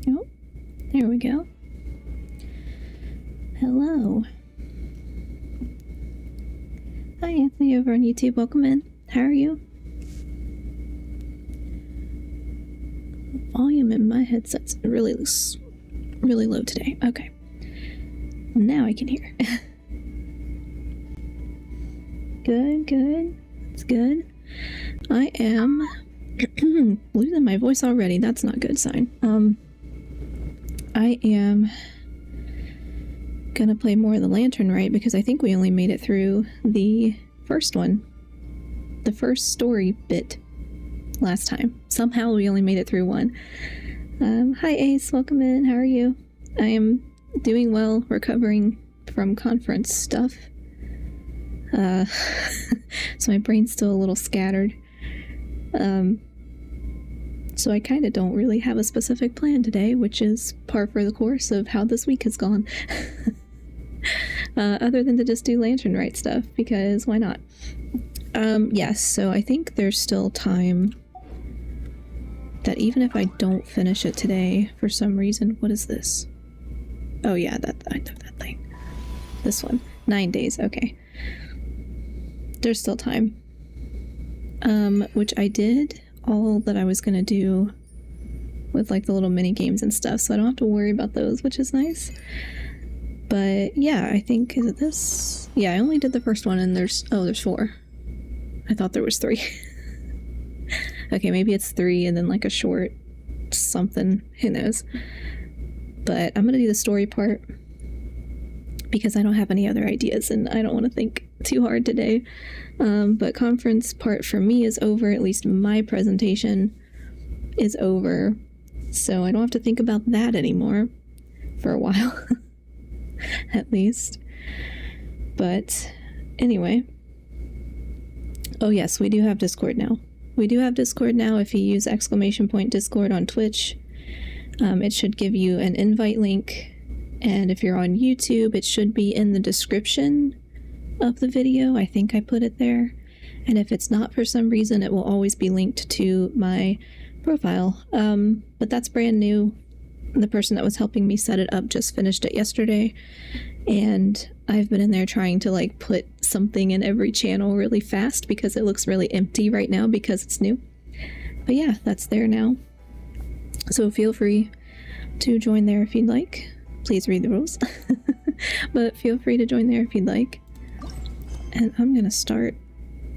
Oh, there we go. Hello. Hi, Anthony over on YouTube. Welcome in. How are you? Volume in my headset's really low today. Okay. Now I can hear. Good. That's good. I am losing my voice already. That's not a good sign. I am gonna play more of the Lantern Rite because I think we only made it through the first one. The first story bit last time. Somehow we only made it through one. Hi Ace, welcome in. How are you? I am doing well, recovering from conference stuff. So my brain's still a little scattered. So I kind of don't really have a specific plan today, which is par for the course of how this week has gone. Other than to just do Lantern Rite stuff, because why not? Yes, so I think there's still time that even if I don't finish it today for some reason. What is this? Oh yeah, I know that thing. This one. 9 days, okay. There's still time. Which I did all that I was gonna do with like the little mini games and stuff, so I don't have to worry about those, which is nice. But yeah, I think, is it this? Yeah, I only did the first one and there's 4. I thought there was 3. Okay, maybe it's 3 and then like a short something, who knows. But I'm gonna do the story part because I don't have any other ideas and I don't want to think too hard today. But conference part for me is over, at least my presentation is over. So I don't have to think about that anymore for a while, at least. But anyway. Oh yes, we do have Discord now. We do have Discord now. If you use !Discord on Twitch, it should give you an invite link. And if you're on YouTube, it should be in the description of the video. I think I put it there. And if it's not for some reason, it will always be linked to my profile. But that's brand new. The person that was helping me set it up just finished it yesterday. And I've been in there trying to like put something in every channel really fast because it looks really empty right now because it's new. But yeah, that's there now. So feel free to join there if you'd like. Please read the rules. But feel free to join there if you'd like. And I'm gonna start.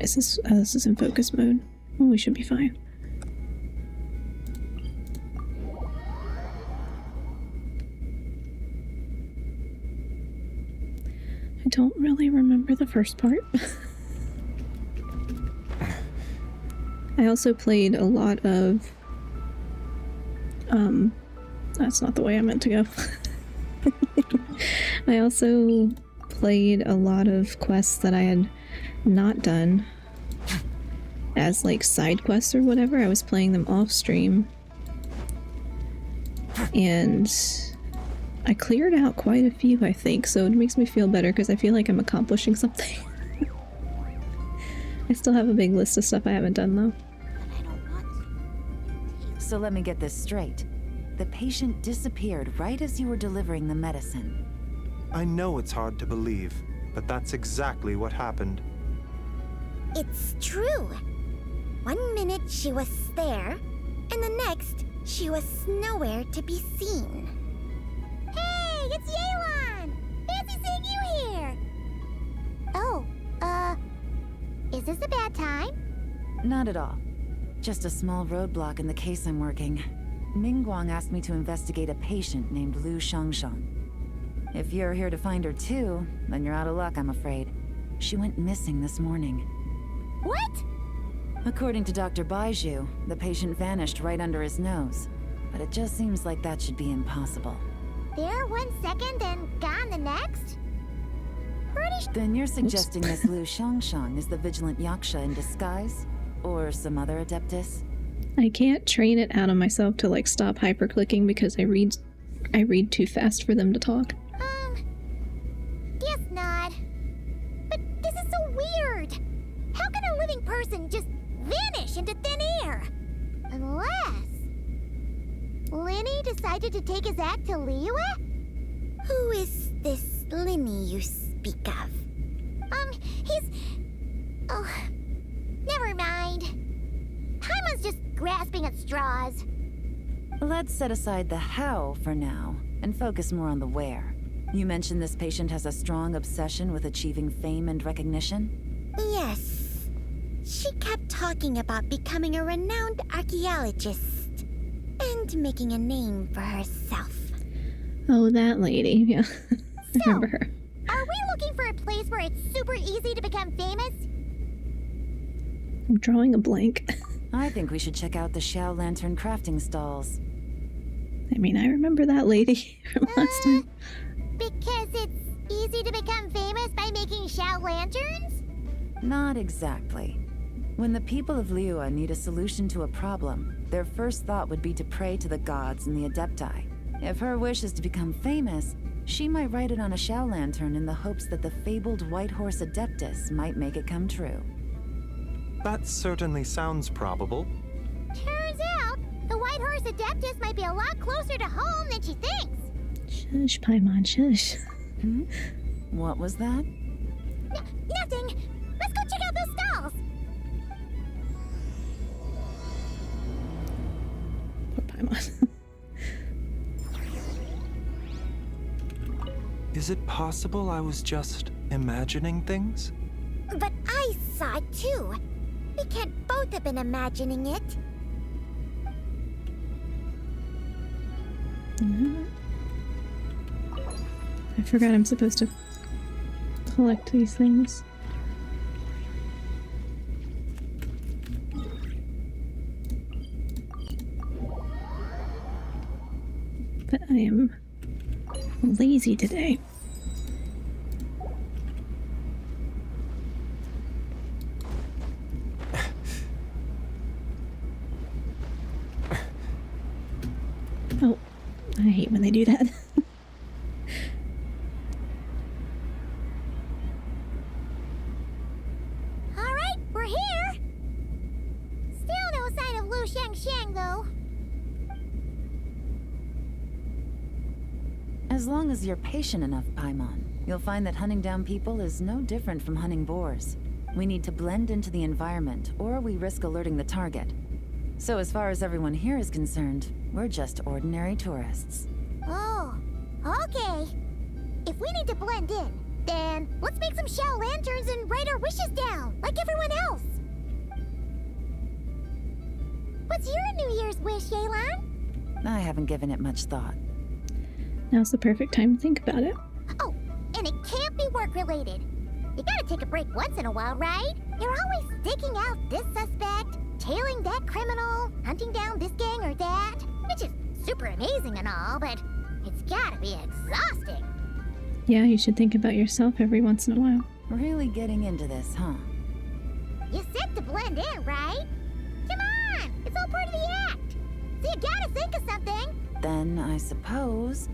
Is this? Oh, this is in focus mode. Oh, we should be fine. I don't really remember the first part. I also played a lot of... that's not the way I meant to go. I also played a lot of quests that I had not done as like side quests or whatever. I was playing them off stream. And I cleared out quite a few, I think, so it makes me feel better because I feel like I'm accomplishing something. I still have a big list of stuff I haven't done though. So let me get this straight. The patient disappeared right as you were delivering the medicine. I know it's hard to believe, but that's exactly what happened. It's true. 1 minute she was there, and the next she was nowhere to be seen. Hey, it's Yelan! Fancy seeing you here! Oh, is this a bad time? Not at all. Just a small roadblock in the case I'm working. Mingguang asked me to investigate a patient named Lu Shangshang. If you're here to find her too, then you're out of luck, I'm afraid. She went missing this morning. What? According to Dr. Baiju, the patient vanished right under his nose. But it just seems like that should be impossible. There 1 second and gone the next? Then you're suggesting this Lu Shangshang is the vigilant Yaksha in disguise? Or some other adeptus? I can't train it out of myself to like stop hyperclicking because I read too fast for them to talk. Guess not. But this is so weird. How can a living person just vanish into thin air? Unless... Lin Linny decided to take his act to Liyue? Who is this Linny you speak of? He's... Oh, never mind. Paimon's just grasping at straws. Let's set aside the how for now and focus more on the where. You mentioned this patient has a strong obsession with achieving fame and recognition? Yes. She kept talking about becoming a renowned archaeologist and making a name for herself. Oh, that lady. Yeah. I remember her. Are we looking for a place where it's super easy to become famous? I'm drawing a blank. I think we should check out the Xiao lantern crafting stalls. I mean, I remember that lady from last time. Because it's easy to become famous by making Xiao lanterns? Not exactly. When the people of Liyue need a solution to a problem, their first thought would be to pray to the gods and the Adepti. If her wish is to become famous, she might write it on a Xiao lantern in the hopes that the fabled White Horse Adeptus might make it come true. That certainly sounds probable. Turns out, the White Horse Adeptus might be a lot closer to home than she thinks. Shush, Paimon, shush. What was that? Nothing. Let's go check out those stalls. Poor Paimon. Is it possible I was just imagining things? But I saw it too. We can't both have been imagining it. I forgot I'm supposed to collect these things. But I am lazy today. Oh, I hate when they do that. Alright, we're here! Still no sign of Lu Sheng though. As long as you're patient enough, Paimon, you'll find that hunting down people is no different from hunting boars. We need to blend into the environment, or we risk alerting the target. So as far as everyone here is concerned, we're just ordinary tourists. Oh, okay. If we need to blend in, then let's make some Xiao lanterns and write our wishes down, like everyone else. What's your New Year's wish, Yelan? I haven't given it much thought. Now's the perfect time to think about it. Oh, and it can't be work-related. You gotta take a break once in a while, right? You're always staking out this suspect, tailing that criminal, hunting down this gang or that, which is super amazing and all, but it's gotta be exhausting. Yeah, you should think about yourself every once in a while. Really getting into this, huh? You said to blend in, right? Come on, it's all part of the act. So you gotta think of something. Then I suppose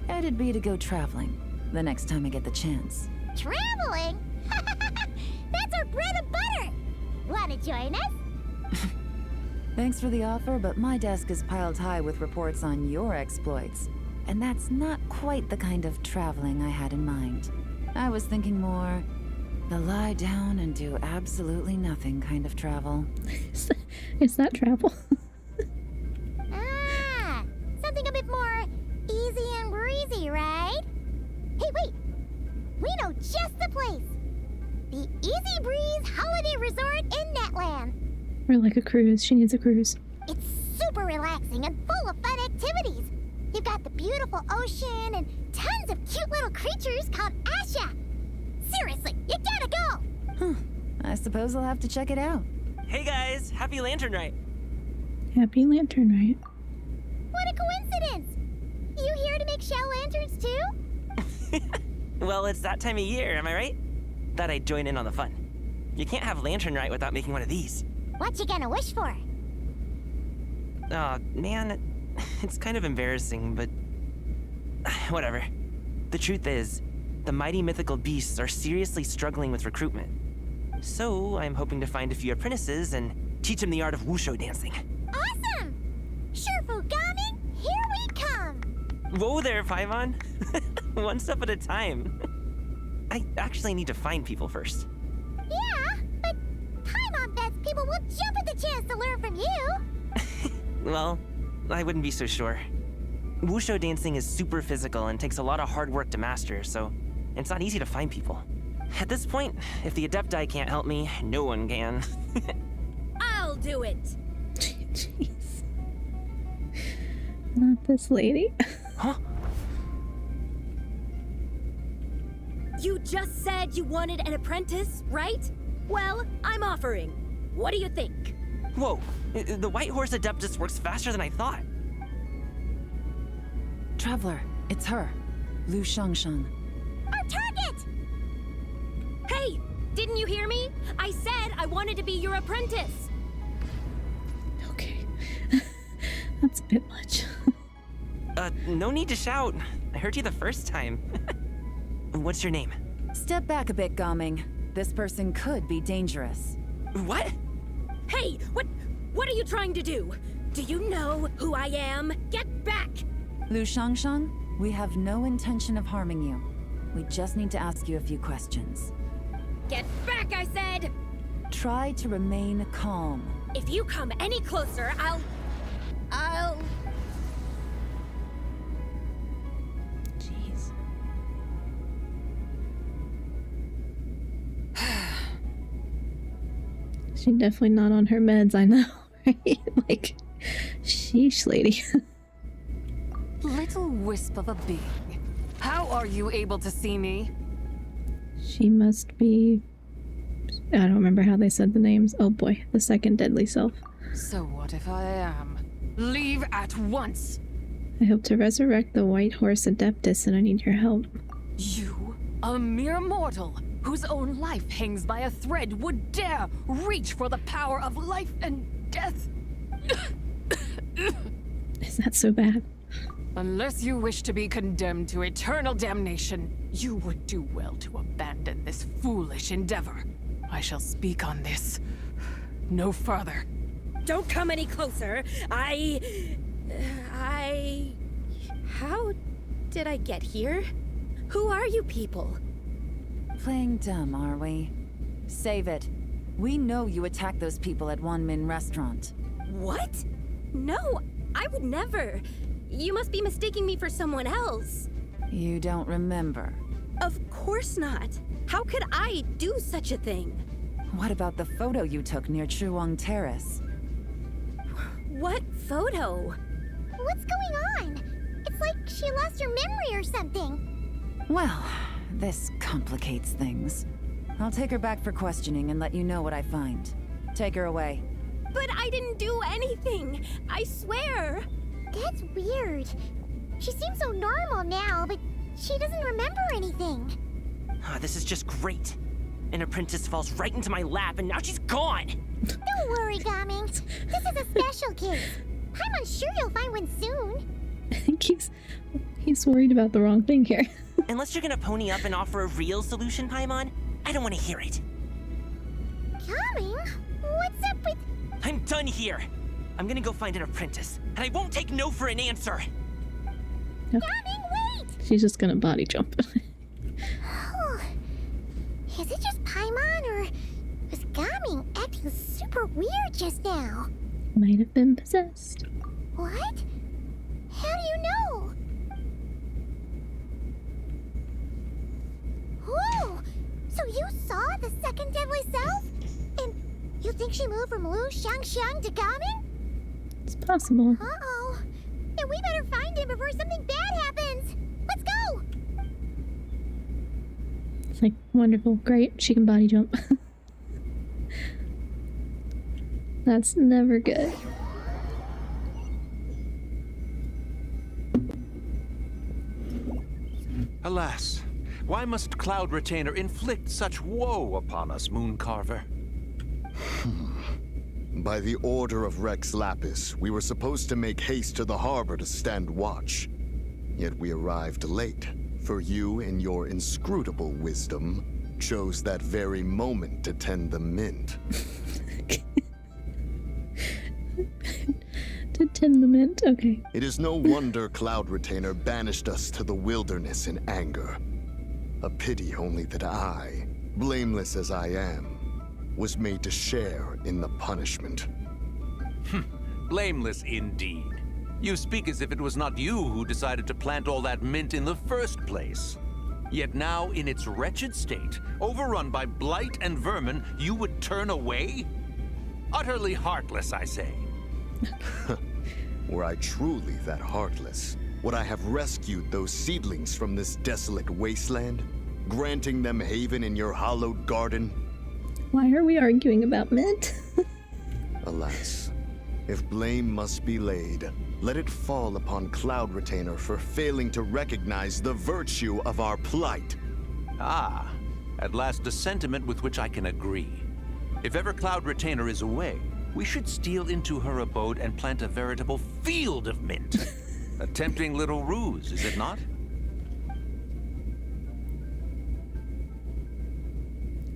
it'd be to go traveling the next time I get the chance. Traveling? That's our bread and butter. Wanna join us? Thanks for the offer, but my desk is piled high with reports on your exploits. And that's not quite the kind of traveling I had in mind. I was thinking more the lie down and do absolutely nothing kind of travel. Is that travel? Ah, something a bit more easy and breezy, right? Hey, wait! We know just the place! The Easy Breeze Holiday Resort in Netland. Or like a cruise. She needs a cruise. It's super relaxing and full of fun activities. You've got the beautiful ocean and tons of cute little creatures called Asha. Seriously, you gotta go! I suppose I'll have to check it out. Hey guys, happy Lantern Rite! Happy Lantern, right? What a coincidence! You here to make Xiao lanterns too? Well, it's that time of year, am I right? Thought I'd join in on the fun. You can't have Lantern Rite without making one of these. What you gonna wish for? Aw, man, it's kind of embarrassing, but whatever. The truth is, the mighty mythical beasts are seriously struggling with recruitment. So I'm hoping to find a few apprentices and teach them the art of wushu dancing. Awesome! Sure, Fugamin, here Whoa there, Paimon. One step at a time. I actually need to find people first. Yeah, but Paimon bets people will jump at the chance to learn from you. Well, I wouldn't be so sure. Wushu dancing is super physical and takes a lot of hard work to master, so it's not easy to find people. At this point, if the Adepti can't help me, no one can. I'll do it. Jeez. Not this lady. Huh? You just said you wanted an apprentice, right? Well, I'm offering. What do you think? Whoa, the White Horse Adeptus works faster than I thought. Traveler, it's her. Lu Shangshan. Our target! Hey, didn't you hear me? I said I wanted to be your apprentice. Okay. That's a bit much. No need to shout. I heard you the first time. What's your name? Step back a bit, Gaming. This person could be dangerous. What? Hey, what are you trying to do? Do you know who I am? Get back! Lu Shangshan, we have no intention of harming you. We just need to ask you a few questions. Get back, I said! Try to remain calm. If you come any closer, I'll... Jeez. She's definitely not on her meds, I know, right? Like, sheesh, lady. Little wisp of a being. How are you able to see me? She must be... I don't remember how they said the names. Oh boy, the second deadly self. So what if I am? Leave at once! I hope to resurrect the White Horse Adeptus and I need your help. You, a mere mortal, whose own life hangs by a thread, would dare reach for the power of life and death? Is that so bad? Unless you wish to be condemned to eternal damnation, you would do well to abandon this foolish endeavor. I shall speak on this. No further. Don't come any closer. How did I get here? Who are you people? Playing dumb, are we? Save it. We know you attacked those people at Wanmin Restaurant. What? No, I would never. You must be mistaking me for someone else. You don't remember. Of course not. How could I do such a thing? What about the photo you took near Chuang Terrace? What photo? What's going on? It's like she lost her memory or something. Well, this complicates things. I'll take her back for questioning and let you know what I find. Take her away. But I didn't do anything. I swear. That's weird. She seems so normal now, but she doesn't remember anything. This is just great. An apprentice falls right into my lap and now she's gone! Don't worry, Gaming. This is a special case. I'm sure you'll find one soon. I think he's worried about the wrong thing here. Unless you're gonna pony up and offer a real solution, Paimon, I don't want to hear it. Gaming? What's up with... I'm done here. I'm gonna go find an apprentice, and I won't take no for an answer. Nope. Gaming, wait! She's just gonna body jump. Oh. Is it just Paimon, or was Gaming acting super weird just now? Might have been possessed. What? How do you know? Oh! So you saw the second deadly self? And you think she moved from Lu Xiangxiang to Gaming? It's possible. Uh-oh. Then we better find him before something bad happens. Let's go! It's like, wonderful, great, she can body jump. That's never good. Alas, why must Cloud Retainer inflict such woe upon us, Mooncarver? By the order of Rex Lapis, we were supposed to make haste to the harbor to stand watch. Yet we arrived late, for you, in your inscrutable wisdom, chose that very moment to tend the mint. To Tend the mint? Okay. It is no wonder Cloud Retainer banished us to the wilderness in anger. A pity only that I, blameless as I am, was made to share in the punishment. Blameless indeed. You speak as if it was not you who decided to plant all that mint in the first place. Yet now, in its wretched state, overrun by blight and vermin, you would turn away? Utterly heartless, I say. Were I truly that heartless, would I have rescued those seedlings from this desolate wasteland, granting them haven in your hallowed garden? Why are we arguing about mint? Alas, if blame must be laid, let it fall upon Cloud Retainer for failing to recognize the virtue of our plight. Ah, at last a sentiment with which I can agree. If ever Cloud Retainer is away, we should steal into her abode and plant a veritable field of mint. A tempting little ruse, is it not?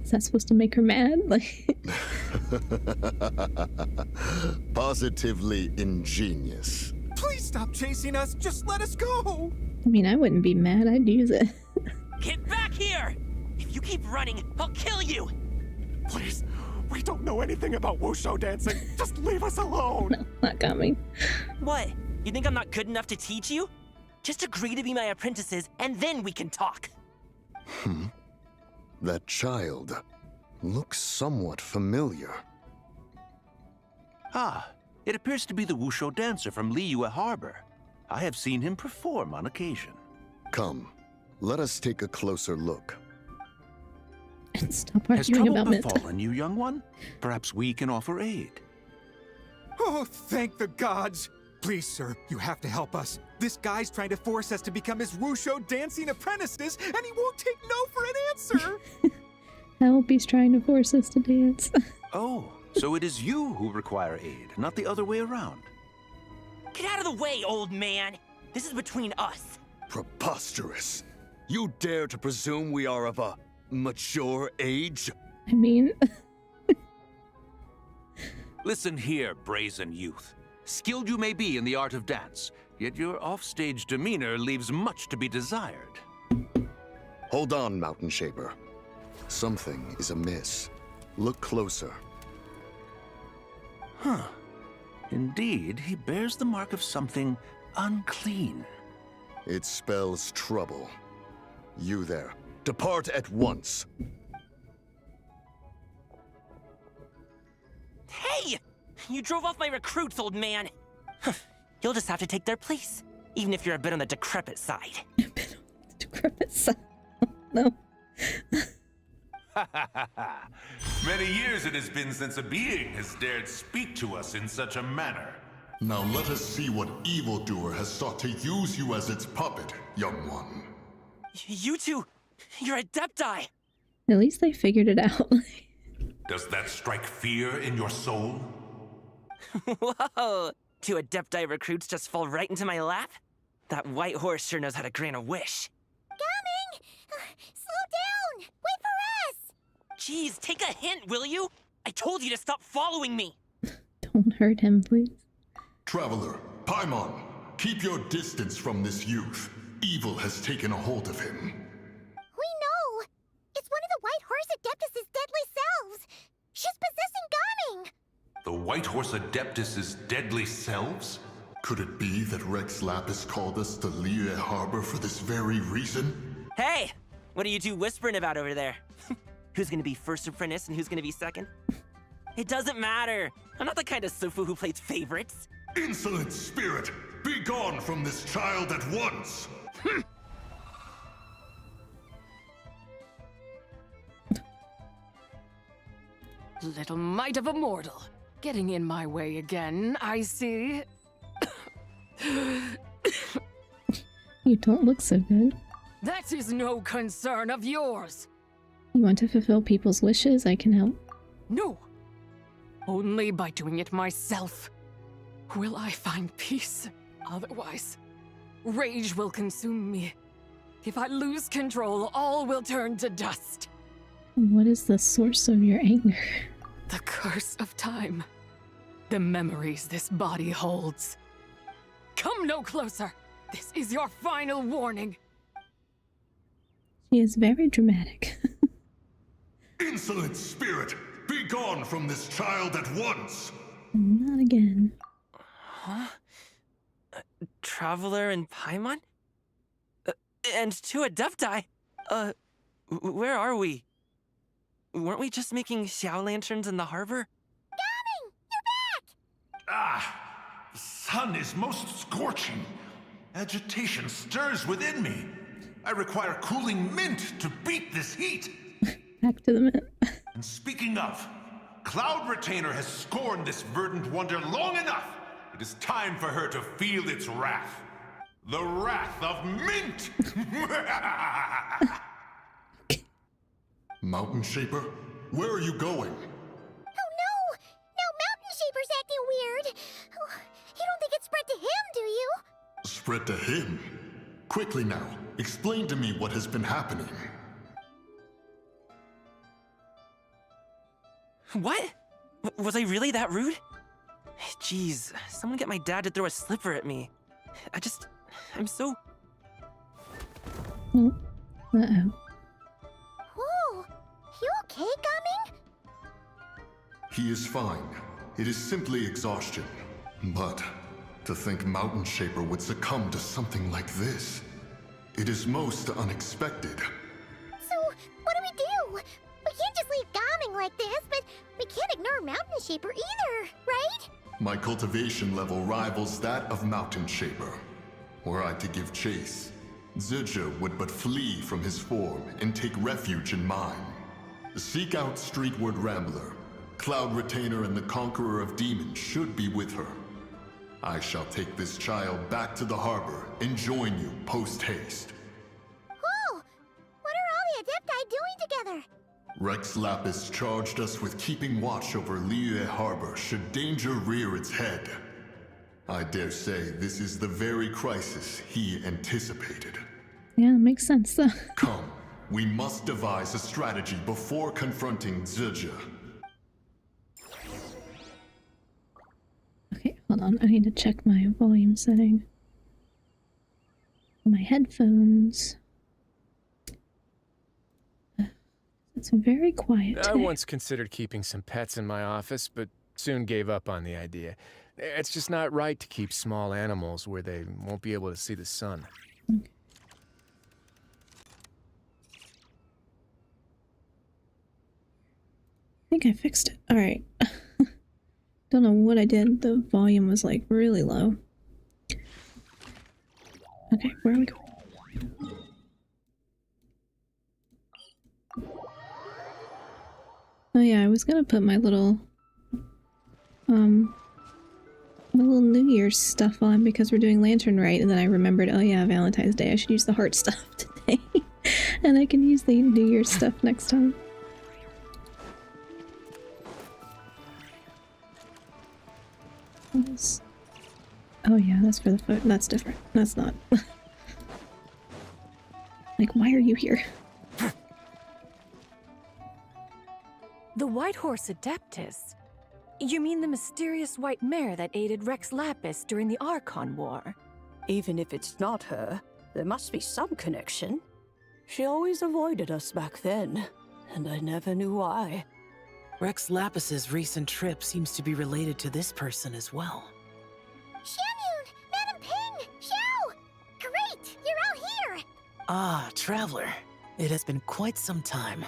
Is that supposed to make her mad? Like, Positively ingenious. Please stop chasing us. Just let us go. I mean, I wouldn't be mad. I'd use it. Get back here! If you keep running, I'll kill you! Please. We don't know anything about wushu dancing. Just leave us alone. No, not coming. What? You think I'm not good enough to teach you? Just agree to be my apprentices, and then we can talk. That child looks somewhat familiar. Ah, it appears to be the wushu dancer from Liyue Harbor. I have seen him perform on occasion. Come, let us take a closer look. And stop Has arguing trouble about mint. befallen you, young one? Perhaps we can offer aid. Oh, thank the gods. Please, sir, you have to help us. This guy's trying to force us to become his wushu dancing apprentices, and he won't take no for an answer. Help, he's trying to force us to dance. Oh, so it is you who require aid, not the other way around. Get out of the way, old man! This is between us. Preposterous. You dare to presume we are of a mature age? I mean, Listen here, brazen youth. Skilled you may be in the art of dance, yet your offstage demeanor leaves much to be desired. Hold on, Mountain Shaper. Something is amiss. Look closer. Huh. Indeed, he bears the mark of something unclean. It spells trouble. You there, depart at once. Hey! You drove off my recruits, old man! You'll just have to take their place, even if you're a bit on the decrepit side. decrepit son. No. Many years it has been since a being has dared speak to us in such a manner. Now let us see what evildoer has sought to use you as its puppet, young one. You two, you're adepti! At least they figured it out. Does that strike fear in your soul? Whoa! Two adepti recruits just fall right into my lap? That white horse sure knows how to grant a wish. Coming! Slow down! Wait for us! Jeez, take a hint, will you? I told you to stop following me! Don't hurt him, please. Traveler, Paimon, keep your distance from this youth. Evil has taken a hold of him. We know! It's one of the White Horse Adeptus' deadly selves! She's possessing Gaming! The White Horse Adeptus' deadly selves? Could it be that Rex Lapis called us to Liyue Harbor for this very reason? Hey! What are you two whispering about over there? Who's gonna be first apprentice and who's gonna be second? It doesn't matter. I'm not the kind of Sufu who plays favorites. Insolent spirit! Be gone from this child at once! Little mite of a mortal. Getting in my way again, I see. You don't look so good. That is no concern of yours. You want to fulfill people's wishes? I can help. No. Only by doing it myself will I find peace. Otherwise, rage will consume me. If I lose control, all will turn to dust. What is the source of your anger? The curse of time. The memories this body holds. Come no closer. This is your final warning. She is very dramatic. Insolent spirit! Be gone from this child at once! Not again. Huh? Traveler and Paimon? And two Adepti? Where are we? Weren't we just making Xiao lanterns in the harbor? Gaming! You're back! Ah! The sun is most scorching. Agitation stirs within me. I require cooling mint to beat this heat. Back to the mint. And speaking of, Cloud Retainer has scorned this verdant wonder long enough. It is time for her to feel its wrath. The wrath of mint! Mountain Shaper, where are you going? Oh no! Now Mountain Shaper's acting weird! Oh, you don't think it spread to him, do you? Spread to him? Quickly now, explain to me what has been happening. What? Was I really that rude? Jeez, someone get my dad to throw a slipper at me. I'm so... Oh. Uh-oh. Whoa! You okay, Gaming? He is fine. It is simply exhaustion. But to think Mountain Shaper would succumb to something like this, it is most unexpected. So, what do? We can't just leave Gaming like this, but we can't ignore Mountain Shaper either, right? My cultivation level rivals that of Mountain Shaper. Were I to give chase, Zizha would but flee from his form and take refuge in mine. Seek out Streetward Rambler. Cloud Retainer and the Conqueror of Demons should be with her. I shall take this child back to the harbor and join you post-haste. Whoa! What are all the Adepti doing together? Rex Lapis charged us with keeping watch over Liyue Harbor should danger rear its head. I dare say this is the very crisis he anticipated. Yeah, makes sense though. Come, we must devise a strategy before confronting Zizha. Okay, hold on. I need to check my volume setting. My headphones. It's very quiet today. I once considered keeping some pets in my office, but soon gave up on the idea. It's just not right to keep small animals where they won't be able to see the sun. Okay. I think I fixed it. Alright. Don't know what I did. The volume was like really low. Okay, where are we going? Oh yeah, I was gonna put my little New Year's stuff on because we're doing Lantern Rite, and then I remembered, oh yeah, Valentine's Day, I should use the heart stuff today. And I can use the New Year's stuff next time. Oh yeah, that's for the foot. That's different. That's not. Like, why are you here? The White Horse Adeptus? You mean the mysterious white mare that aided Rex Lapis during the Archon War? Even if it's not her, there must be some connection. She always avoided us back then, and I never knew why. Rex Lapis's recent trip seems to be related to this person as well. Xianyun! Madam Ping! Xiao! Great! You're out here! Ah, Traveler. It has been quite some time.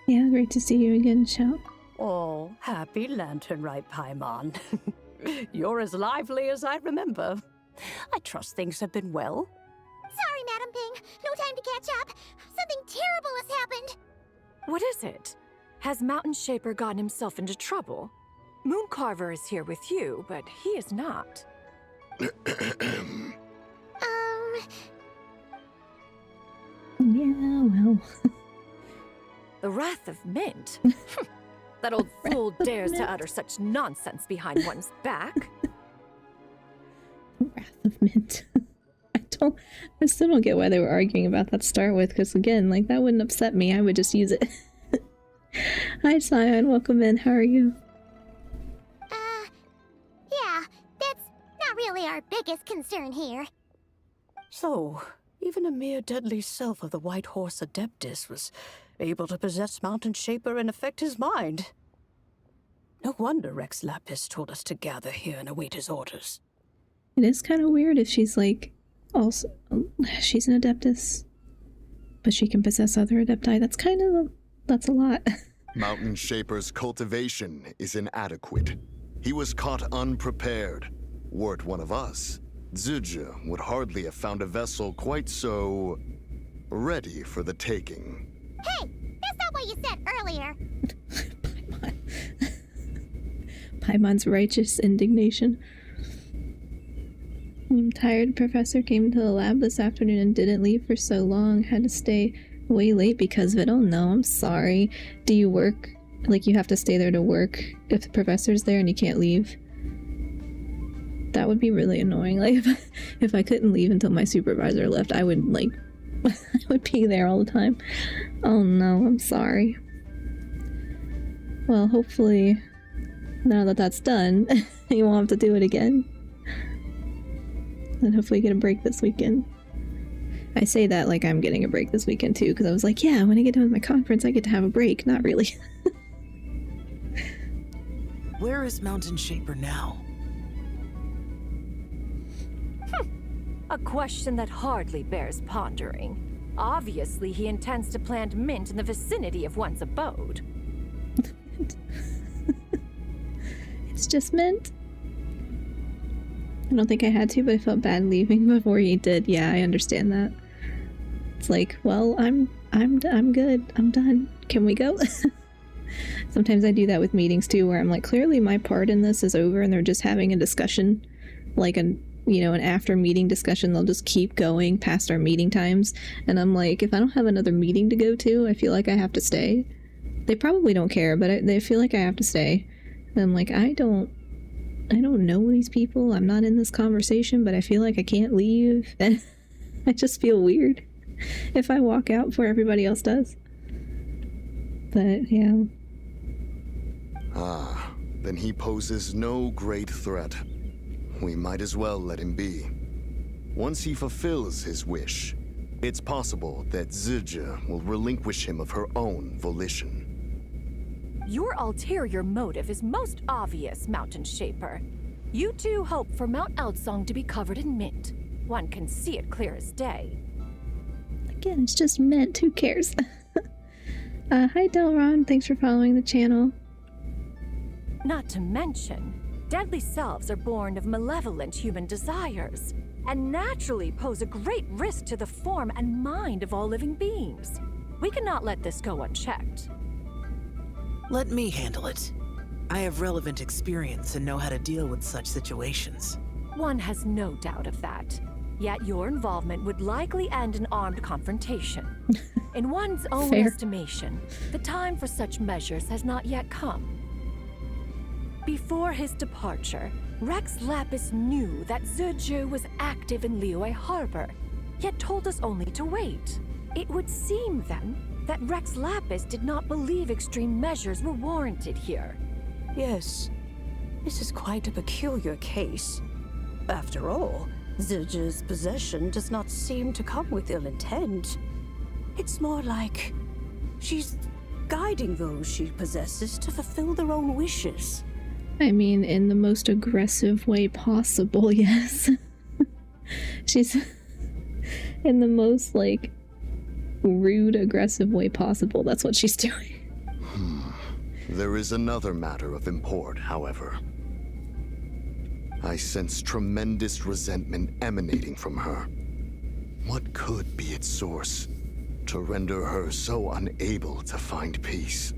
Yeah, great to see you again, Xiao. Oh, happy Lantern Rite, Paimon. You're as lively as I remember. I trust things have been well. Sorry, Madam Ping. No time to catch up. Something terrible has happened. What is it? Has Mountain Shaper gotten himself into trouble? Mooncarver is here with you, but he is not. Yeah, well. The Wrath of Mint? That old fool dares to utter such nonsense behind one's back. Wrath of Mint. I still don't get why they were arguing about that to start with, because again, like, that wouldn't upset me. I would just use it. Hi, Simon. Welcome in. How are you? Yeah, that's not really our biggest concern here. So, even a mere deadly self of the White Horse Adeptus was able to possess Mountain Shaper and affect his mind. No wonder Rex Lapis told us to gather here and await his orders. It is kind of weird if she's like, also, she's an Adeptus, but she can possess other Adepti. That's a lot. Mountain Shaper's cultivation is inadequate. He was caught unprepared. Were it one of us, Zizha would hardly have found a vessel quite so ready for the taking. Hey, that's not what you said earlier. Paimon's righteous indignation. I'm tired. Professor came to the lab this afternoon and didn't leave for so long. Had to stay way late because of it. Oh no, I'm sorry. Do you work? Like, you have to stay there to work if the professor's there and you can't leave? That would be really annoying. Like, if I couldn't leave until my supervisor left, I would, like, I would be there all the time. Oh no, I'm sorry. Well, hopefully, now that that's done, you won't have to do it again. And hopefully get a break this weekend. I say that like I'm getting a break this weekend too, because I was like, yeah, when I get done with my conference, I get to have a break. Not really. Where is Mountain Shaper now? A question that hardly bears pondering. Obviously, he intends to plant mint in the vicinity of one's abode. It's just mint. I don't think I had to, but I felt bad leaving before he did. Yeah, I understand that. It's like, well, I'm good. I'm done. Can we go? Sometimes I do that with meetings too, where I'm like, clearly my part in this is over and they're just having a discussion, like an after meeting discussion. They'll just keep going past our meeting times. And I'm like, if I don't have another meeting to go to, I feel like I have to stay. They probably don't care, but they feel like I have to stay. And I'm like, I don't know these people. I'm not in this conversation, but I feel like I can't leave. And I just feel weird if I walk out before everybody else does. But, yeah. Ah, then he poses no great threat. We might as well let him be. Once he fulfills his wish, it's possible that Zizha will relinquish him of her own volition. Your ulterior motive is most obvious, Mountain Shaper. You two hope for Mount Eldsong to be covered in mint. One can see it clear as day. Again, it's just mint. Who cares? Hi, Delron. Thanks for following the channel. Not to mention, deadly selves are born of malevolent human desires, and naturally pose a great risk to the form and mind of all living beings. We cannot let this go unchecked. Let me handle it. I have relevant experience and know how to deal with such situations. One has no doubt of that. Yet your involvement would likely end in armed confrontation. In one's own estimation, the time for such measures has not yet come. Before his departure, Rex Lapis knew that Zizha was active in Liyue Harbor, yet told us only to wait. It would seem, then, that Rex Lapis did not believe extreme measures were warranted here. Yes, this is quite a peculiar case. After all, Zizha's possession does not seem to come with ill intent. It's more like she's guiding those she possesses to fulfill their own wishes. I mean, in the most aggressive way possible, yes. She's in the most, like, rude, aggressive way possible. That's what she's doing. There is another matter of import, however. I sense tremendous resentment emanating from her. What could be its source to render her so unable to find peace?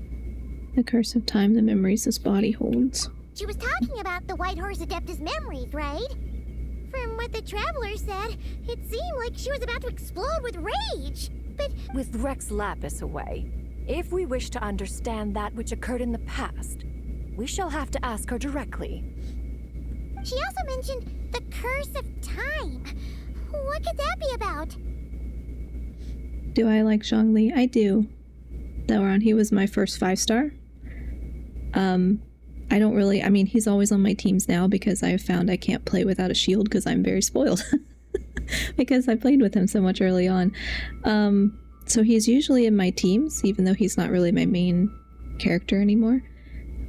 The curse of time, the memories this body holds. She was talking about the White Horse Adeptus memories, right? From what the Traveler said, it seemed like she was about to explode with rage. But with Rex Lapis away, if we wish to understand that which occurred in the past, we shall have to ask her directly. She also mentioned the curse of time. What could that be about? Do I like Zhongli? I do. Delron, he was my first 5-star. I don't really, I mean, he's always on my teams now because I have found I can't play without a shield because I'm very spoiled. Because I played with him so much early on. So he's usually in my teams, even though he's not really my main character anymore.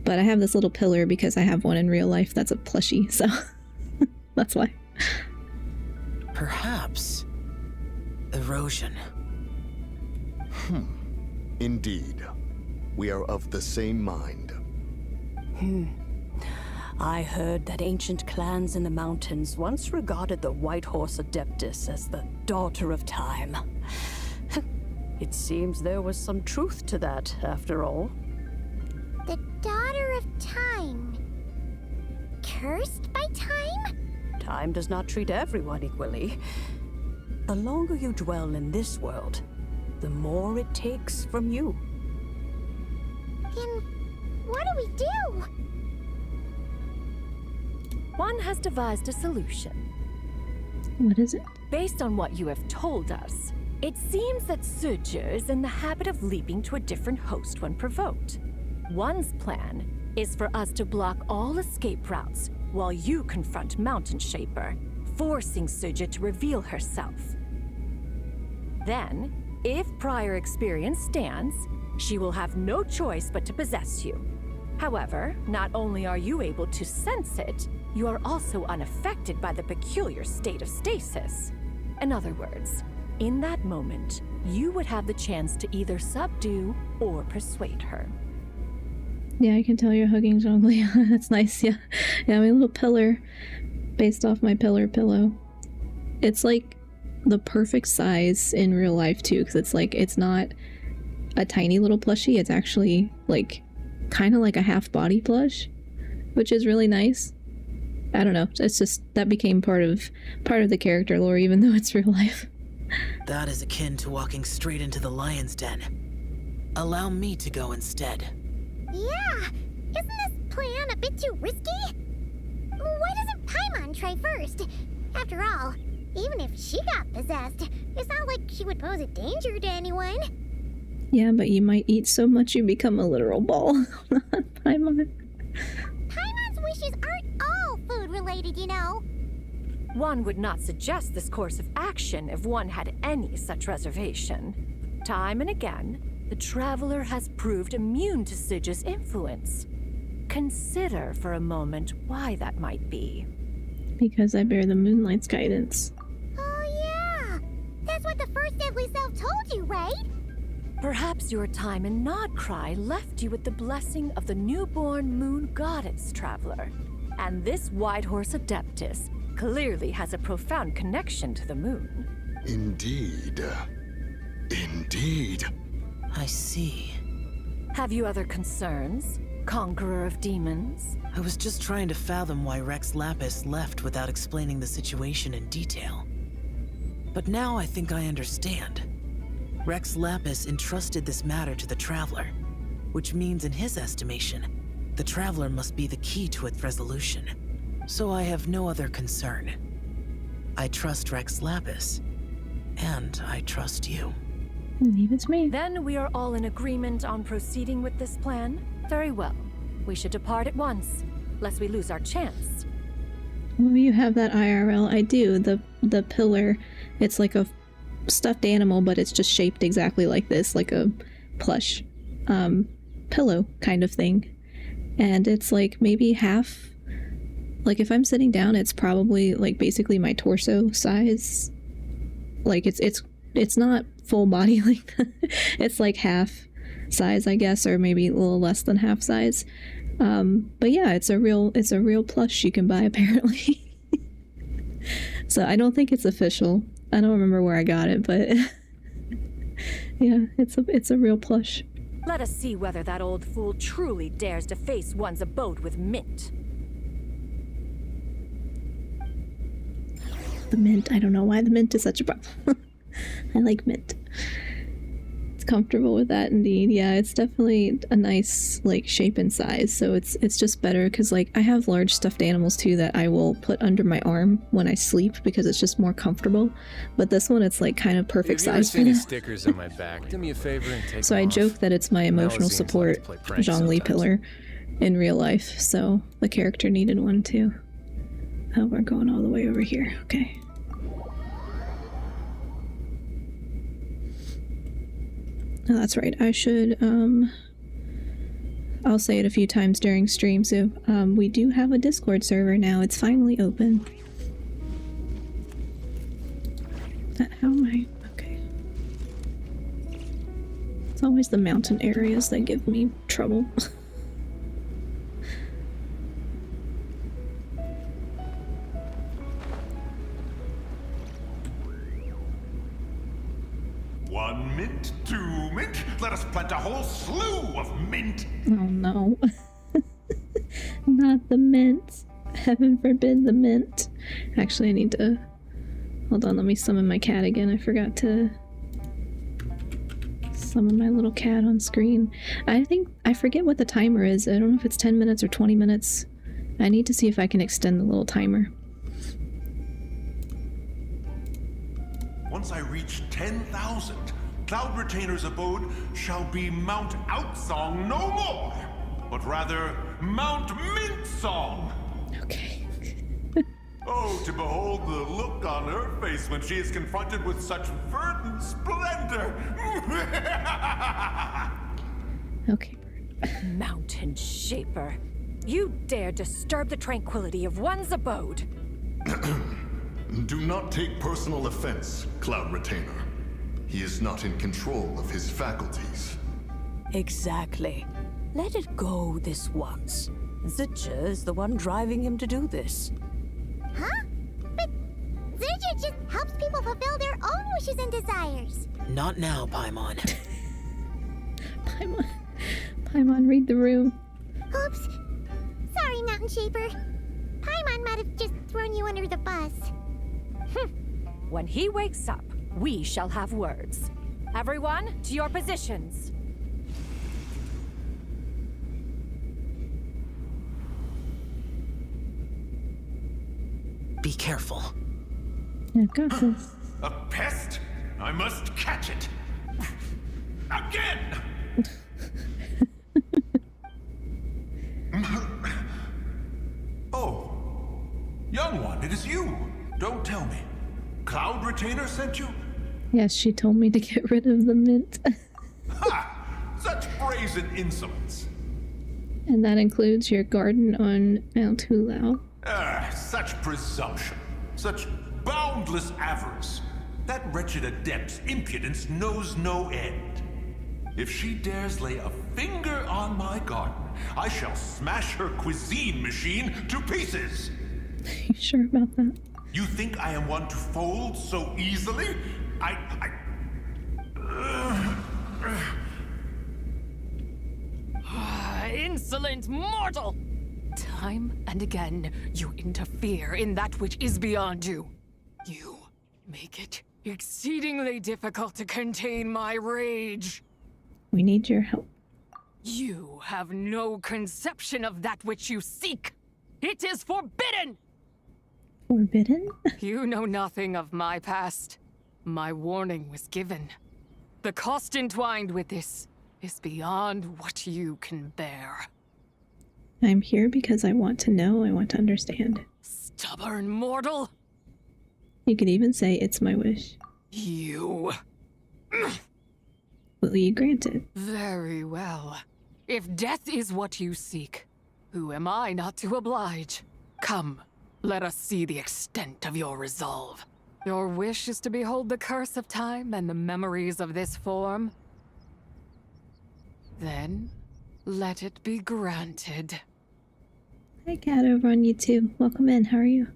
But I have this little pillar because I have one in real life that's a plushie, so that's why. Perhaps erosion. Indeed. We are of the same mind. I heard that ancient clans in the mountains once regarded the White Horse Adeptus as the daughter of time. It seems there was some truth to that, after all. The daughter of time. Cursed by time? Time does not treat everyone equally. The longer you dwell in this world, the more it takes from you. Then what do we do? One has devised a solution. What is it? Based on what you have told us, it seems that Zizhi is in the habit of leaping to a different host when provoked. One's plan is for us to block all escape routes while you confront Mountain Shaper, forcing Zizhi to reveal herself. Then, if prior experience stands, she will have no choice but to possess you. However, not only are you able to sense it, you are also unaffected by the peculiar state of stasis. In other words, in that moment, you would have the chance to either subdue or persuade her. Yeah, I can tell you're hugging Zhongli. That's nice, yeah. Yeah, my little pillar, based off my pillar pillow. It's like the perfect size in real life too, because it's like, it's not a tiny little plushie, it's actually like kind of like a half body plush, which is really nice. I don't know, it's just that became part of the character lore, even though it's real life. That is akin to walking straight into the lion's den. Allow me to go instead. Yeah, isn't this plan a bit too risky? Why doesn't Paimon try first? After all, even if she got possessed, it's not like she would pose a danger to anyone. Yeah, but you might eat so much you become a literal ball. Paimon. Paimon's wishes aren't all food-related, you know. One would not suggest this course of action if one had any such reservation. Time and again, the Traveler has proved immune to Zizhi's influence. Consider for a moment why that might be. Because I bear the Moonlight's guidance. Oh yeah! That's what the first Deadly Self told you, right? Perhaps your time in Nodcry left you with the blessing of the newborn moon goddess, Traveler. And this White Horse Adeptus clearly has a profound connection to the moon. Indeed. Indeed. I see. Have you other concerns, Conqueror of Demons? I was just trying to fathom why Rex Lapis left without explaining the situation in detail. But now I think I understand. Rex Lapis entrusted this matter to the Traveler, which means in his estimation, the Traveler must be the key to its resolution. So I have no other concern. I trust Rex Lapis, and I trust you. Leave it to me. Then we are all in agreement on proceeding with this plan? Very well. We should depart at once, lest we lose our chance. Oh, you have that IRL. I do. The pillar, it's like a stuffed animal, but it's just shaped exactly like this, like a plush pillow kind of thing. And it's like maybe half, like if I'm sitting down, it's probably like basically my torso size. Like it's not full body like that. It's like half size, I guess, or maybe a little less than half size. But yeah, it's a real plush you can buy apparently. So I don't think it's official. I don't remember where I got it, but yeah, it's a real plush. Let us see whether that old fool truly dares to face one's abode with mint. The mint. I don't know why the mint is such a problem. I like mint. It's comfortable with that indeed. Yeah, it's definitely a nice like shape and size. So it's just better because like I have large stuffed animals too that I will put under my arm when I sleep because it's just more comfortable. But this one, it's like kind of perfect size. Have you ever seen stickers on my back? Do me a favor and take So them I off. joke that it's my emotional Melazines support likes to play pranks Zhongli sometimes. pillar. in real life, so the character needed one too. Oh, we're going all the way over here. Okay. Oh, that's right. I should, I'll say it a few times during stream, so, we do have a Discord server now. It's finally open. How am I? Okay. It's always the mountain areas that give me trouble. One mint, 2 mint. Let us plant a whole slew of mint. Oh no. Not the mint. Heaven forbid the mint. Actually, I need to... Hold on, let me summon my cat again. I forgot to summon my little cat on screen. I forget what the timer is. I don't know if it's 10 minutes or 20 minutes. I need to see if I can extend the little timer. Once I reach 10,000, Cloud Retainer's abode shall be Mount Outsong no more, but rather Mount Mintsong. Okay. Oh, to behold the look on her face when she is confronted with such verdant splendor! Okay, Mountain Shaper, you dare disturb the tranquility of one's abode. Do not take personal offense, Cloud Retainer. He is not in control of his faculties. Exactly. Let it go this once. Zitcha is the one driving him to do this. Huh? But Zidja just helps people fulfill their own wishes and desires. Not now, Paimon. Paimon, read the room. Oops. Sorry, Mountain Shaper. Paimon might have just thrown you under the bus. When he wakes up, we shall have words. Everyone, to your positions. Be careful. I've got this. A pest? I must catch it. Again! Oh, young one, it is you. Don't tell me. Cloud Retainer sent you? Yes, she told me to get rid of the mint. Ha! Such brazen insolence. And that includes your garden on Mount Hulao. Such presumption. Such boundless avarice. That wretched adept's impudence knows no end. If she dares lay a finger on my garden, I shall smash her cuisine machine to pieces. You sure about that? You think I am one to fold so easily? Insolent mortal! Time and again, you interfere in that which is beyond you. You make it exceedingly difficult to contain my rage. We need your help. You have no conception of that which you seek. It is forbidden! Forbidden? You know nothing of my past. My warning was given. The cost entwined with this is beyond what you can bear. I'm here because I want to know, I want to understand. Stubborn mortal! You could even say it's my wish. You... Will you grant it? Very well. If death is what you seek, who am I not to oblige? Come, let us see the extent of your resolve. Your wish is to behold the curse of time and the memories of this form? Then, let it be granted. Hi, Cat, over on YouTube. Welcome in. How are you?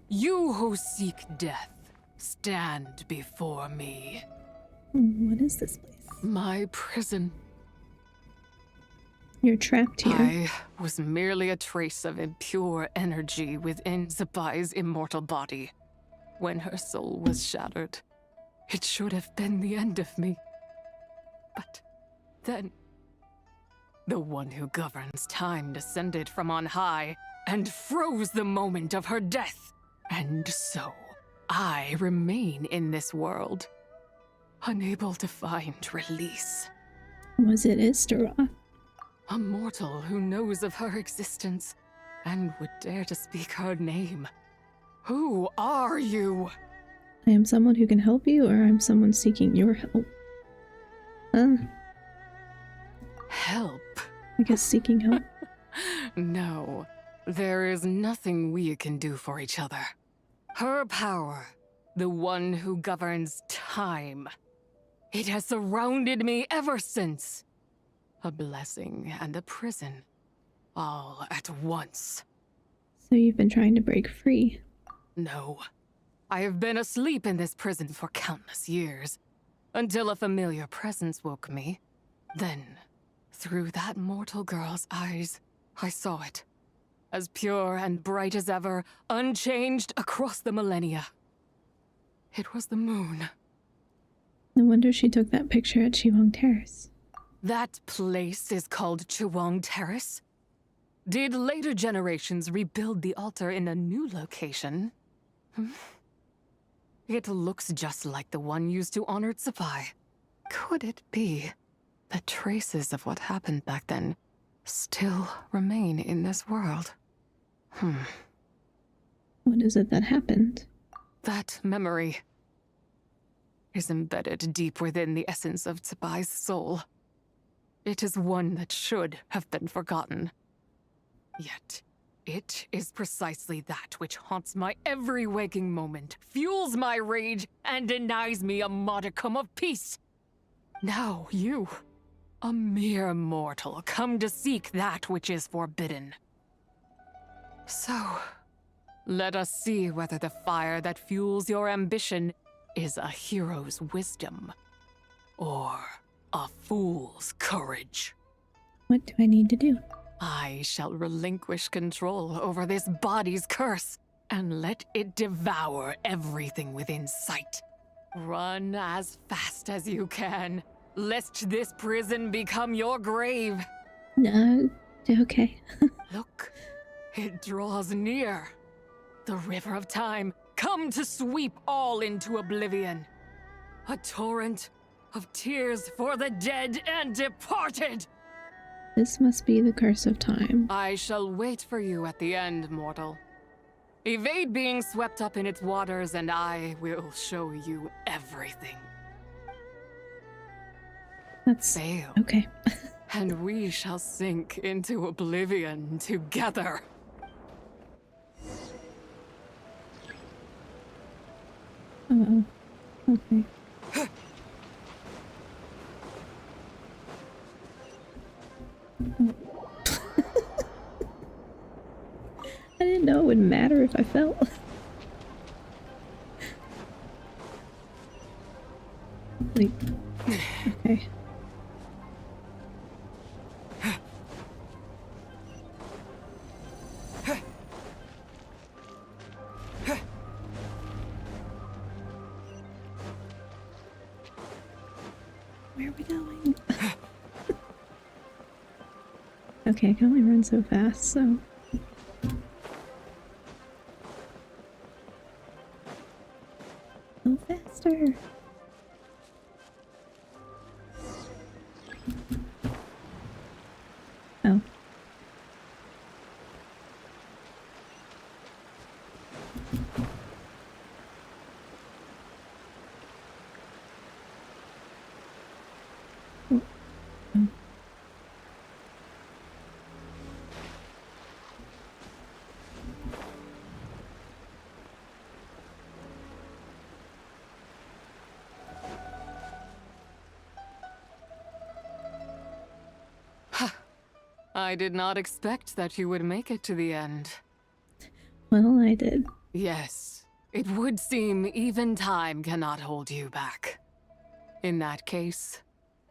You who seek death, stand before me. What is this place? My prison. You're trapped here. I was merely a trace of impure energy within Zapai's immortal body. When her soul was shattered, It should have been the end of me. But then, the one who governs time descended from on high and froze the moment of her death. And so, I remain in this world, unable to find release. Was it Istara? A mortal who knows of her existence and would dare to speak her name. Who are you? I am someone who can help you, or I'm someone seeking your help. Help? I guess seeking help. No, there is nothing we can do for each other. Her power, the one who governs time, it has surrounded me ever since. A blessing and a prison, all at once. So you've been trying to break free? No. I have been asleep in this prison for countless years, until a familiar presence woke me. Then, through that mortal girl's eyes, I saw it. As pure and bright as ever, unchanged across the millennia. It was the moon. No wonder she took that picture at Chiwang Terrace. That place is called Chiwang Terrace? Did later generations rebuild the altar in a new location? It looks just like the one used to honor Tsubai. Could it be that traces of what happened back then still remain in this world? What is it that happened? That memory is embedded deep within the essence of Tsubai's soul. It is one that should have been forgotten. Yet, it is precisely that which haunts my every waking moment, fuels my rage, and denies me a modicum of peace. Now you, a mere mortal, come to seek that which is forbidden. So, let us see whether the fire that fuels your ambition is a hero's wisdom, or a fool's courage. What do I need to do? I shall relinquish control over this body's curse and let it devour everything within sight. Run as fast as you can, lest this prison become your grave. No, okay. Look, it draws near. The river of time, come to sweep all into oblivion. A torrent of tears for the dead and departed. This must be the curse of time. I shall wait for you at the end, mortal. Evade being swept up in its waters, and I will show you everything. That's Fail. okay. And we shall sink into oblivion together. Uh-oh. Okay. Oh. I didn't know it would matter if I fell. Like, okay. Where are we going? Okay, I can only run so fast, so... Go faster! Oh. I did not expect that you would make it to the end. Well, I did. Yes, it would seem even time cannot hold you back. In that case,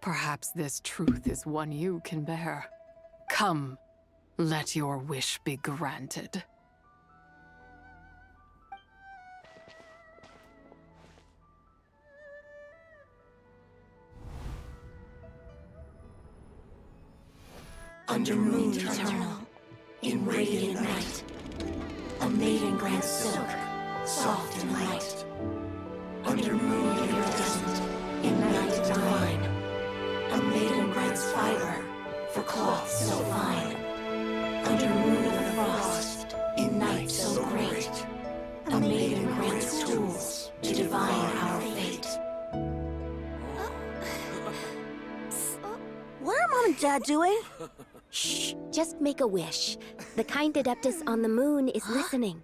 perhaps this truth is one you can bear. Come, let your wish be granted. Under moon eternal, in radiant night, a maiden grants silk, soft and light. Under moon iridescent, in night divine, a maiden grants fiber for cloth so fine. Under moon of frost, in night so great, a maiden grants tools to divine our fate. What are Mom and Dad doing? Shh, just make a wish. The kind Adeptus on the moon is listening.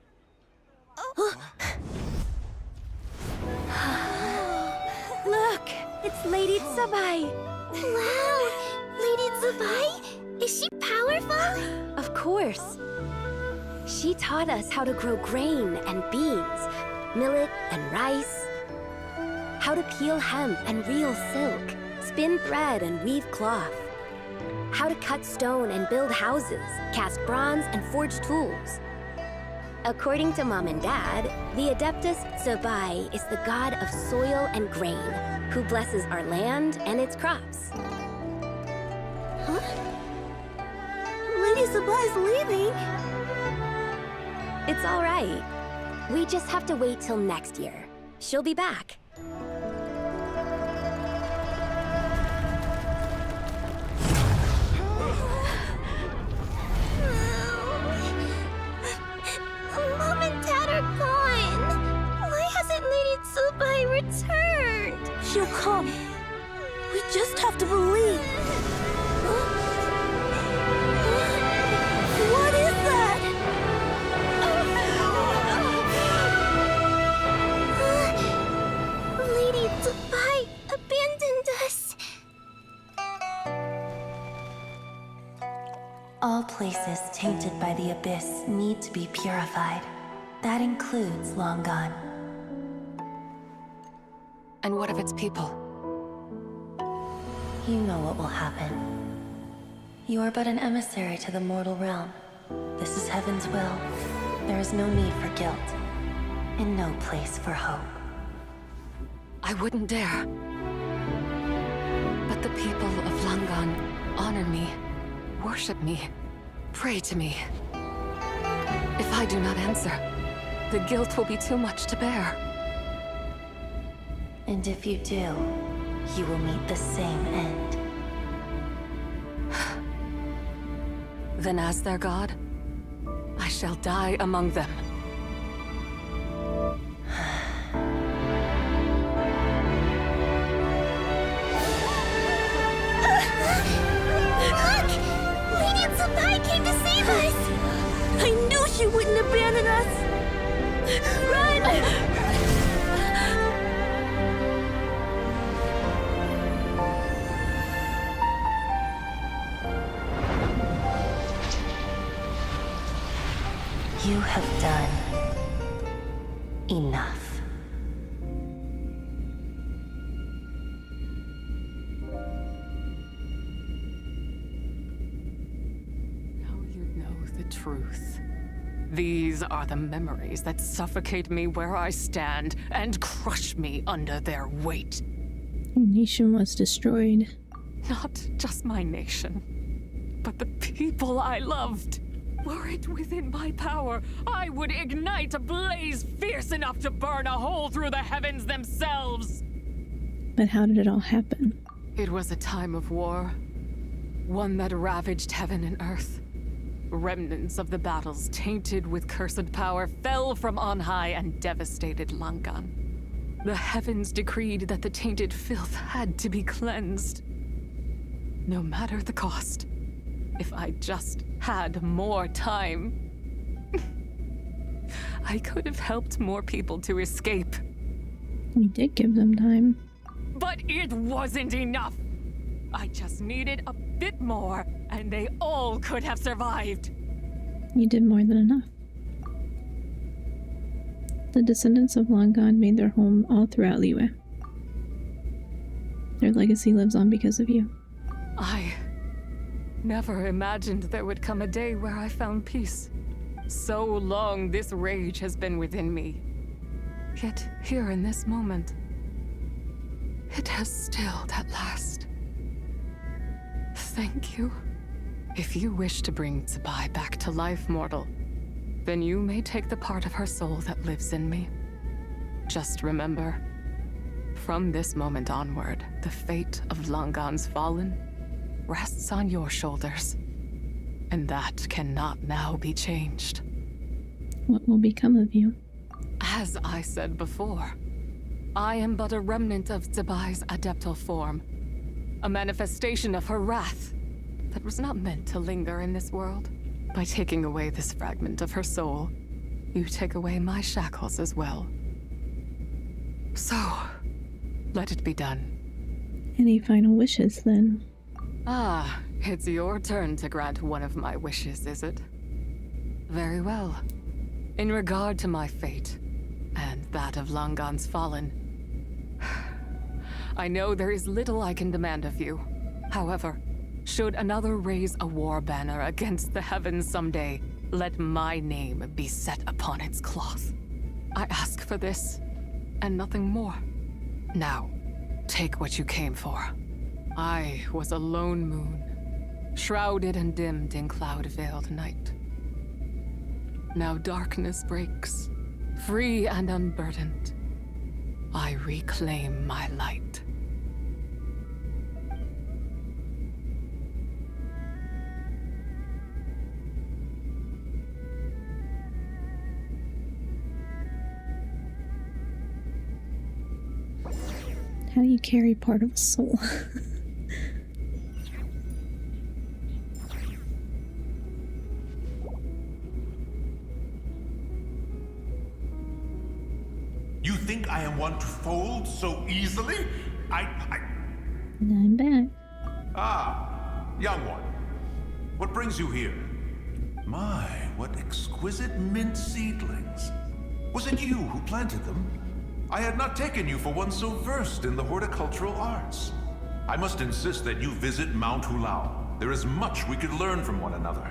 Look, it's Lady Tsubai. Wow, Lady Tsubai? Is she powerful? Of course. She taught us how to grow grain and beans, millet and rice, how to peel hemp and reel silk, spin thread and weave cloth, how to cut stone and build houses, cast bronze and forge tools. According to Mom and Dad, the Adeptus Tsubai is the god of soil and grain, who blesses our land and its crops. Huh? Lady Tsubai's leaving. It's all right. We just have to wait till next year. She'll be back. Mom and Dad are gone. Why hasn't Lady Tsubai returned? She'll come. We just have to believe. What is that? Lady Tsubai abandoned us. All places tainted by the abyss need to be purified. That includes Long Gone. And what of its people? You know what will happen. You are but an emissary to the mortal realm. This is Heaven's will. There is no need for guilt, and no place for hope. I wouldn't dare. But the people of Langan honor me, worship me, pray to me. If I do not answer, the guilt will be too much to bear. And if you do, you will meet the same end. Then as their god, I shall die among them. Look! Lady Tsubai came to save us! I knew she wouldn't abandon us! Run! You have done enough. Now you know the truth. These are the memories that suffocate me where I stand and crush me under their weight. Your nation was destroyed. Not just my nation, but the people I loved. Were it within my power, I would ignite a blaze fierce enough to burn a hole through the heavens themselves. But how did it all happen? It was a time of war, one that ravaged heaven and earth. Remnants of the battles, tainted with cursed power, fell from on high and devastated Langan. The heavens decreed that the tainted filth had to be cleansed. No matter the cost. If I just had more time, I could have helped more people to escape. You did give them time. But it wasn't enough. I just needed a bit more, and they all could have survived. You did more than enough. The descendants of Langan made their home all throughout Liyue. Their legacy lives on because of you. I never imagined there would come a day where I found peace. So long this rage has been within me. Yet here in this moment, it has stilled at last. Thank you. If you wish to bring Zibai back to life, mortal, then you may take the part of her soul that lives in me. Just remember, from this moment onward, the fate of Langan's fallen rests on your shoulders. And that cannot now be changed. What will become of you? As I said before, I am but a remnant of Zibai's adeptal form, a manifestation of her wrath that was not meant to linger in this world. By taking away this fragment of her soul, you take away my shackles as well. So, let it be done. Any final wishes, then? Ah, it's your turn to grant one of my wishes, is it? Very well. In regard to my fate, and that of Langan's fallen, I know there is little I can demand of you. However, should another raise a war banner against the heavens someday, let my name be set upon its cloth. I ask for this, and nothing more. Now, take what you came for. I was a lone moon, shrouded and dimmed in cloud-veiled night. Now darkness breaks, free and unburdened. I reclaim my light. How do you carry part of a soul? You think I am one to fold so easily? I'm back. Ah, young one. What brings you here? My, what exquisite mint seedlings. Was it you who planted them? I had not taken you for one so versed in the horticultural arts. I must insist that you visit Mount Hulao. There is much we could learn from one another.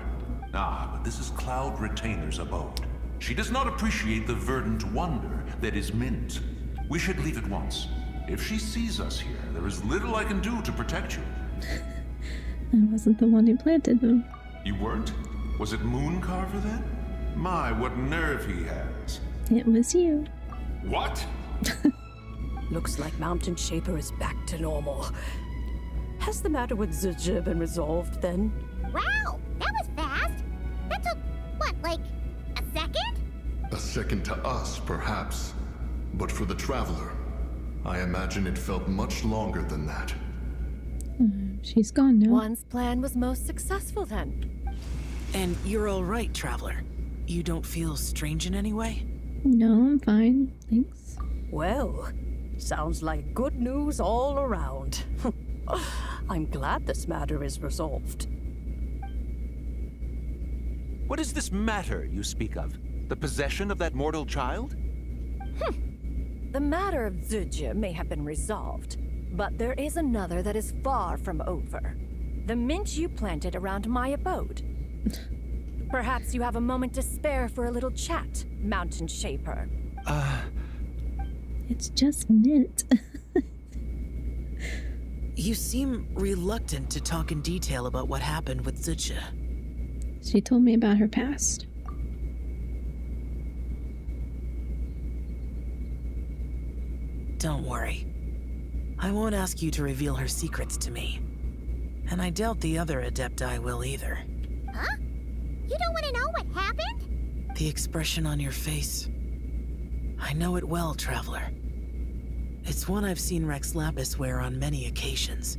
Ah, but this is Cloud Retainer's abode. She does not appreciate the verdant wonder that is mint. We should leave at once. If she sees us here, there is little I can do to protect you. I wasn't the one who planted them. You weren't? Was it Mooncarver then? My, what nerve he has. It was you. What? Looks like Mountain Shaper is back to normal. Has the matter with Zizha been resolved then? Wow, that was fast. That took, what, like a second? A second to us, perhaps. But for the Traveler, I imagine it felt much longer than that. She's gone now. One's plan was most successful then. And you're all right, Traveler. You don't feel strange in any way? No, I'm fine. Thanks. Well, sounds like good news all around. I'm glad this matter is resolved. What is this matter you speak of? The possession of that mortal child? The matter of Zizha may have been resolved, but there is another that is far from over. The mint you planted around my abode. Perhaps you have a moment to spare for a little chat, Mountain Shaper. It's just mint. You seem reluctant to talk in detail about what happened with Zizha. She told me about her past. Don't worry. I won't ask you to reveal her secrets to me. And I doubt the other Adepti will either. Huh? You don't want to know what happened? The expression on your face. I know it well, Traveler. It's one I've seen Rex Lapis wear on many occasions.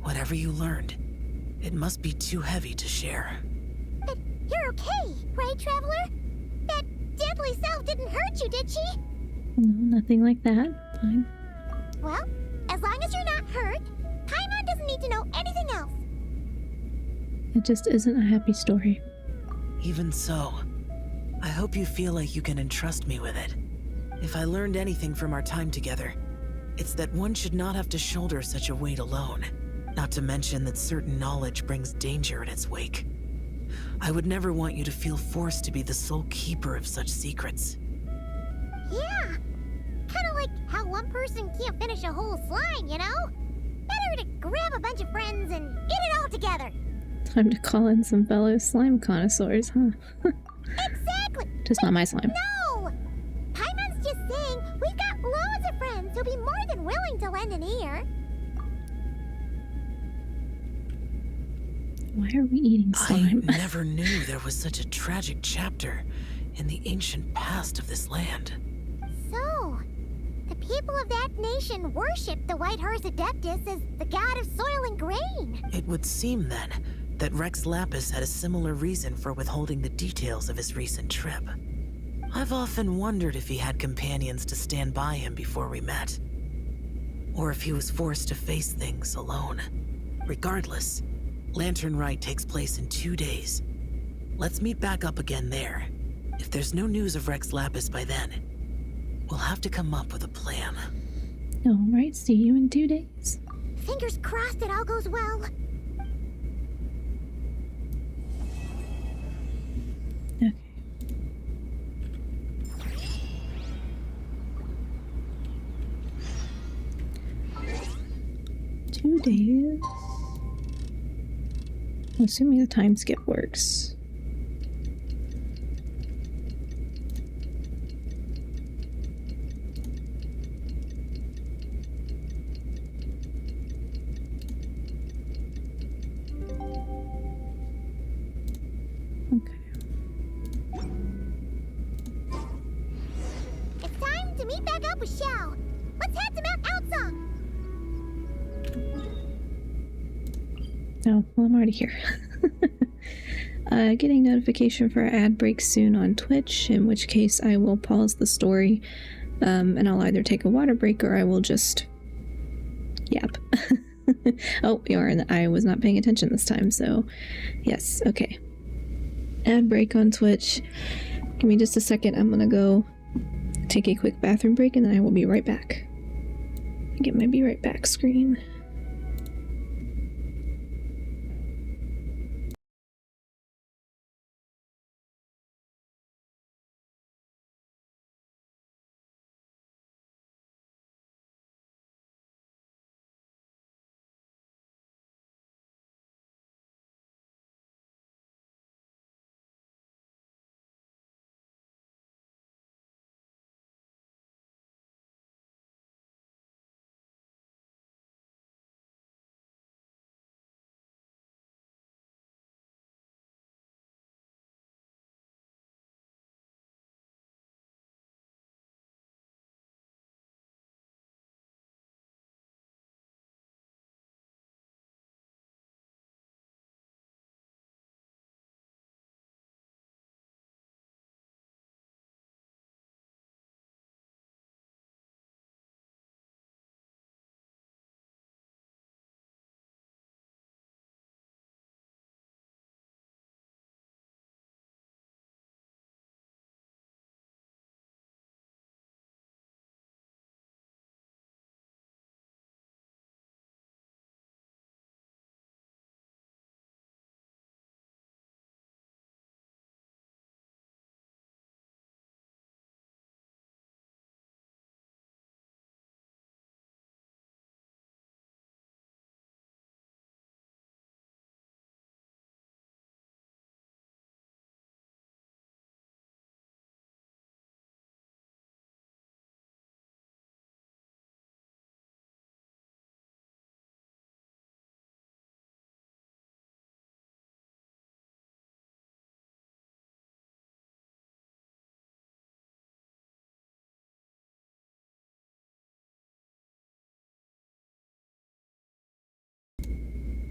Whatever you learned, it must be too heavy to share. But you're okay, right, Traveler? That deadly self didn't hurt you, did she? No, nothing like that. Fine. Well, as long as you're not hurt, Paimon doesn't need to know anything else. It just isn't a happy story. Even so, I hope you feel like you can entrust me with it. If I learned anything from our time together, it's that one should not have to shoulder such a weight alone. Not to mention that certain knowledge brings danger in its wake. I would never want you to feel forced to be the sole keeper of such secrets. Yeah, kind of like how one person can't finish a whole slime, you know? Better to grab a bunch of friends and eat it all together. Time to call in some fellow slime connoisseurs, huh? Exactly! Just not my slime. No! Paimon's just saying we've got loads of friends who'll be more than willing to lend an ear. Why are we eating slime? I never knew there was such a tragic chapter in the ancient past of this land. So, the people of that nation worship the White Horse Adeptus as the god of soil and grain. It would seem, then, that Rex Lapis had a similar reason for withholding the details of his recent trip. I've often wondered if he had companions to stand by him before we met, or if he was forced to face things alone. Regardless, Lantern Rite takes place in 2 days. Let's meet back up again there. If there's no news of Rex Lapis by then, we'll have to come up with a plan. Alright, see you in 2 days. Fingers crossed it all goes well. Okay. Two days. Assuming the time skip works. Okay. It's time to meet back up with Xiao. Let's head to Mount Outsong. Oh, well, I'm already here. Getting notification for ad breaks soon on Twitch, in which case I will pause the story, and I'll either take a water break or I will just yap. Oh, I was not paying attention this time, so yes, okay. Ad break on Twitch. Give me just a second, I'm gonna go take a quick bathroom break and then I will be right back. Get my be right back screen.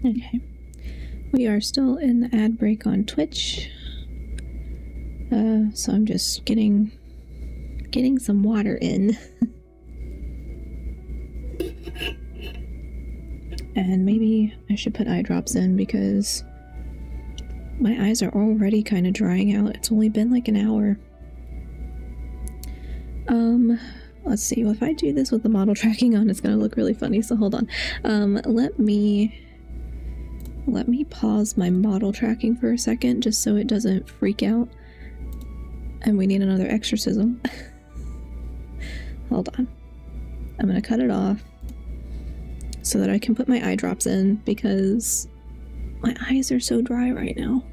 Okay. We are still in the ad break on Twitch. So I'm just getting some water in. And maybe I should put eye drops in because my eyes are already kind of drying out. It's only been like an hour. Let's see. Well, if I do this with the model tracking on, it's gonna look really funny, so hold on. Let me pause my model tracking for a second just so it doesn't freak out. And we need another exorcism. Hold on. I'm gonna cut it off so that I can put my eye drops in because My eyes are so dry right now.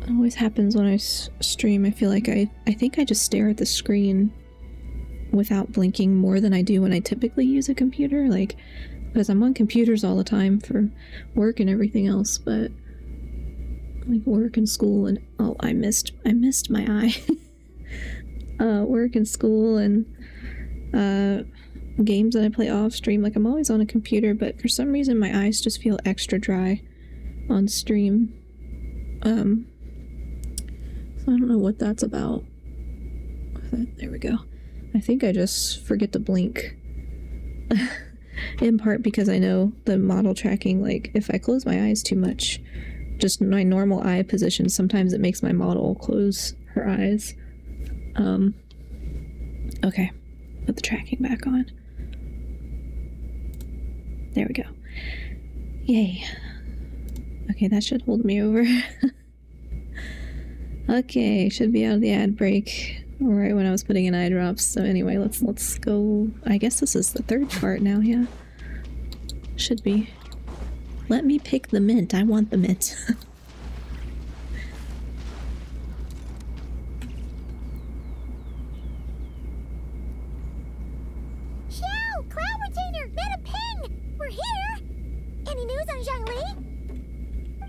It always happens when I stream. I feel like I think I just stare at the screen without blinking more than I do when I typically use a computer. Like, because I'm on computers all the time for work and everything else, but like work and school and oh, I missed my eye. Work and school and games that I play off stream. Like, I'm always on a computer, but for some reason my eyes just feel extra dry on stream. So I don't know what that's about. There we go. I think I just forget to blink. In part because I know the model tracking, like, if I close my eyes too much, just my normal eye position, sometimes it makes my model close her eyes. Okay. Put the tracking back on. There we go. Yay. Okay, that should hold me over. Okay, should be out of the ad break right when I was putting in eye drops. So anyway, let's go. I guess this is the third part now, yeah. Should be. Let me pick the mint. I want the mint. Xiao! Cloud Retainer! Meta Ping! We're here! Any news on Zhangli?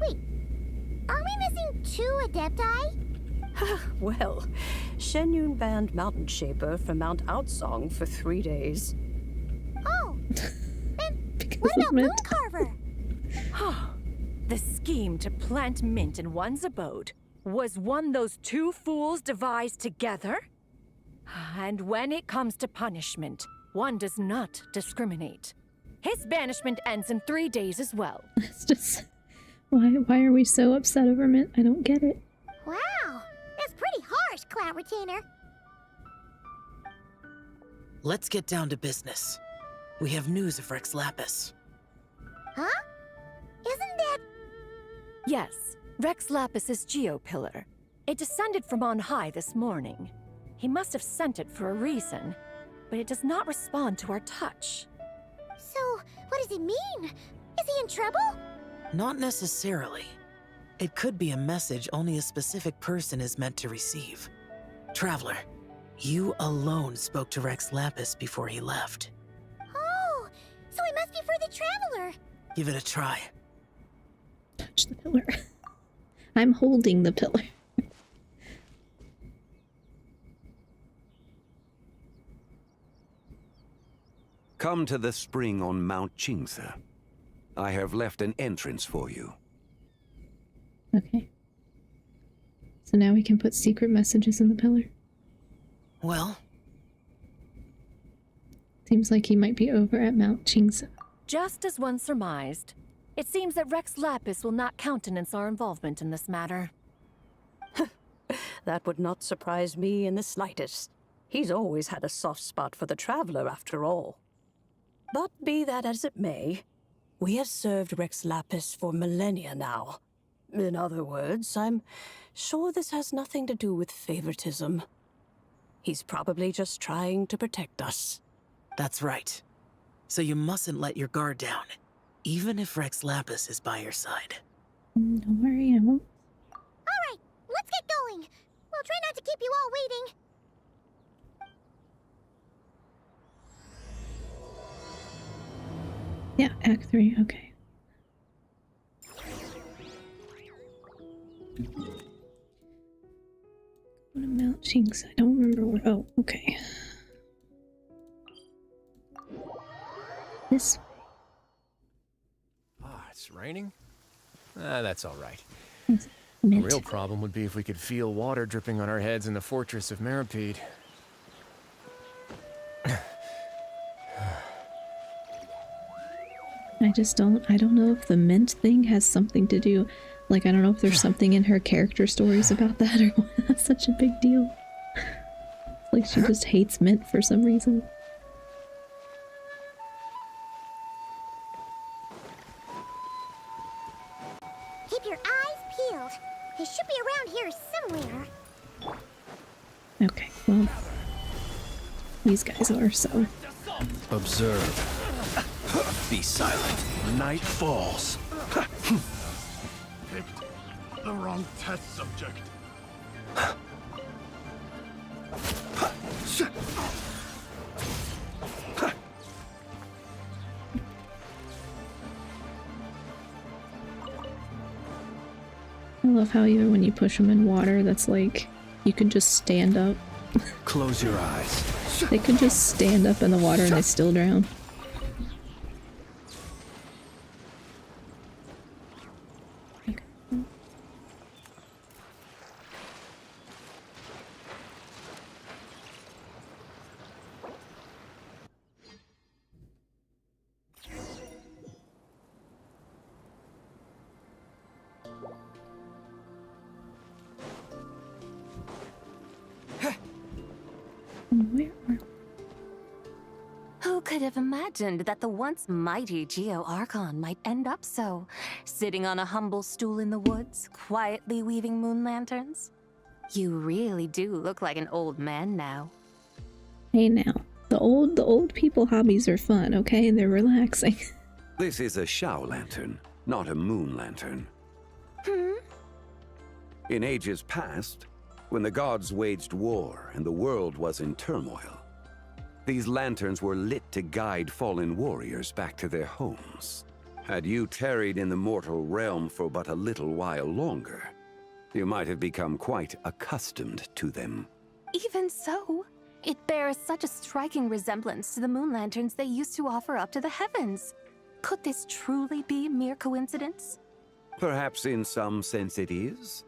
Wait, are we missing 2 Adepti? Well, Shenyun banned Mountain Shaper from Mount Outsong for 3 days. Oh! And what about Mooncarver? The scheme to plant mint in one's abode was one those 2 fools devised together? And when it comes to punishment, one does not discriminate. His banishment ends in 3 days as well. It's just... Why are we so upset over mint? I don't get it. Wow! That's pretty harsh, Cloud Retainer. Let's get down to business. We have news of Rex Lapis. Huh? Isn't that... Yes, Rex Lapis's geopillar. It descended from on high this morning. He must have sent it for a reason, but it does not respond to our touch. So, what does it mean? Is he in trouble? Not necessarily. It could be a message only a specific person is meant to receive. Traveler, you alone spoke to Rex Lapis before he left. Oh, so it must be for the Traveler. Give it a try. Touch the pillar. I'm holding the pillar. Come to the spring on Mount Qingse. I have left an entrance for you. Okay. So now we can put secret messages in the pillar. Well? Seems like he might be over at Mount Qingse. Just as one surmised, it seems that Rex Lapis will not countenance our involvement in this matter. That would not surprise me in the slightest. He's always had a soft spot for the Traveler, after all. But be that as it may, we have served Rex Lapis for millennia now. In other words, I'm sure this has nothing to do with favoritism. He's probably just trying to protect us. That's right. So you mustn't let your guard down, even if Rex Lapis is by your side. Don't worry, I won't. Alright, let's get going. We'll try not to keep you all waiting. Yeah, Act 3, okay. What a Mount Qingse. I don't remember where. Oh, okay. This way. Ah, it's raining? That's all right. It's The mint. real problem would be if we could feel water dripping on our heads in the fortress of Meripede. I don't know if the mint thing has something to do, like, I don't know if there's something in her character stories about that or why that's such a big deal. Like, she just hates mint for some reason. Keep your eyes peeled. He should be around here somewhere. Okay, well, these guys are, so. Observe. Be silent. Night falls. Picked the wrong test subject. I love how even when you push them in water, that's like, you can just stand up. Close your eyes. They can just stand up in the water and they still drown. Who could have imagined that the once mighty Geo Archon might end up so, sitting on a humble stool in the woods, quietly weaving moon lanterns? You really do look like an old man now. Hey now, the old people hobbies are fun, okay? They're relaxing. This is a Xiao lantern, not a moon lantern. In ages past, when the gods waged war and the world was in turmoil, these lanterns were lit to guide fallen warriors back to their homes. Had you tarried in the mortal realm for but a little while longer, you might have become quite accustomed to them. Even so, it bears such a striking resemblance to the moon lanterns they used to offer up to the heavens. Could this truly be mere coincidence? Perhaps in some sense it is,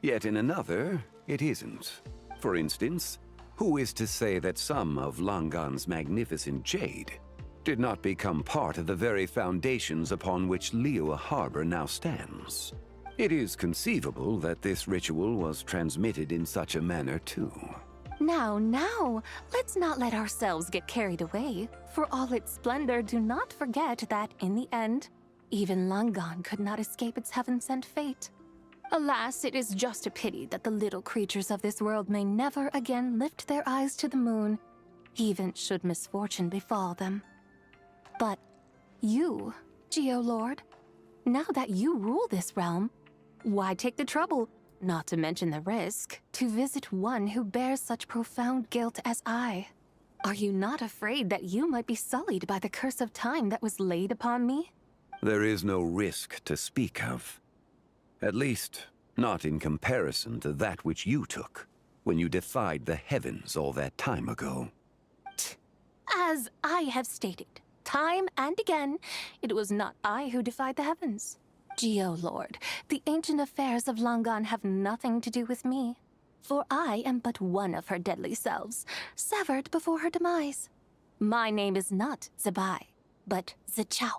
yet in another, it isn't. For instance, who is to say that some of Langan's magnificent jade did not become part of the very foundations upon which Liyue Harbor now stands? It is conceivable that this ritual was transmitted in such a manner too. Now, let's not let ourselves get carried away. For all its splendor, do not forget that, in the end, even Langan could not escape its heaven-sent fate. Alas, it is just a pity that the little creatures of this world may never again lift their eyes to the moon, even should misfortune befall them. But you, Geolord, now that you rule this realm, why take the trouble, not to mention the risk, to visit one who bears such profound guilt as I? Are you not afraid that you might be sullied by the curse of time that was laid upon me? There is no risk to speak of. At least, not in comparison to that which you took when you defied the heavens all that time ago. As I have stated, time and again, it was not I who defied the heavens. Geolord, the ancient affairs of Langan have nothing to do with me, for I am but one of her deadly selves, severed before her demise. My name is not Zebai, but Xiao.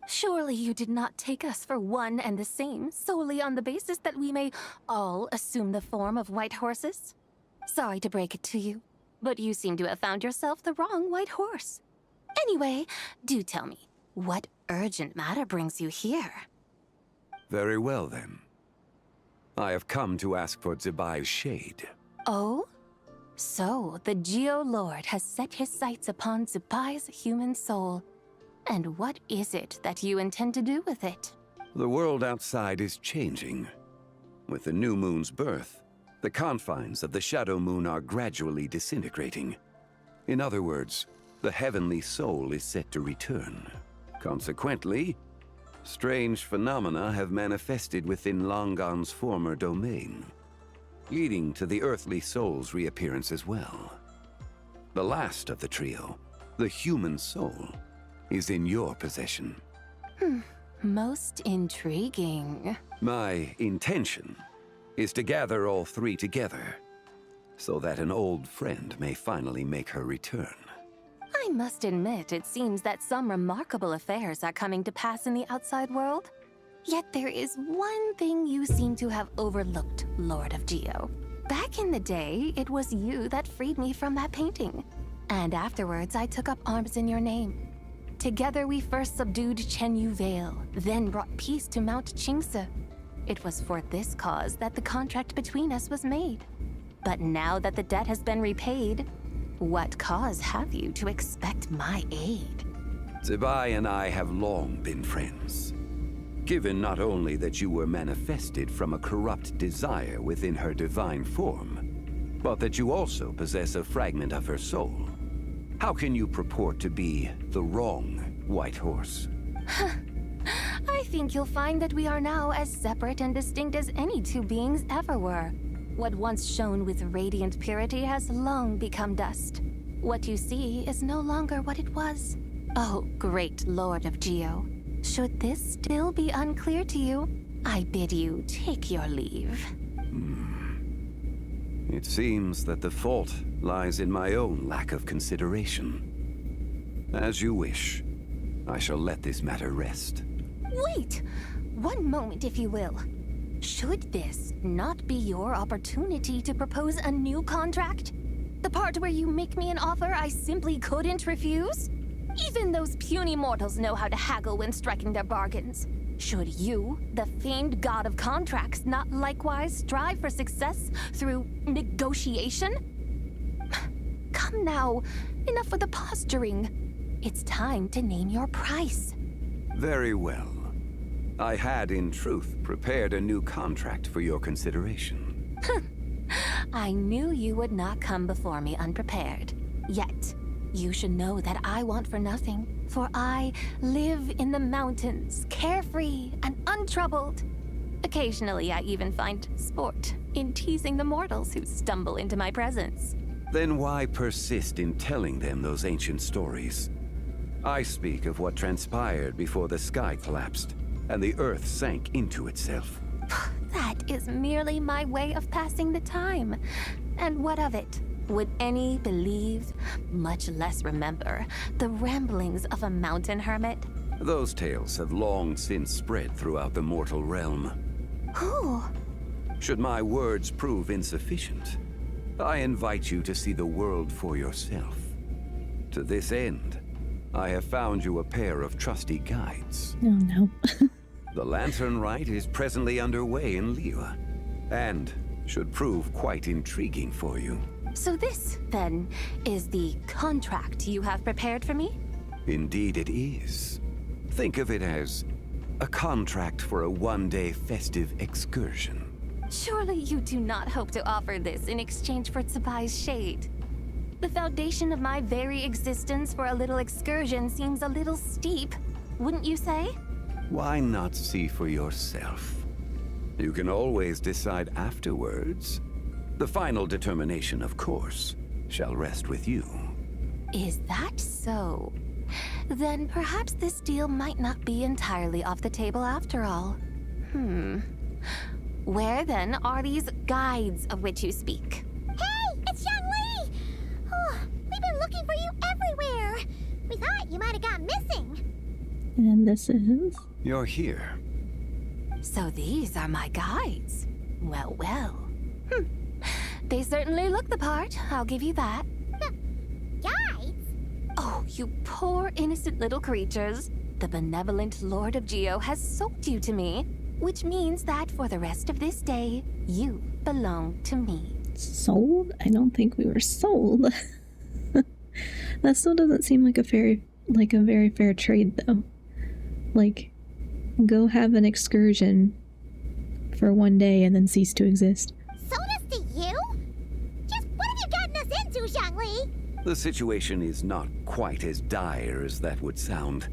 Surely you did not take us for one and the same solely on the basis that we may all assume the form of white horses? Sorry to break it to you, but you seem to have found yourself the wrong white horse. Anyway, do tell me, what urgent matter brings you here? Very well then. I have come to ask for Zebai's shade. Oh? So, the Geolord has set his sights upon Zebai's human soul. And what is it that you intend to do with it? The world outside is changing. With the new moon's birth, the confines of the shadow moon are gradually disintegrating. In other words, the heavenly soul is set to return. Consequently, strange phenomena have manifested within Langan's former domain, leading to the earthly soul's reappearance as well. The last of the trio, the human soul, is in your possession. Most intriguing. My intention is to gather all three together, so that an old friend may finally make her return. I must admit, it seems that some remarkable affairs are coming to pass in the outside world. Yet there is one thing you seem to have overlooked, Lord of Geo. Back in the day, it was you that freed me from that painting. And afterwards, I took up arms in your name. Together we first subdued Chenyu Vale, then brought peace to Mount Qingce. It was for this cause that the contract between us was made. But now that the debt has been repaid, what cause have you to expect my aid? Zibai and I have long been friends. Given not only that you were manifested from a corrupt desire within her divine form, but that you also possess a fragment of her soul, how can you purport to be the wrong White Horse? I think you'll find that we are now as separate and distinct as any two beings ever were. What once shone with radiant purity has long become dust. What you see is no longer what it was. Oh, great Lord of Geo. Should this still be unclear to you, I bid you take your leave. It seems that the fault lies in my own lack of consideration. As you wish. I shall let this matter rest. Wait! One moment, if you will. Should this not be your opportunity to propose a new contract? The part where you make me an offer I simply couldn't refuse? Even those puny mortals know how to haggle when striking their bargains. Should you, the famed god of contracts, not likewise strive for success through negotiation? Come now, enough with the posturing. It's time to name your price. Very well. I had, in truth, prepared a new contract for your consideration. I knew you would not come before me unprepared. Yet, you should know that I want for nothing, for I live in the mountains, carefree and untroubled. Occasionally, I even find sport in teasing the mortals who stumble into my presence. Then why persist in telling them those ancient stories? I speak of what transpired before the sky collapsed and the earth sank into itself. That is merely my way of passing the time. And what of it? Would any believe, much less remember, the ramblings of a mountain hermit? Those tales have long since spread throughout the mortal realm. Who? Should my words prove insufficient, I invite you to see the world for yourself. To this end, I have found you a pair of trusty guides. Oh no. The Lantern Rite is presently underway in Liyue, and should prove quite intriguing for you. So this, then, is the contract you have prepared for me? Indeed it is. Think of it as a contract for a one-day festive excursion. Surely you do not hope to offer this in exchange for Tsubai's shade. The foundation of my very existence for a little excursion seems a little steep, wouldn't you say? Why not see for yourself? You can always decide afterwards. The final determination, of course, shall rest with you. Is that so? Then perhaps this deal might not be entirely off the table after all. Where then are these guides of which you speak? Hey, it's Xiangli! Oh, we've been looking for you everywhere. We thought you might have gone missing. And this is? You're here. So these are my guides. Well, well. They certainly look the part, I'll give you that. Guides? Oh, you poor innocent little creatures. The benevolent Lord of Geo has sold you to me, which means that for the rest of this day, you belong to me. Sold? I don't think we were sold. That still doesn't seem like a very fair trade, though. Like, go have an excursion for one day and then cease to exist. Sold us to you? Just what have you gotten us into, Xiangli? The situation is not quite as dire as that would sound.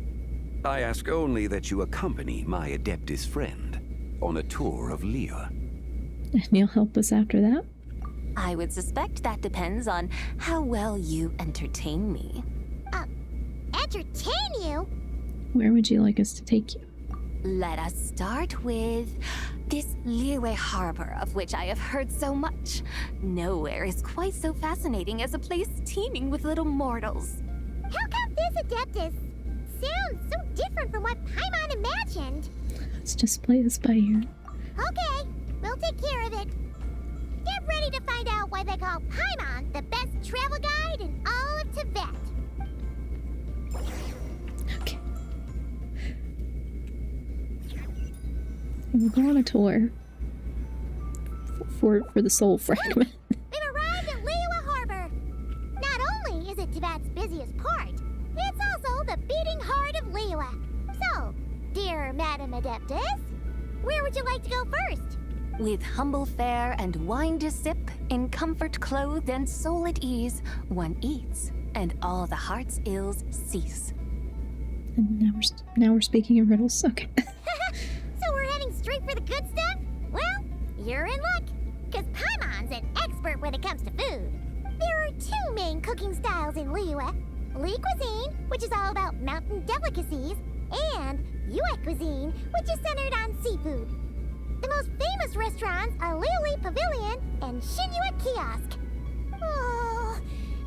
I ask only that you accompany my Adeptus friend on a tour of Liyue. And you'll help us after that? I would suspect that depends on how well you entertain me. Entertain you? Where would you like us to take you? Let us start with this Liyue harbor of which I have heard so much. Nowhere is quite so fascinating as a place teeming with little mortals. How come this Adeptus sounds so different from what Paimon imagined? Let's just play this by ear. Okay, we'll take care of it. Get ready to find out why they call Paimon the best travel guide in all of Tibet. Okay. We'll go on a tour for the soul fragment. We've arrived at Liyue Harbor. Not only is it Tibet's busiest port, it's also the beating heart Adeptus. Where would you like to go first? With humble fare and wine to sip, in comfort clothed and soul at ease, one eats, and all the heart's ills cease. And now we're speaking in riddles. Okay. So we're heading straight for the good stuff? Well, you're in luck, because Paimon's an expert when it comes to food. There are two main cooking styles in Liyue. Li cuisine, which is all about mountain delicacies, and Yue cuisine, which is centered on seafood. The most famous restaurants are Liuli Pavilion and Shinyue Kiosk. Oh,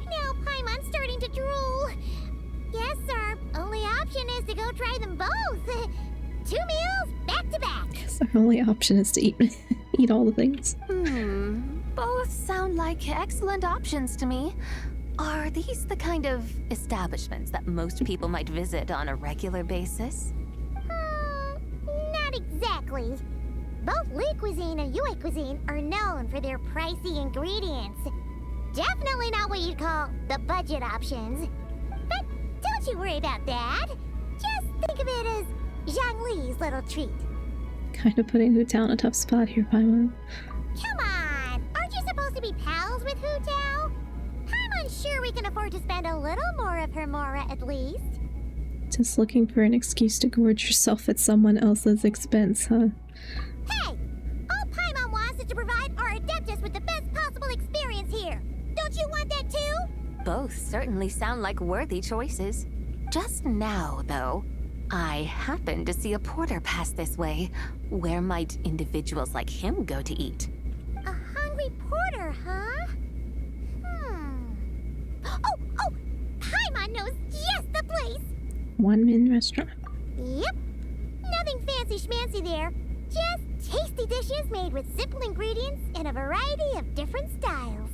now Paimon's starting to drool. Guess our only option is to go try them both. 2 meals, back to back. Guess our only option is to eat all the things. Both sound like excellent options to me. Are these the kind of establishments that most people might visit on a regular basis? Not exactly. Both Li cuisine and Yue cuisine are known for their pricey ingredients. Definitely not what you'd call the budget options. But don't you worry about that. Just think of it as Zhang Li's little treat. Kind of putting Hu Tao in a tough spot here, Paimon. Come on! Aren't you supposed to be pals with Hu Tao? I'm unsure we can afford to spend a little more of her mora at least. Just looking for an excuse to gorge yourself at someone else's expense, huh? Hey! All Paimon wants is to provide our Adeptus with the best possible experience here. Don't you want that too? Both certainly sound like worthy choices. Just now, though, I happened to see a porter pass this way. Where might individuals like him go to eat? A hungry porter, huh? Oh! Paimon knows just the place! One Min restaurant. Yep. Nothing fancy schmancy there. Just tasty dishes made with simple ingredients in a variety of different styles.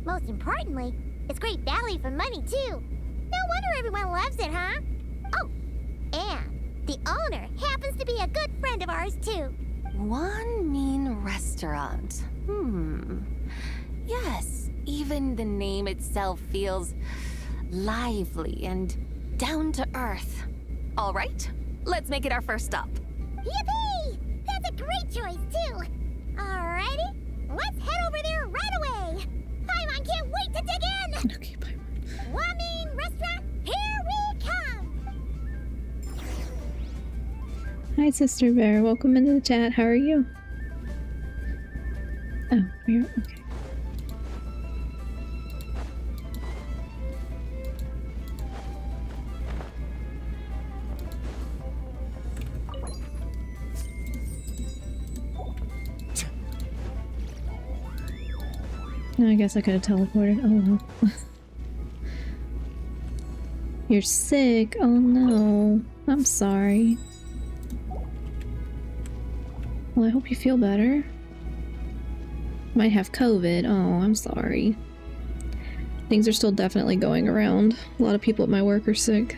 Most importantly, it's great value for money, too. No wonder everyone loves it, huh? Oh, and the owner happens to be a good friend of ours, too. One Mean Restaurant. Yes, even the name itself feels lively and down to earth. All right, let's make it our first stop. Yippee! That's a great choice, too. Alrighty, let's head over there right away. Paimon can't wait to dig in. Okay, Paimon. Wamin Restaurant, here we come. Hi, Sister Bear. Welcome into the chat. How are you? Oh, you're okay. I guess I could have teleported. Oh well. You're sick. Oh no. I'm sorry. Well, I hope you feel better. Might have COVID. Oh, I'm sorry. Things are still definitely going around. A lot of people at my work are sick.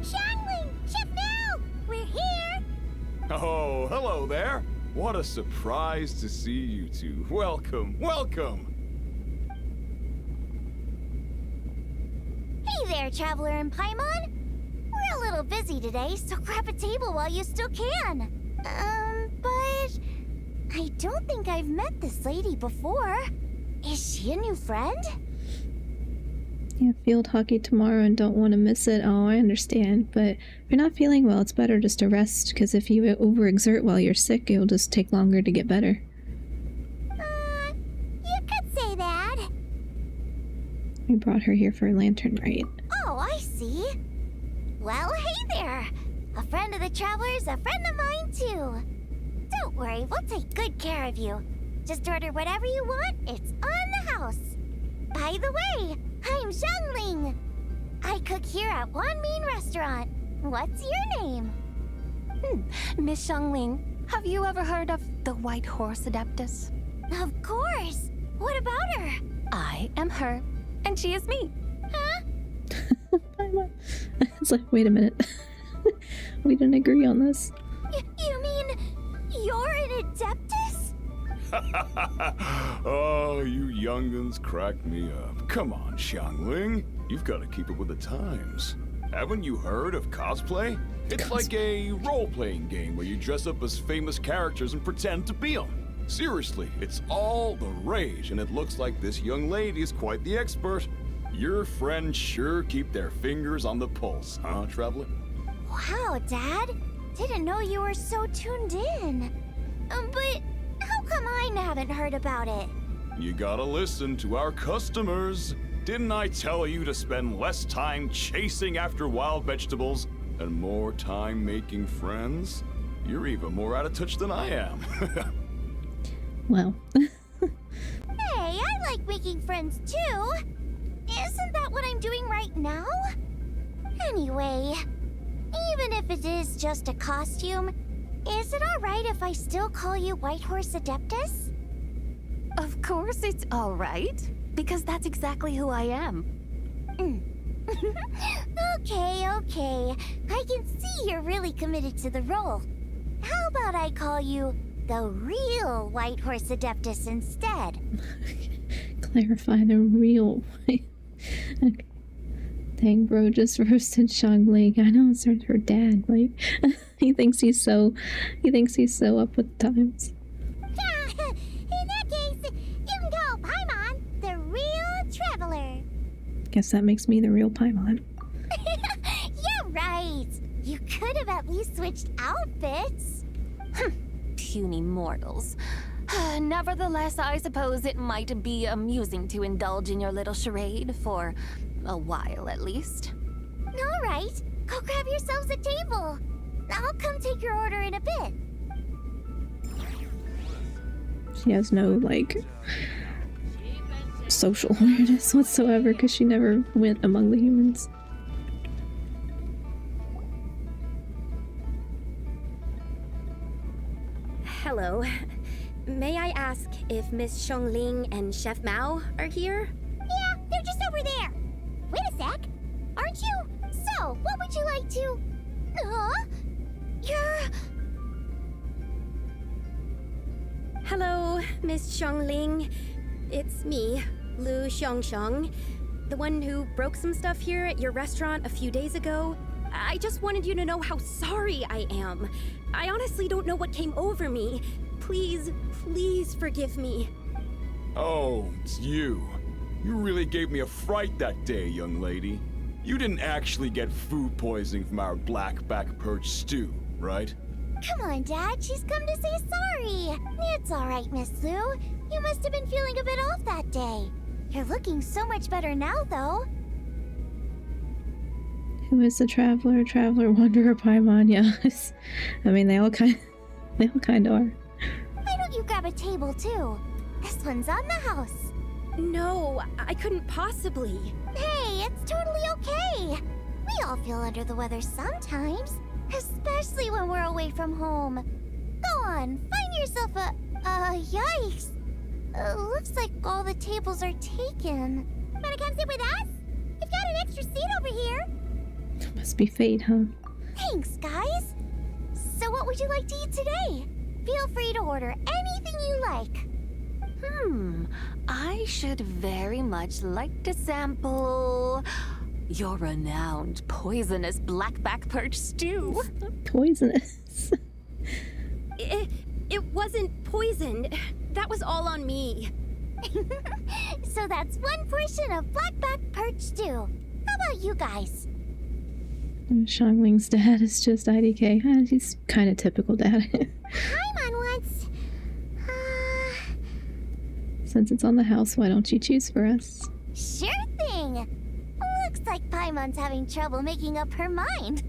Xiangling! Chef now! We're here! Oh, hello there. What a surprise to see you two. Welcome, welcome! Hey there, Traveler and Paimon! We're a little busy today, so grab a table while you still can. But I don't think I've met this lady before. Is she a new friend? Yeah, field hockey tomorrow and don't want to miss it. Oh, I understand. But if you're not feeling well, it's better just to rest, because if you overexert while you're sick, it'll just take longer to get better. You could say that. We brought her here for a lantern rite. Oh, I see. Well, hey there. A friend of the Traveler's a friend of mine, too. Don't worry, we'll take good care of you. Just order whatever you want, it's on the house. By the way, I'm Xiangling. I cook here at One Mean Restaurant. What's your name? Miss Xiangling, have you ever heard of the White Horse Adeptus? Of course. What about her? I am her, and she is me. Huh? It's like, wait a minute. We didn't agree on this. You mean you're an Adeptus? Oh, you young'uns crack me up. Come on, Xiangling. You've got to keep up with the times. Haven't you heard of cosplay? It's like a role-playing game where you dress up as famous characters and pretend to be them. Seriously, it's all the rage, and it looks like this young lady is quite the expert. Your friends sure keep their fingers on the pulse, huh, Traveler? Wow, Dad. Didn't know you were so tuned in. But how come I haven't heard about it? You gotta listen to our customers. Didn't I tell you to spend less time chasing after wild vegetables and more time making friends? You're even more out of touch than I am. Well. Hey, I like making friends too. Isn't that what I'm doing right now? Anyway, even if it is just a costume, is it alright if I still call you Whitehorse Adeptus? Of course it's all right, because that's exactly who I am. Okay. I can see you're really committed to the role. How about I call you the real Whitehorse Adeptus instead? Clarify the real way. Okay. Dang, bro just roasted Xiangling. I know it's her dad. Like, he thinks he's so up with times. In that case, you can call Paimon the real traveler. Guess that makes me the real Paimon. You're right. You could have at least switched outfits. Puny mortals. Nevertheless, I suppose it might be amusing to indulge in your little charade for a while at least. All right, go grab yourselves a table. I'll come take your order in a bit. She has no, like, social awareness whatsoever because she never went among the humans. Hello. May I ask if Miss Xiangling and Chef Mao are here? Yeah, they're just over there. Wait a sec. Aren't you? So, what would you like to... You're... Hello, Miss Xiangling. It's me, Lu Xiangxiang, the one who broke some stuff here at your restaurant a few days ago. I just wanted you to know how sorry I am. I honestly don't know what came over me. Please forgive me. Oh, it's you. You really gave me a fright that day, young lady. You didn't actually get food poisoning from our black-back perch stew, right? Come on, Dad. She's come to say sorry. It's all right, Miss Lu. You must have been feeling a bit off that day. You're looking so much better now, though. Who is the traveler? Traveler, wanderer, Paimon? Yes. I mean, they all kind of are. Why don't you grab a table too? This one's on the house. No, I couldn't possibly. Hey, it's totally okay. We all feel under the weather sometimes, especially when we're away from home. Go on, find yourself yikes. Looks like all the tables are taken. Wanna come sit with us? We've got an extra seat over here. Must be fate, huh? Thanks, guys. So what would you like to eat today? Feel free to order anything you like. I should very much like to sample your renowned poisonous blackback perch stew. Poisonous? It wasn't poisoned. That was all on me. So that's one portion of blackback perch stew. How about you guys? Xiangling's dad is just IDK. He's kind of typical dad. Paimon wants... Since it's on the house, why don't you choose for us? Sure thing! Looks like Paimon's having trouble making up her mind.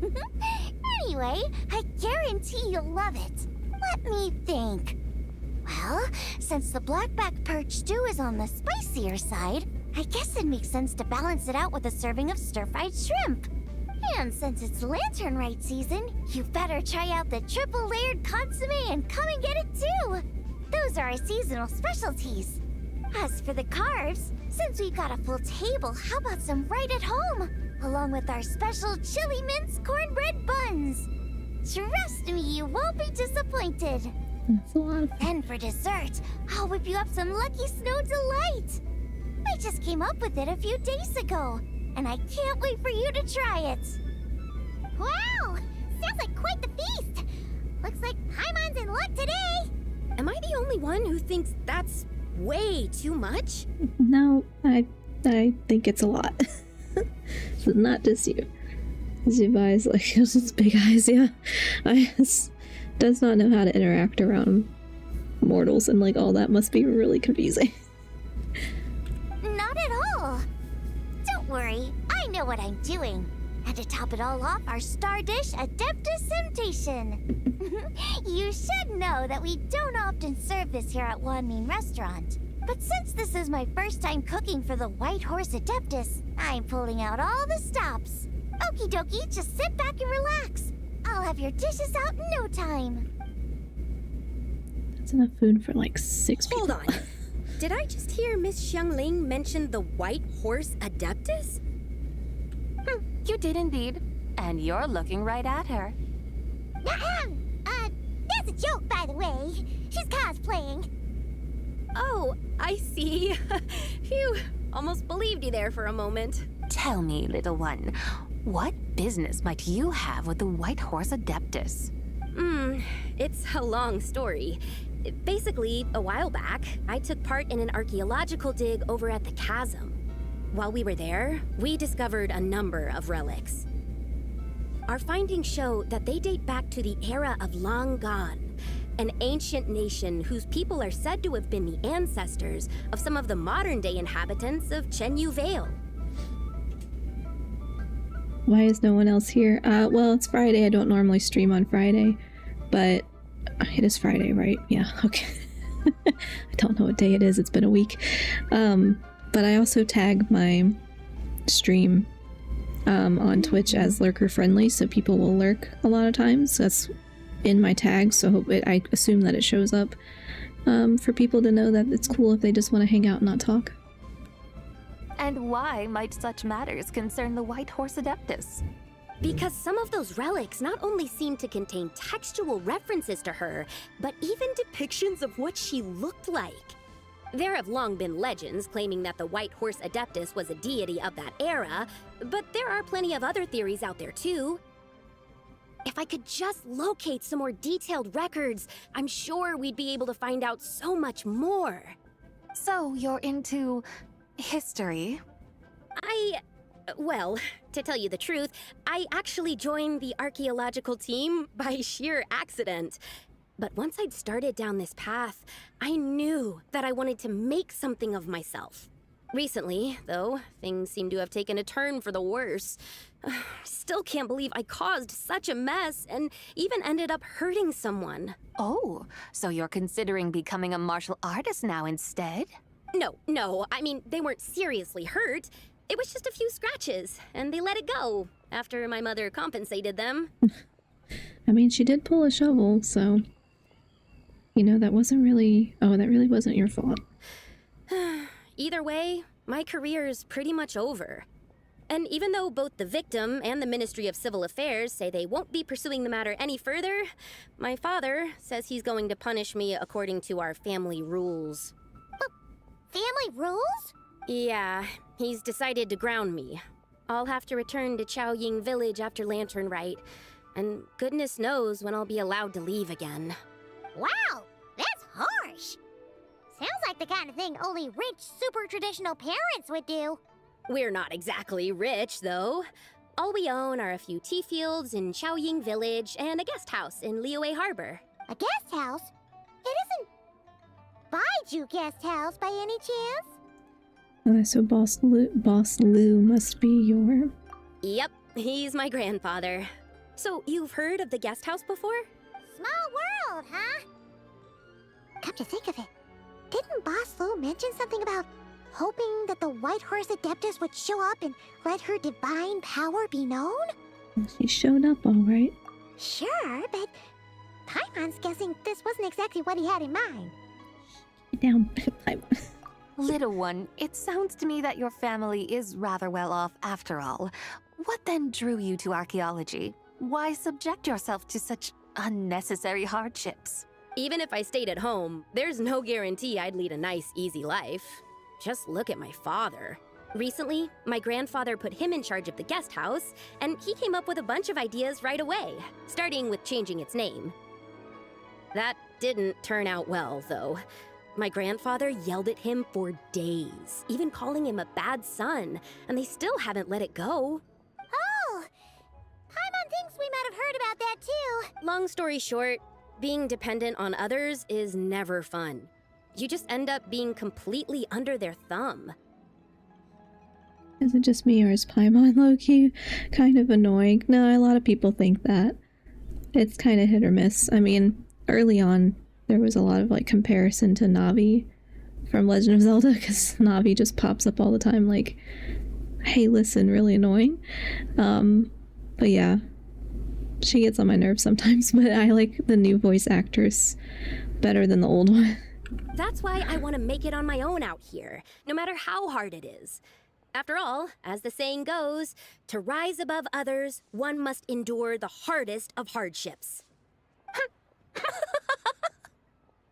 Anyway, I guarantee you'll love it. Let me think. Well, since the blackback perch stew is on the spicier side, I guess it makes sense to balance it out with a serving of stir-fried shrimp. And since it's Lantern Rite season, you better try out the triple-layered consomme and come and get it too! Those are our seasonal specialties. As for the carbs, since we've got a full table, how about some right at home? Along with our special chili mince cornbread buns. Trust me, you won't be disappointed. That's a lot of fun. And for dessert, I'll whip you up some Lucky Snow Delight. I just came up with it a few days ago, and I can't wait for you to try it. Wow! Sounds like quite the feast! Looks like Paimon's in luck today! Am I the only one who thinks that's way too much? No, I think it's a lot. But not just you. Zubai's like, his big eyes, yeah. Does not know how to interact around mortals, and like all that must be really confusing. Not at all. Don't worry, I know what I'm doing. And to top it all off, our star dish, Adeptus Temptation. You should know that we don't often serve this here at Wanmin Restaurant. But since this is my first time cooking for the White Horse Adeptus, I'm pulling out all the stops. Okie dokie, just sit back and relax. I'll have your dishes out in no time. That's enough food for like 6 people. Hold on. Did I just hear Miss Xiangling mention the White Horse Adeptus? You did indeed. And you're looking right at her. That's a joke, by the way. She's cosplaying. Oh, I see. Phew, almost believed you there for a moment. Tell me, little one, what business might you have with the White Horse Adeptus? It's a long story. Basically, a while back, I took part in an archaeological dig over at the chasm. While we were there, we discovered a number of relics. Our findings show that they date back to the era of Long Gone, an ancient nation whose people are said to have been the ancestors of some of the modern-day inhabitants of Chenyu Vale. Why is no one else here? Well, it's Friday. I don't normally stream on Friday, but it is Friday, right? Yeah, okay. I don't know what day it is. It's been a week. But I also tag my stream on Twitch as lurker friendly, so people will lurk a lot of times. That's in my tag, so I assume that it shows up for people to know that it's cool if they just want to hang out and not talk. And why might such matters concern the White Horse Adeptus? Because some of those relics not only seem to contain textual references to her, but even depictions of what she looked like. There have long been legends claiming that the White Horse Adeptus was a deity of that era, but there are plenty of other theories out there too. If I could just locate some more detailed records, I'm sure we'd be able to find out so much more. So you're into history? Well, to tell you the truth, I actually joined the archaeological team by sheer accident. But once I'd started down this path, I knew that I wanted to make something of myself. Recently, though, things seem to have taken a turn for the worse. Still can't believe I caused such a mess and even ended up hurting someone. Oh, so you're considering becoming a martial artist now instead? No, I mean, they weren't seriously hurt. It was just a few scratches, and they let it go after my mother compensated them. I mean, she did pull a shovel, so... You know, that really wasn't your fault. Either way, my career's pretty much over. And even though both the victim and the Ministry of Civil Affairs say they won't be pursuing the matter any further, my father says he's going to punish me according to our family rules. Family rules? Yeah, he's decided to ground me. I'll have to return to Xiaoying Village after Lantern Rite, and goodness knows when I'll be allowed to leave again. Wow, that's harsh. Sounds like the kind of thing only rich, super traditional parents would do. We're not exactly rich, though. All we own are a few tea fields in Xiaoying Village and a guest house in Liyue Harbor. A guest house? It isn't Baiju Guest House by any chance? So Boss Lou must be your... Yep, he's my grandfather. So you've heard of the guest house before? Small world, huh? Come to think of it, didn't Boss Lou mention something about hoping that the White Horse Adeptus would show up and let her divine power be known? She showed up all right. Sure, but Paimon's guessing this wasn't exactly what he had in mind. Down, Paimon. Little one, it sounds to me that your family is rather well off after all. What then drew you to archaeology? Why subject yourself to such unnecessary hardships? Even if I stayed at home, there's no guarantee I'd lead a nice, easy life. Just look at my father. Recently, my grandfather put him in charge of the guest house, and he came up with a bunch of ideas right away, starting with changing its name. That didn't turn out well, though. My grandfather yelled at him for days, even calling him a bad son, and they still haven't let it go. Oh! Paimon thinks we might have heard about that too. Long story short, being dependent on others is never fun. You just end up being completely under their thumb. Is it just me, or is Paimon low-key kind of annoying? No, a lot of people think that. It's kind of hit or miss. I mean, early on, there was a lot of, like, comparison to Navi from Legend of Zelda, because Navi just pops up all the time, like, hey, listen, really annoying. But yeah, she gets on my nerves sometimes, but I like the new voice actress better than the old one. That's why I want to make it on my own out here, no matter how hard it is. After all, as the saying goes, to rise above others, one must endure the hardest of hardships.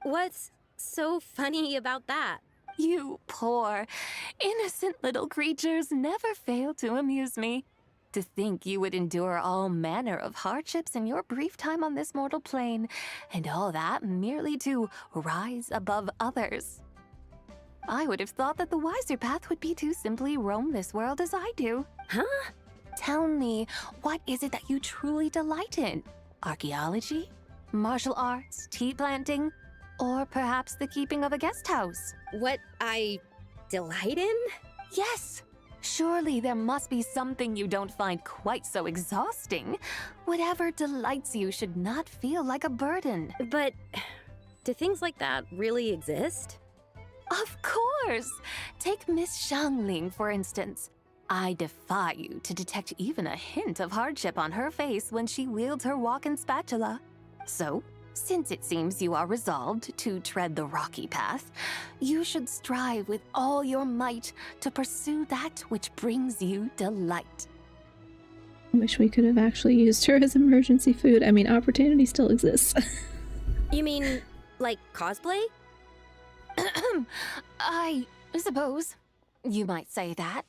What's so funny about that? You poor, innocent little creatures never fail to amuse me. To think you would endure all manner of hardships in your brief time on this mortal plane, and all that merely to rise above others. I would have thought that the wiser path would be to simply roam this world as I do. Huh? Tell me, what is it that you truly delight in? Archaeology? Martial arts? Tea planting? Or perhaps the keeping of a guest house? What I delight in? Yes! Surely there must be something you don't find quite so exhausting. Whatever delights you should not feel like a burden. But do things like that really exist? Of course! Take Miss Xiangling, for instance. I defy you to detect even a hint of hardship on her face when she wields her walking spatula. So, since it seems you are resolved to tread the rocky path, you should strive with all your might to pursue that which brings you delight. I wish we could have actually used her as emergency food. I mean, opportunity still exists. You mean, like cosplay? I suppose you might say that.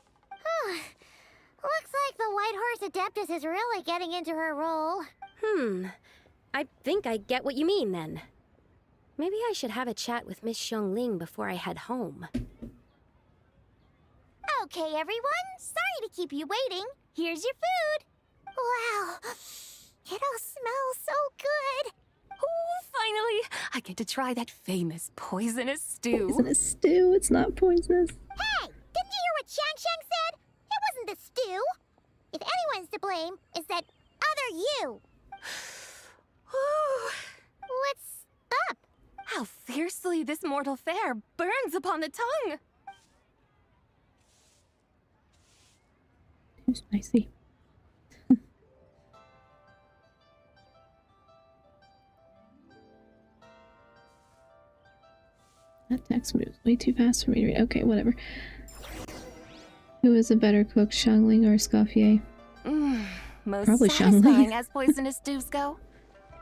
Looks like the White Horse Adeptus is really getting into her role. I think I get what you mean, then. Maybe I should have a chat with Miss Xiangling before I head home. Okay, everyone. Sorry to keep you waiting. Here's your food. Wow. It all smells so good. Oh, finally! I get to try that famous poisonous stew. Poisonous stew? It's not poisonous. Hey! Didn't you hear what Shang said? It wasn't the stew. If anyone's to blame, it's that other you. What's up? How fiercely this mortal fare burns upon the tongue! Too spicy. That text moves way too fast for me to read. Okay, whatever. Who is a better cook, Xiangling or Escoffier? Most Probably satisfying Xiangling. as poisonous stews go.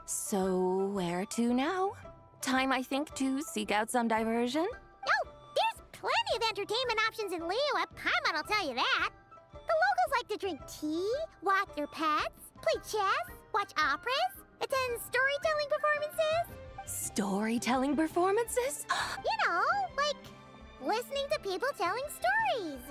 So, where to now? Time, I think, to seek out some diversion? Oh, there's plenty of entertainment options in Liyue. Paimon will tell you that. The locals like to drink tea, walk their pets, play chess, watch operas, attend storytelling performances. Storytelling performances? You know, like listening to people telling stories.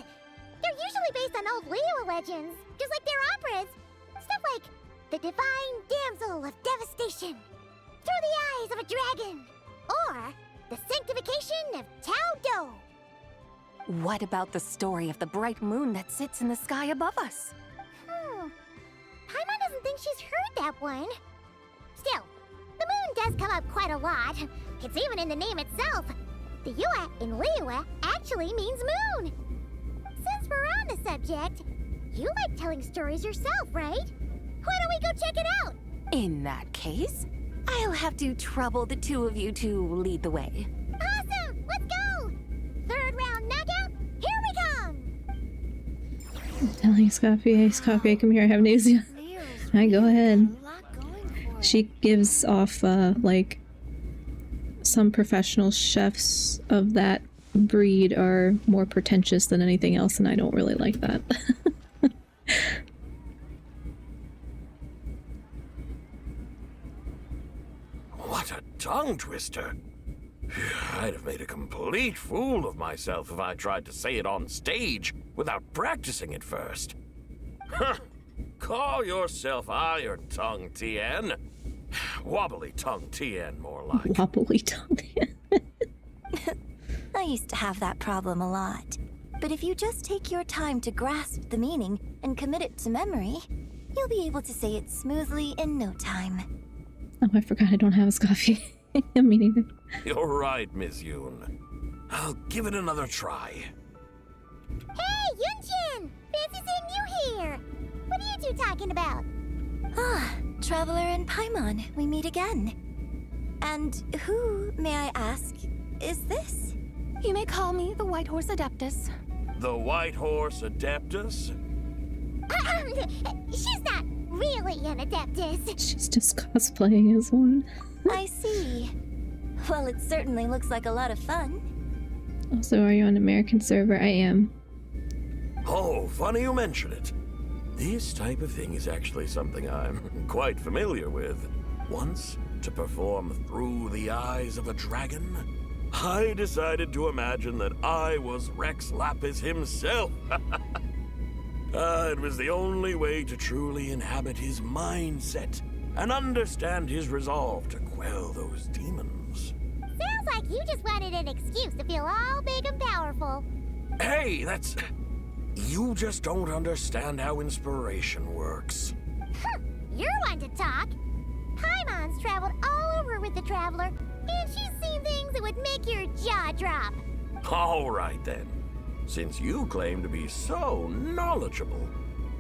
They're usually based on old Liyue legends, just like their operas. Stuff like The Divine Damsel of Devastation, Through the Eyes of a Dragon, or The Sanctification of Tao Do. What about the story of the bright moon that sits in the sky above us? Paimon doesn't think she's heard that one. Still, the moon does come up quite a lot. It's even in the name itself. The Yue in Liyue actually means moon. Since we're on the subject, you like telling stories yourself, right? Why don't we go check it out? In that case, I'll have to trouble the two of you to lead the way. Awesome! Let's go! Third round knockout, here we come! I'm telling Escoffier, come here, I have news. Alright, go ahead. She gives off, like, some professional chefs of that breed are more pretentious than anything else, and I don't really like that. What a tongue twister. I'd have made a complete fool of myself if I tried to say it on stage without practicing it first. Huh. Call yourself Iron Tongue, Tien. Wobbly Tongue Tien, more like. Wobbly Tongue Tien. I used to have that problem a lot. But if you just take your time to grasp the meaning and commit it to memory, you'll be able to say it smoothly in no time. Oh, I forgot I don't have a coffee. Me neither. You're right, Miss Yoon. I'll give it another try. Hey, Yunjin! Fancy seeing you here! What are you two talking about? Ah, Traveler and Paimon, we meet again. And who, may I ask, is this? You may call me the White Horse Adeptus. The White Horse Adeptus? She's not really an Adeptus. She's just cosplaying as one. I see. Well, it certainly looks like a lot of fun. Also, are you on American server? I am. Oh, funny you mention it. This type of thing is actually something I'm quite familiar with. Once, to perform Through the Eyes of a Dragon, I decided to imagine that I was Rex Lapis himself. It was the only way to truly inhabit his mindset and understand his resolve to quell those demons. Sounds like you just wanted an excuse to feel all big and powerful. Hey, that's... You just don't understand how inspiration works. You're one to talk. Paimon's traveled all over with the Traveler, and she's seen things that would make your jaw drop. All right, then. Since you claim to be so knowledgeable,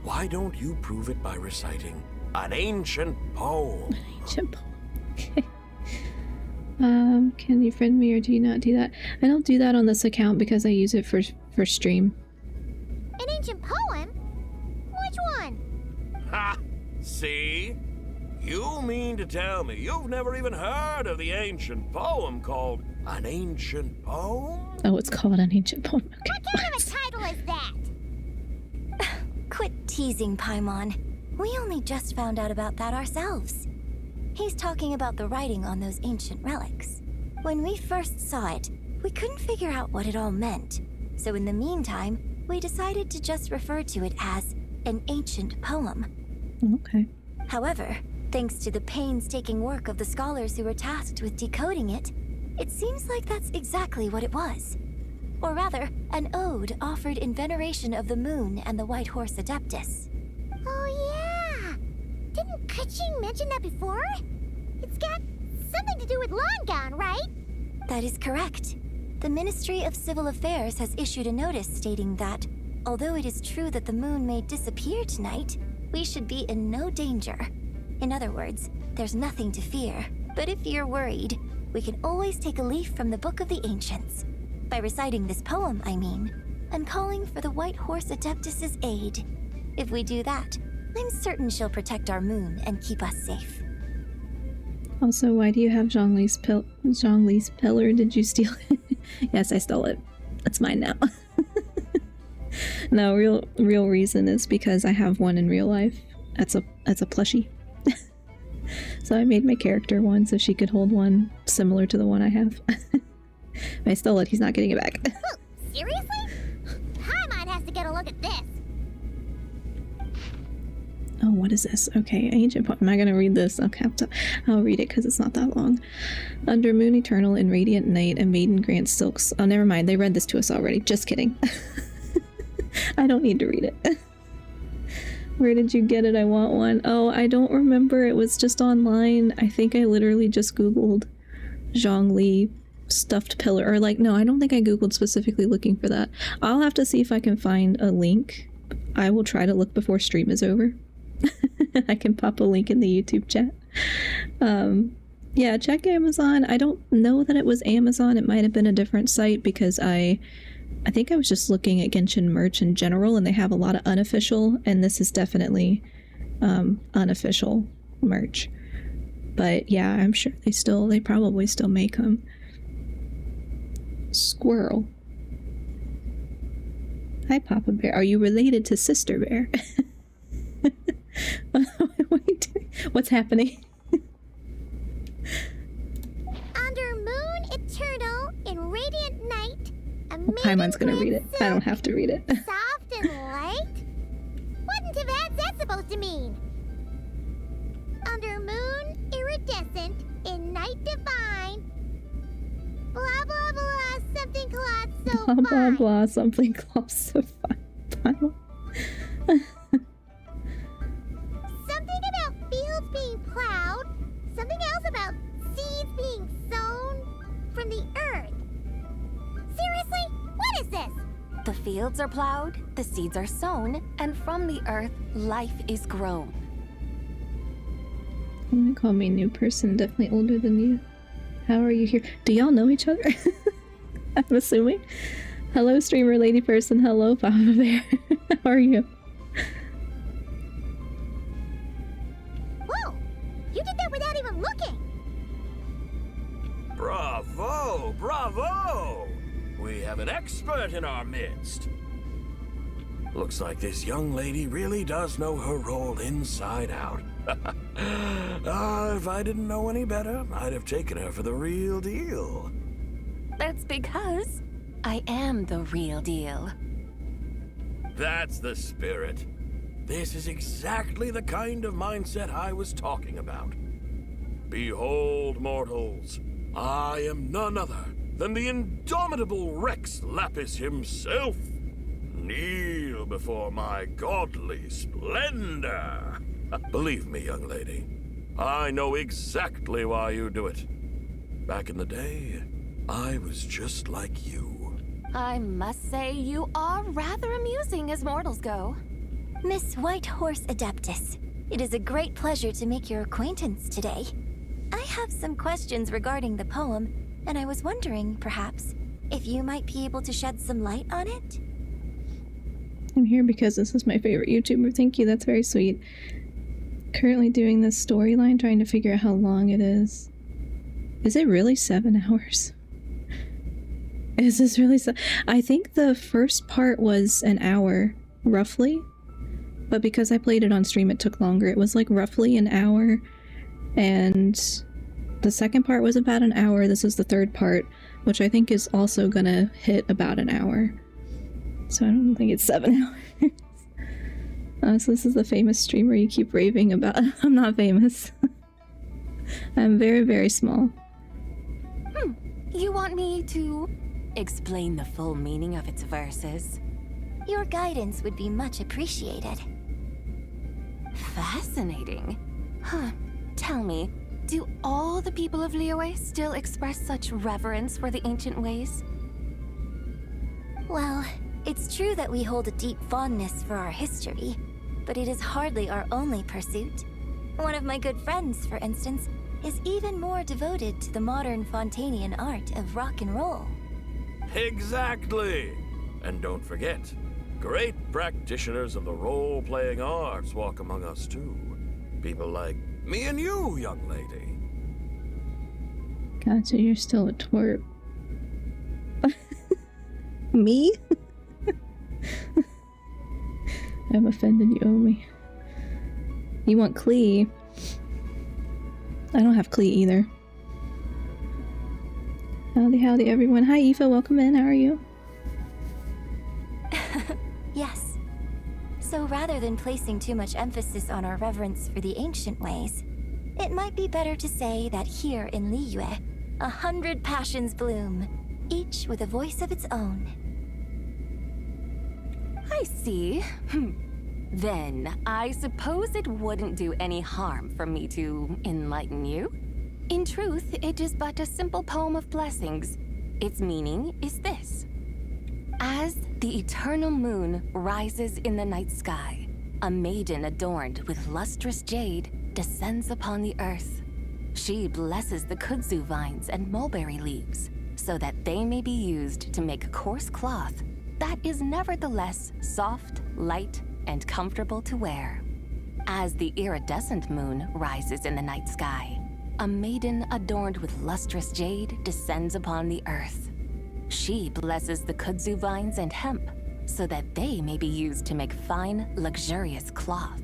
why don't you prove it by reciting an ancient poem? An ancient poem. Okay. Can you friend me or do you not do that? I don't do that on this account because I use it for stream. An ancient poem? Which one? Ha! See? You mean to tell me you've never even heard of the ancient poem called An Ancient Poem? Oh, it's called An Ancient Poem. Okay. What kind of a title is that? Quit teasing, Paimon. We only just found out about that ourselves. He's talking about the writing on those ancient relics. When we first saw it, we couldn't figure out what it all meant. So in the meantime, we decided to just refer to it as an ancient poem. Okay. However, thanks to the painstaking work of the scholars who were tasked with decoding it, it seems like that's exactly what it was. Or rather, an ode offered in veneration of the moon and the White Horse Adeptus. Oh yeah! Didn't Kuching mention that before? It's got something to do with Longon, right? That is correct. The Ministry of Civil Affairs has issued a notice stating that, although it is true that the moon may disappear tonight, we should be in no danger. In other words, there's nothing to fear. But if you're worried, we can always take a leaf from the Book of the Ancients. By reciting this poem, I mean, and calling for the White Horse Adeptus' aid. If we do that, I'm certain she'll protect our moon and keep us safe. Also, why do you have Zhongli's pillar? Did you steal it? Yes, I stole it. It's mine now. No, real reason is because I have one in real life. That's a plushie. So I made my character one so she could hold one similar to the one I have. If I stole it, he's not getting it back. Seriously? Paimon has to get a look at this. Oh, what is this? Okay, ancient poem. Am I gonna read this? Okay, I'll read it because it's not that long. Under moon eternal in radiant night, a maiden grants silks. Oh, never mind. They read this to us already. Just kidding. I don't need to read it. Where did you get it? I want one. Oh, I don't remember. It was just online. I think I literally just Googled Zhongli stuffed pillar. Or like, no, I don't think I Googled specifically looking for that. I'll have to see if I can find a link. I will try to look before stream is over. I can pop a link in the YouTube chat. Yeah, check Amazon. I don't know that it was Amazon. It might have been a different site because I think I was just looking at Genshin merch in general, and they have a lot of unofficial, and this is definitely unofficial merch. But yeah, I'm sure they probably still make them. Squirrel. Hi, Papa Bear. Are you related to Sister Bear? What are you doing? What's happening? Under moon eternal in radiant night, a Well, Paimon's gonna read it. I don't have to read it. soft and light? What in Tibet's that supposed to mean? Under moon iridescent in night divine. Blah blah blah, something cloth so Blah blah fine. blah, something close so fine. Paimon. Something about fields being plowed. Something else about seeds being sown from the earth. Seriously? What is this? The fields are plowed, the seeds are sown, and from the earth, life is grown. Don't call me new person, definitely older than you. How are you here? Do y'all know each other? I'm assuming. Hello, streamer lady person. Hello, Papa Bear. How are you? Whoa! You did that without even looking! Bravo! Bravo! We have an expert in our midst. Looks like this young lady really does know her role inside out. If I didn't know any better, I'd have taken her for the real deal. That's because I am the real deal. That's the spirit. This is exactly the kind of mindset I was talking about. Behold, mortals, I am none other than the indomitable Rex Lapis himself. Kneel before my godly splendor. Believe me, young lady, I know exactly why you do it. Back in the day, I was just like you. I must say you are rather amusing as mortals go. Miss White Horse Adeptus, it is a great pleasure to make your acquaintance today. I have some questions regarding the poem, and I was wondering, perhaps, if you might be able to shed some light on it? I'm here because this is my favorite YouTuber. Thank you, that's very sweet. Currently doing this storyline, trying to figure out how long it is. Is it really 7 hours? Is this really I think the first part was an hour, roughly. But because I played it on stream, it took longer. It was like roughly an hour. And the second part was about an hour. This is the third part, which I think is also gonna hit about an hour. So I don't think it's 7 hours. So this is the famous streamer you keep raving about. I'm not famous. I'm very, very small. You want me to explain the full meaning of its verses? Your guidance would be much appreciated. Fascinating. Huh. Tell me, do all the people of Liyue still express such reverence for the ancient ways? Well, it's true that we hold a deep fondness for our history, but it is hardly our only pursuit. One of my good friends, for instance, is even more devoted to the modern Fontanian art of rock and roll. Exactly! And don't forget, great practitioners of the role-playing arts walk among us too. People like me and you, young lady. Gotcha, you're still a twerp. Me? I'm offended, you owe me. You want Klee? I don't have Klee either. Howdy, howdy, everyone. Hi, Aoife. Welcome in. How are you? Yes. So rather than placing too much emphasis on our reverence for the ancient ways, it might be better to say that here in Liyue, 100 passions bloom, each with a voice of its own. I see. Then, I suppose it wouldn't do any harm for me to enlighten you. In truth, it is but a simple poem of blessings. Its meaning is this. As the eternal moon rises in the night sky, a maiden adorned with lustrous jade descends upon the earth. She blesses the kudzu vines and mulberry leaves, so that they may be used to make coarse cloth that is nevertheless soft, light, and comfortable to wear. As the iridescent moon rises in the night sky, a maiden adorned with lustrous jade descends upon the earth. She blesses the kudzu vines and hemp, so that they may be used to make fine, luxurious cloth.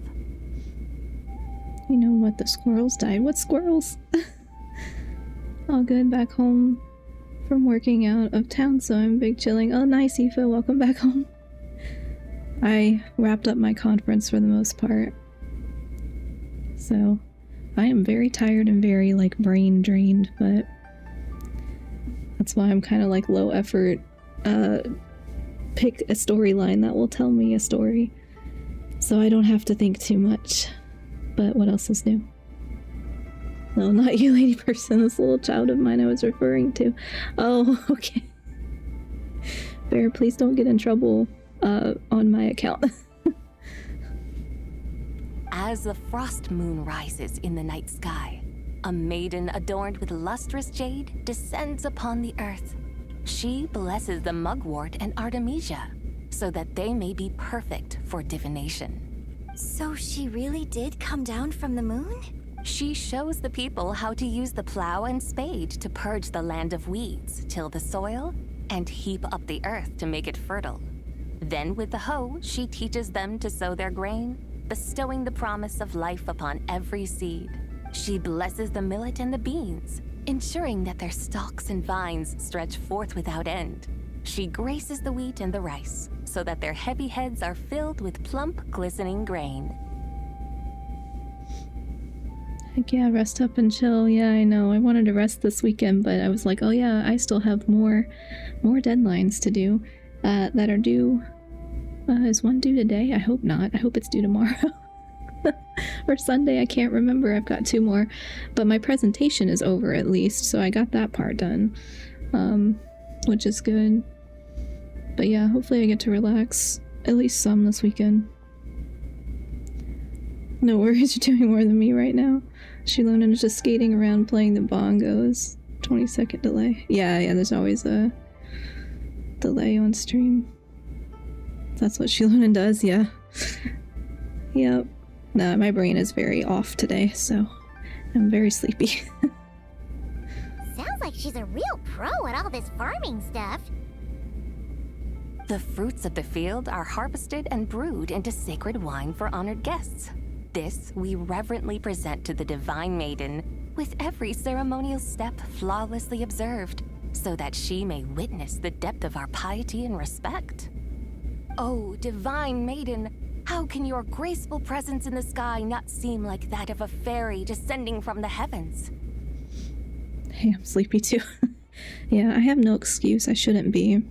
You know what? The squirrels died. What squirrels? All good, back home from working out of town, so I'm big chilling. Oh, nice, Aoife. Welcome back home. I wrapped up my conference for the most part. So, I am very tired and very, like, brain drained, but that's why I'm kind of, like, low effort. Pick a storyline that will tell me a story, so I don't have to think too much. But what else is new? No, not you, lady person. This little child of mine I was referring to. Oh, okay. Bear, please don't get in trouble on my account. As the frost moon rises in the night sky, a maiden adorned with lustrous jade descends upon the earth. She blesses the mugwort and Artemisia, so that they may be perfect for divination. So she really did come down from the moon? She shows the people how to use the plow and spade to purge the land of weeds, till the soil, and heap up the earth to make it fertile. Then with the hoe, she teaches them to sow their grain, bestowing the promise of life upon every seed. She blesses the millet and the beans, ensuring that their stalks and vines stretch forth without end. She graces the wheat and the rice, so that their heavy heads are filled with plump, glistening grain. Heck yeah, rest up and chill. Yeah, I know. I wanted to rest this weekend, but I was like, oh yeah, I still have more deadlines to do that are due. Is one due today? I hope not. I hope it's due tomorrow. Or Sunday, I can't remember. I've got 2 more. But my presentation is over at least, so I got that part done. Which is good. But yeah, hopefully I get to relax at least some this weekend. No worries, you're doing more than me right now. Shilonen is just skating around playing the bongos. 20-second delay. Yeah, there's always a delay on stream. That's what Shilonen does, yeah. Yep. No, my brain is very off today, so I'm very sleepy. Sounds like she's a real pro at all this farming stuff. The fruits of the field are harvested and brewed into sacred wine for honored guests. This we reverently present to the Divine Maiden, with every ceremonial step flawlessly observed, so that she may witness the depth of our piety and respect. Oh, Divine Maiden, how can your graceful presence in the sky not seem like that of a fairy descending from the heavens? Hey, I'm sleepy too. Yeah, I have no excuse. I shouldn't be.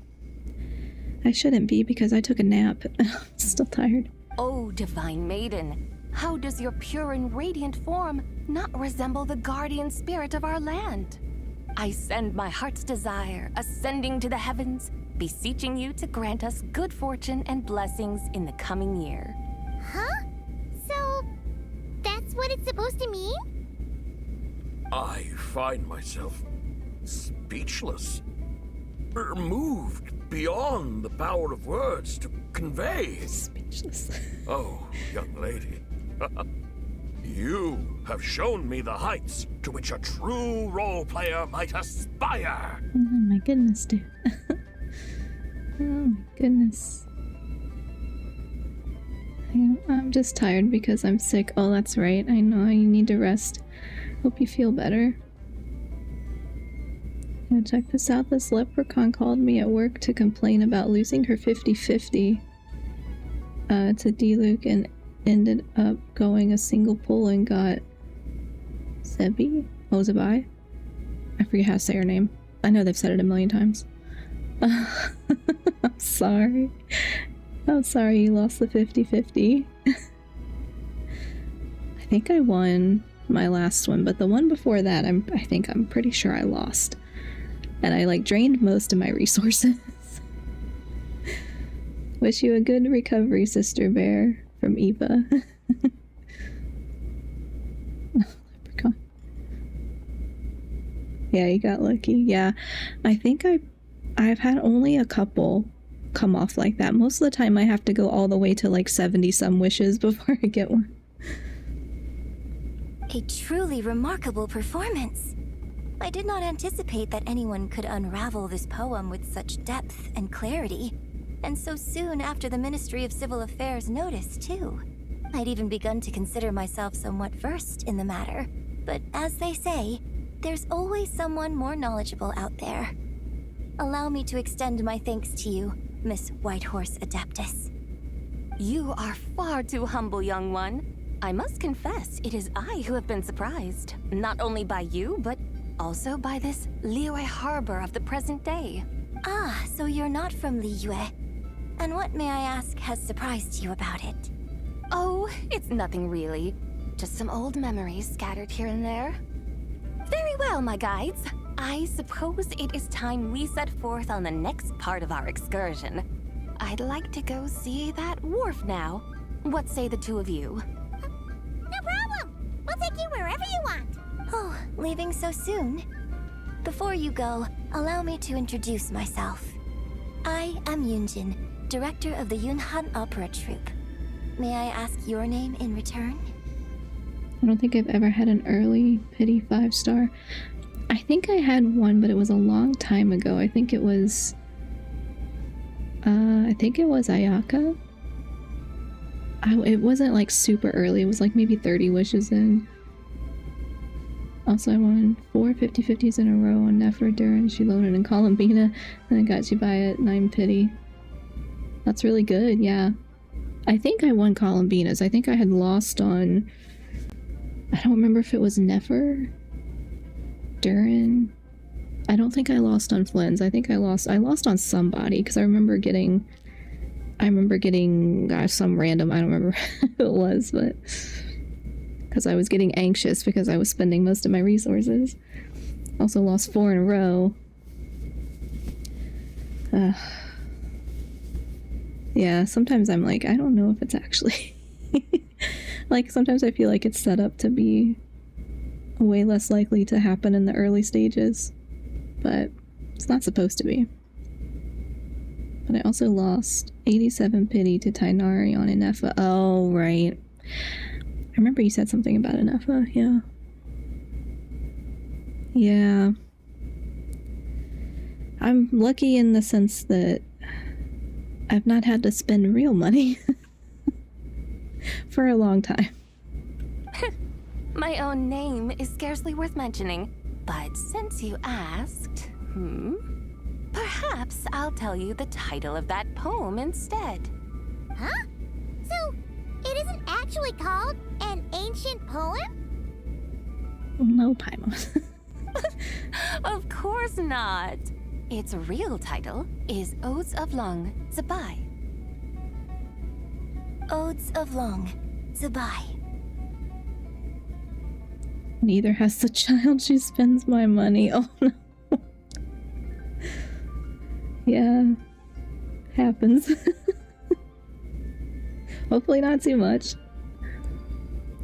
Because I took a nap. I'm still tired. Oh, Divine Maiden, how does your pure and radiant form not resemble the guardian spirit of our land? I send my heart's desire, ascending to the heavens, beseeching you to grant us good fortune and blessings in the coming year. Huh? So, that's what it's supposed to mean? I find myself speechless, moved beyond the power of words to convey. Speechless. Oh, young lady, you have shown me the heights to which a true role player might aspire. Oh my goodness, dude. Oh my goodness. I'm just tired because I'm sick. Oh, that's right. I know you need to rest. Hope you feel better. Now check this out. This leprechaun called me at work to complain about losing her 50-50 to D-Luke and ended up going a single pull and got Zebi? Oh, Zebi? I forget how to say her name. I know they've said it a million times. I'm sorry. I'm sorry you lost the 50-50. I think I won my last one, but the one before that, I'm pretty sure I lost. And I drained most of my resources. Wish you a good recovery, Sister Bear, from Eva. Leprechaun. Yeah, you got lucky. Yeah, I think I've had only a couple come off like that. Most of the time I have to go all the way to 70 some wishes before I get one. A truly remarkable performance. I did not anticipate that anyone could unravel this poem with such depth and clarity. And so soon after the Ministry of Civil Affairs noticed, too. I'd even begun to consider myself somewhat versed in the matter. But as they say, there's always someone more knowledgeable out there. Allow me to extend my thanks to you, Miss Whitehorse Adeptus. You are far too humble, young one. I must confess, it is I who have been surprised. Not only by you, but also by this Liyue Harbor of the present day. Ah, so you're not from Liyue. And what, may I ask, has surprised you about it? Oh, it's nothing really. Just some old memories scattered here and there. Very well, my guides. I suppose it is time we set forth on the next part of our excursion. I'd like to go see that wharf now. What say the two of you? No problem! We'll take you wherever you want! Oh, leaving so soon? Before you go, allow me to introduce myself. I am Yunjin, director of the Yunhan Opera Troupe. May I ask your name in return? I don't think I've ever had an early pity 5-star. I think I had one, but it was a long time ago. I think it was Ayaka. It wasn't like super early. It was like maybe 30 wishes in. Also, I won 4 50/50s in a row on Nefer Durin. She loaded in Columbina, and I got you by it 9 pity. That's really good, yeah. I think I won Columbinas. I think I had lost on... I don't remember if it was Nefer Durin. I don't think I lost on Flynn's. I think I lost on somebody, because I remember getting some random, I don't remember who it was, but because I was getting anxious because I was spending most of my resources. Also lost 4 in a row. Yeah, sometimes I'm like, I don't know if it's actually like, sometimes I feel like it's set up to be way less likely to happen in the early stages, but it's not supposed to be. But I also lost 87 pity to Tainari on Inefa. Oh, right. I remember you said something about Inefa, yeah. Yeah. I'm lucky in the sense that I've not had to spend real money for a long time. My own name is scarcely worth mentioning, but since you asked, perhaps I'll tell you the title of that poem instead. Huh? So, it isn't actually called an ancient poem? No, Paimon. Of course not. Its real title is Odes of Long Zabai. Odes of Long Zabai. Neither has the child, she spends my money. Oh no. Yeah. Happens. Hopefully not too much.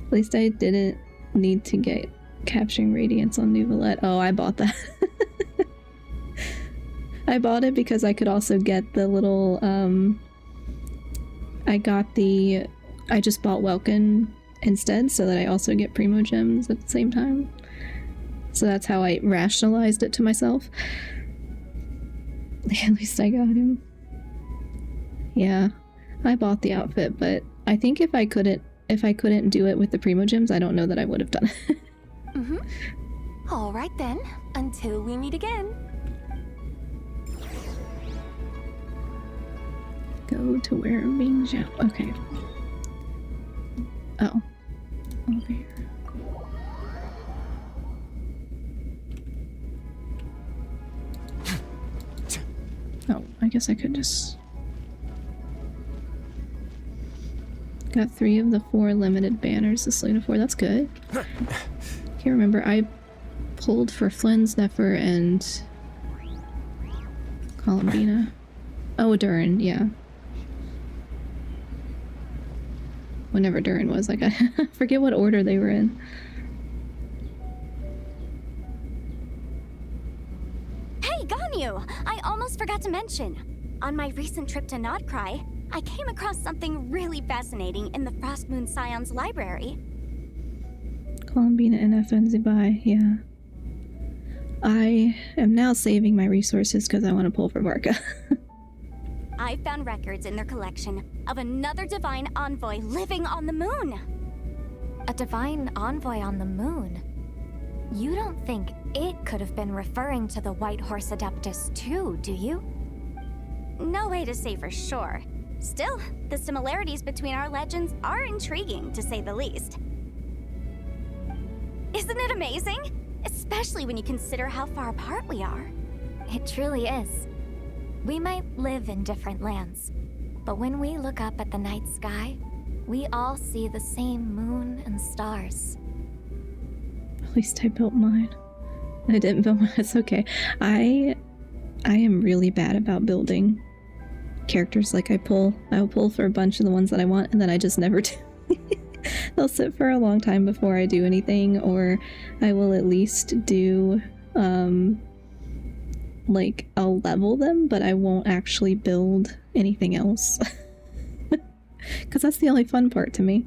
At least I didn't need to get Capturing Radiance on Nouvellette. Oh, I bought that. I bought it because I could also get the little, I just bought Welkin instead, so that I also get Primo Gems at the same time. So that's how I rationalized it to myself. At least I got him. Yeah, I bought the outfit, but I think if I couldn't do it with the Primo Gems, I don't know that I would have done it. All right then, until we meet again. Go to where I'm being Xiao. Okay. Oh. Over here. Oh, I guess I could just... Got 3 of the 4 limited banners, the slate of 4. That's good. Can't remember. I pulled for Flynn's, Nefer, and Columbina. Oh, Durin, yeah. Whenever Durin was, like, I forget what order they were in. Hey, Ganyu! I almost forgot to mention. On my recent trip to Nodcry, I came across something really fascinating in the Frost Moon Scion's library. Columbina and Zabai, yeah. I am now saving my resources because I want to pull for Varka. I found records in their collection of another divine envoy living on the moon. A divine envoy on the moon? You don't think it could have been referring to the White Horse Adeptus too, do you? No way to say for sure. Still, the similarities between our legends are intriguing, to say the least. Isn't it amazing? Especially when you consider how far apart we are. It truly is. We might live in different lands, but when we look up at the night sky, we all see the same moon and stars. At least I built mine. I didn't build mine. It's okay. I am really bad about building characters. Like I'll pull for a bunch of the ones that I want, and then I just never do. They'll sit for a long time before I do anything, or I will at least do like I'll level them, but I won't actually build anything else. Because that's the only fun part to me.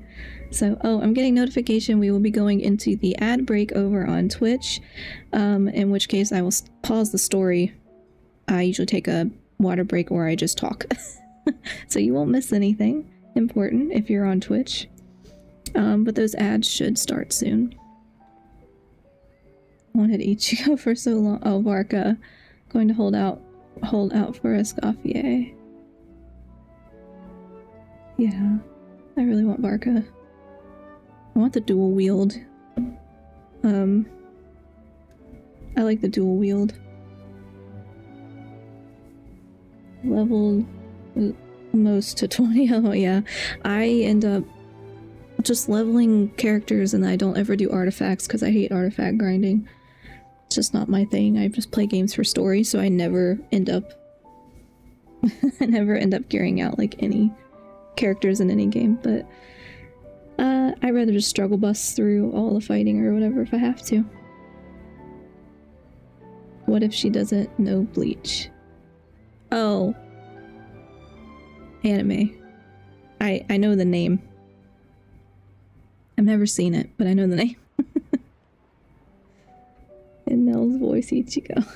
So, oh, I'm getting notification we will be going into the ad break over on Twitch, in which case I will pause the story. I usually take a water break or I just talk. So you won't miss anything important if you're on Twitch. But those ads should start soon. Wanted Ichigo for so long. Oh, Varka. Going to hold out for a Escoffier. Yeah, I really want Varka. I want the dual wield. I like the dual wield. Leveled most to 20. Oh yeah, I end up just leveling characters and I don't ever do artifacts because I hate artifact grinding. It's just not my thing. I just play games for story, so I never end up gearing out like any characters in any game, but I'd rather just struggle bust through all the fighting or whatever if I have to. What if she doesn't know Bleach? Oh. Anime. I know the name. I've never seen it, but I know the name. In Nell's voice, Ichigo.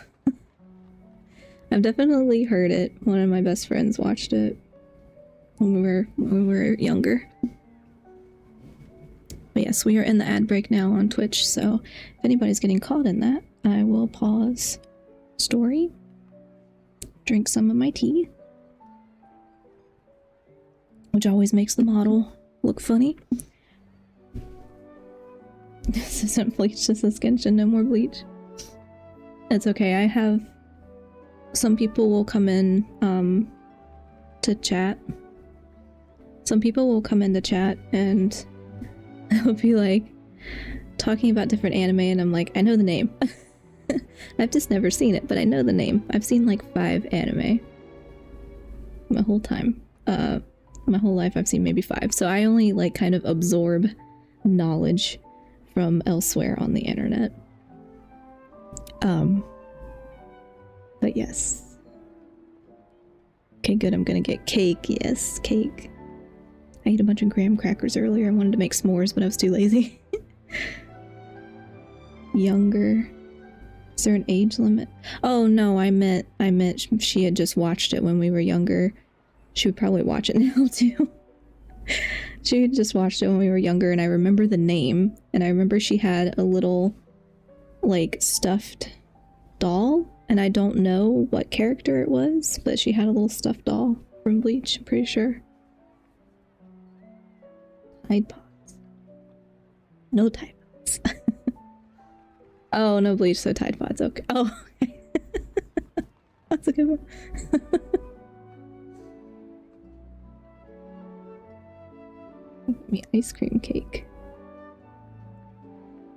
I've definitely heard it. One of my best friends watched it when we were younger. But yes, we are in the ad break now on Twitch, so if anybody's getting caught in that, I will pause story, drink some of my tea, which always makes the model look funny. This isn't Bleach, this is Genshin, no more Bleach. It's okay, I have... Some people will come in, to chat. Some people will come in to chat and I'll be like, talking about different anime and I'm like, I know the name. I've just never seen it, but I know the name. I've seen like 5 anime. My whole time. My whole life I've seen maybe 5. So I only like kind of absorb knowledge from elsewhere on the internet. But yes. Okay, good. I'm gonna get cake. Yes, cake. I ate a bunch of graham crackers earlier. I wanted to make s'mores, but I was too lazy. Younger. Is there an age limit? Oh no, I meant she had just watched it when we were younger. She would probably watch it now too. She had just watched it when we were younger, and I remember the name, and I remember she had a little, like, stuffed doll, and I don't know what character it was, but she had a little stuffed doll from Bleach, I'm pretty sure. Tide Pods. No Tide Pods. Oh, no Bleach, so Tide Pods, okay. Oh, okay. That's a good one. Give me ice cream cake.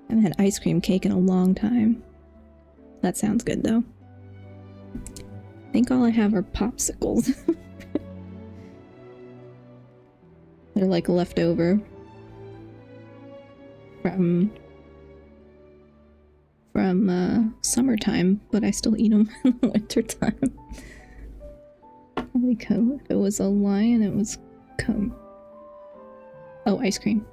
I haven't had ice cream cake in a long time. That sounds good though. I think all I have are popsicles. They're like leftover from summertime, but I still eat them in the wintertime. Probably come. If it was a lion, it was come. Oh, ice cream.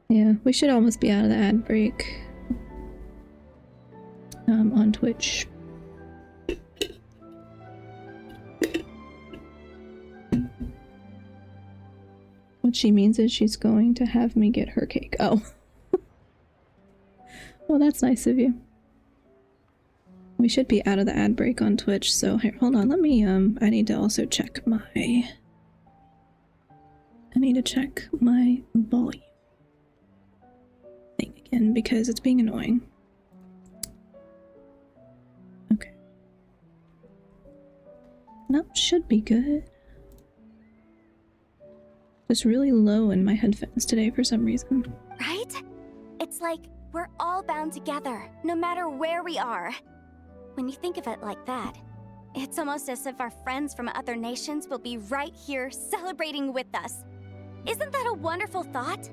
Yeah, we should almost be out of the ad break. On Twitch. What she means is she's going to have me get her cake. Oh. Well, that's nice of you. We should be out of the ad break on Twitch, so here, hold on, let me, I need to also check my... I need to check my volume thing again, because it's being annoying. Okay. No, should be good. Just really low in my headphones today for some reason. Right? It's like we're all bound together, no matter where we are. When you think of it like that, it's almost as if our friends from other nations will be right here celebrating with us. Isn't that a wonderful thought?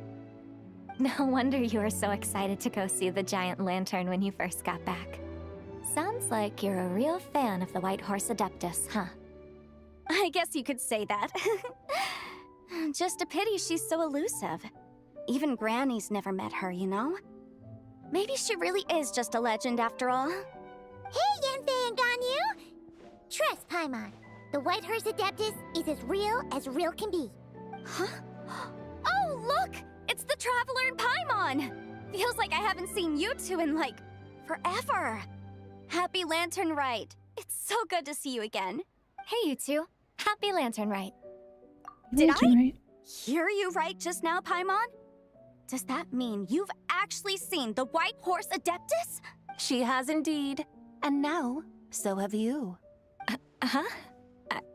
No wonder you were so excited to go see the giant lantern when you first got back. Sounds like you're a real fan of the White Horse Adeptus, huh? I guess you could say that. Just a pity she's so elusive. Even Granny's never met her, you know? Maybe she really is just a legend after all. Hey, Yanfei and Ganyu! Trust, Paimon. The White Horse Adeptus is as real can be. Huh? Oh, look! It's the Traveler and Paimon! Feels like I haven't seen you two in, like, forever. Happy Lantern Rite. It's so good to see you again. Hey, you two. Happy Lantern Rite. Did I hear you right just now, Paimon? Does that mean you've actually seen the White Horse Adeptus? She has indeed. And now, so have you.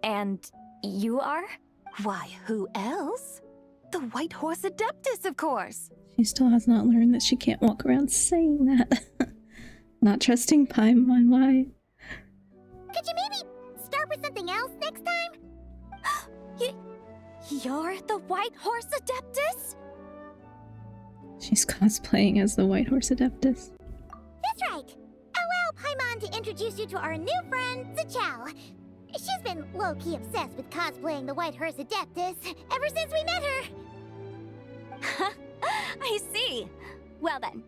And you are? Why, who else? The White Horse Adeptus, of course. She still has not learned that she can't walk around saying that. Not trusting Paimon, why? Could you maybe start with something else next time? You're the White Horse Adeptus? She's cosplaying as the White Horse Adeptus. That's right. Allow Paimon to introduce you to our new friend, Xiao. She's been low-key obsessed with cosplaying the White Horse Adeptus ever since we met her. I see. Well then,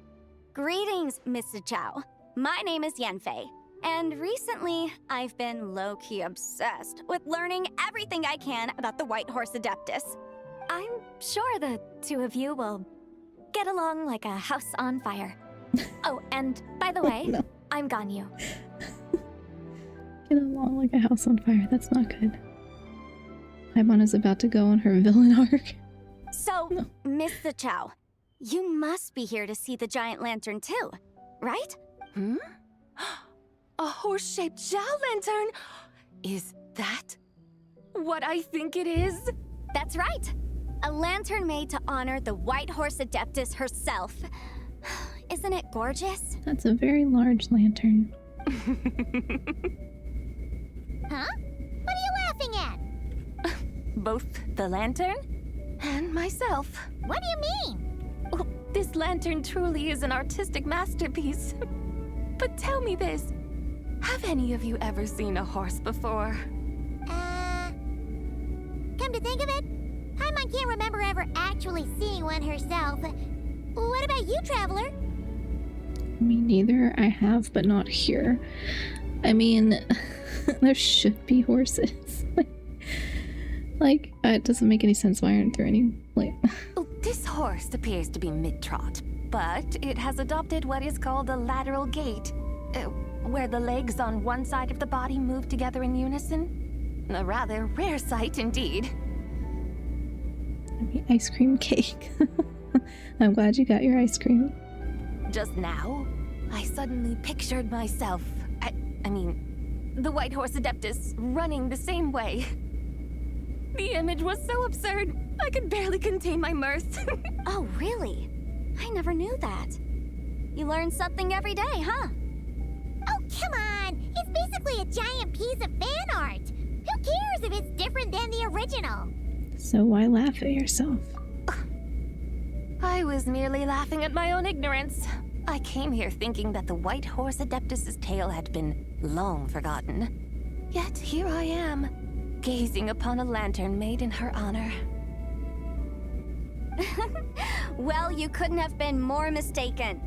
greetings, Miss Xiao. My name is Yanfei, and recently I've been low-key obsessed with learning everything I can about the White Horse Adeptus. I'm sure the two of you will get along like a house on fire. Oh, and by the way, no. I'm Ganyu. Get along like a house on fire, that's not good. Paimon is about to go on her villain arc. So, no. Miss Xiao, you must be here to see the giant lantern too, right? A horse-shaped Xiao lantern? Is that what I think it is? That's right. A lantern made to honor the White Horse Adeptus herself. Isn't it gorgeous? That's a very large lantern. Huh? What are you laughing at? Both the lantern and myself. What do you mean? Well, this lantern truly is an artistic masterpiece. But tell me this, have any of you ever seen a horse before? Come to think of it, Paimon can't remember ever actually seeing one herself. What about you, Traveler? Me neither. I have, but not here. I mean, there should be horses. Like, it doesn't make any sense why aren't there any, like... This horse appears to be mid-trot, but it has adopted what is called a lateral gait, where the legs on one side of the body move together in unison. A rather rare sight indeed. Ice cream cake. I'm glad you got your ice cream. Just now, I suddenly pictured myself, I mean, the White Horse Adeptus running the same way. The image was so absurd, I could barely contain my mirth. Oh, really? I never knew that. You learn something every day, huh? Oh, come on! It's basically a giant piece of fan art! Who cares if it's different than the original? So why laugh at yourself? I was merely laughing at my own ignorance. I came here thinking that the White Horse Adeptus's tale had been long forgotten. Yet here I am, gazing upon a lantern made in her honor. Well, you couldn't have been more mistaken.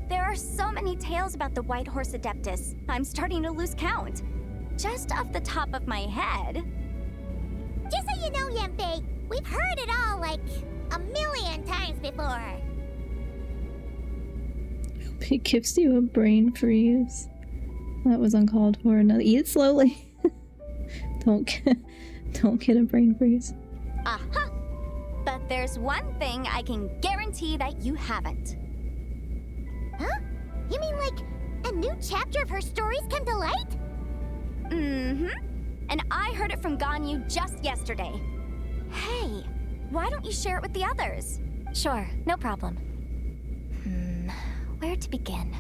There are so many tales about the White Horse Adeptus, I'm starting to lose count. Just off the top of my head... Just so you know, Yanfei, We've heard it all like a million times before. He gives you a brain freeze. That was uncalled for. Now eat it slowly. Don't get a brain freeze. Aha! But there's one thing I can guarantee that you haven't. Huh? You mean like a new chapter of her stories come to light? Mm-hmm. And I heard it from Ganyu just yesterday. Hey, why don't you share it with the others? Sure, no problem. Where to begin?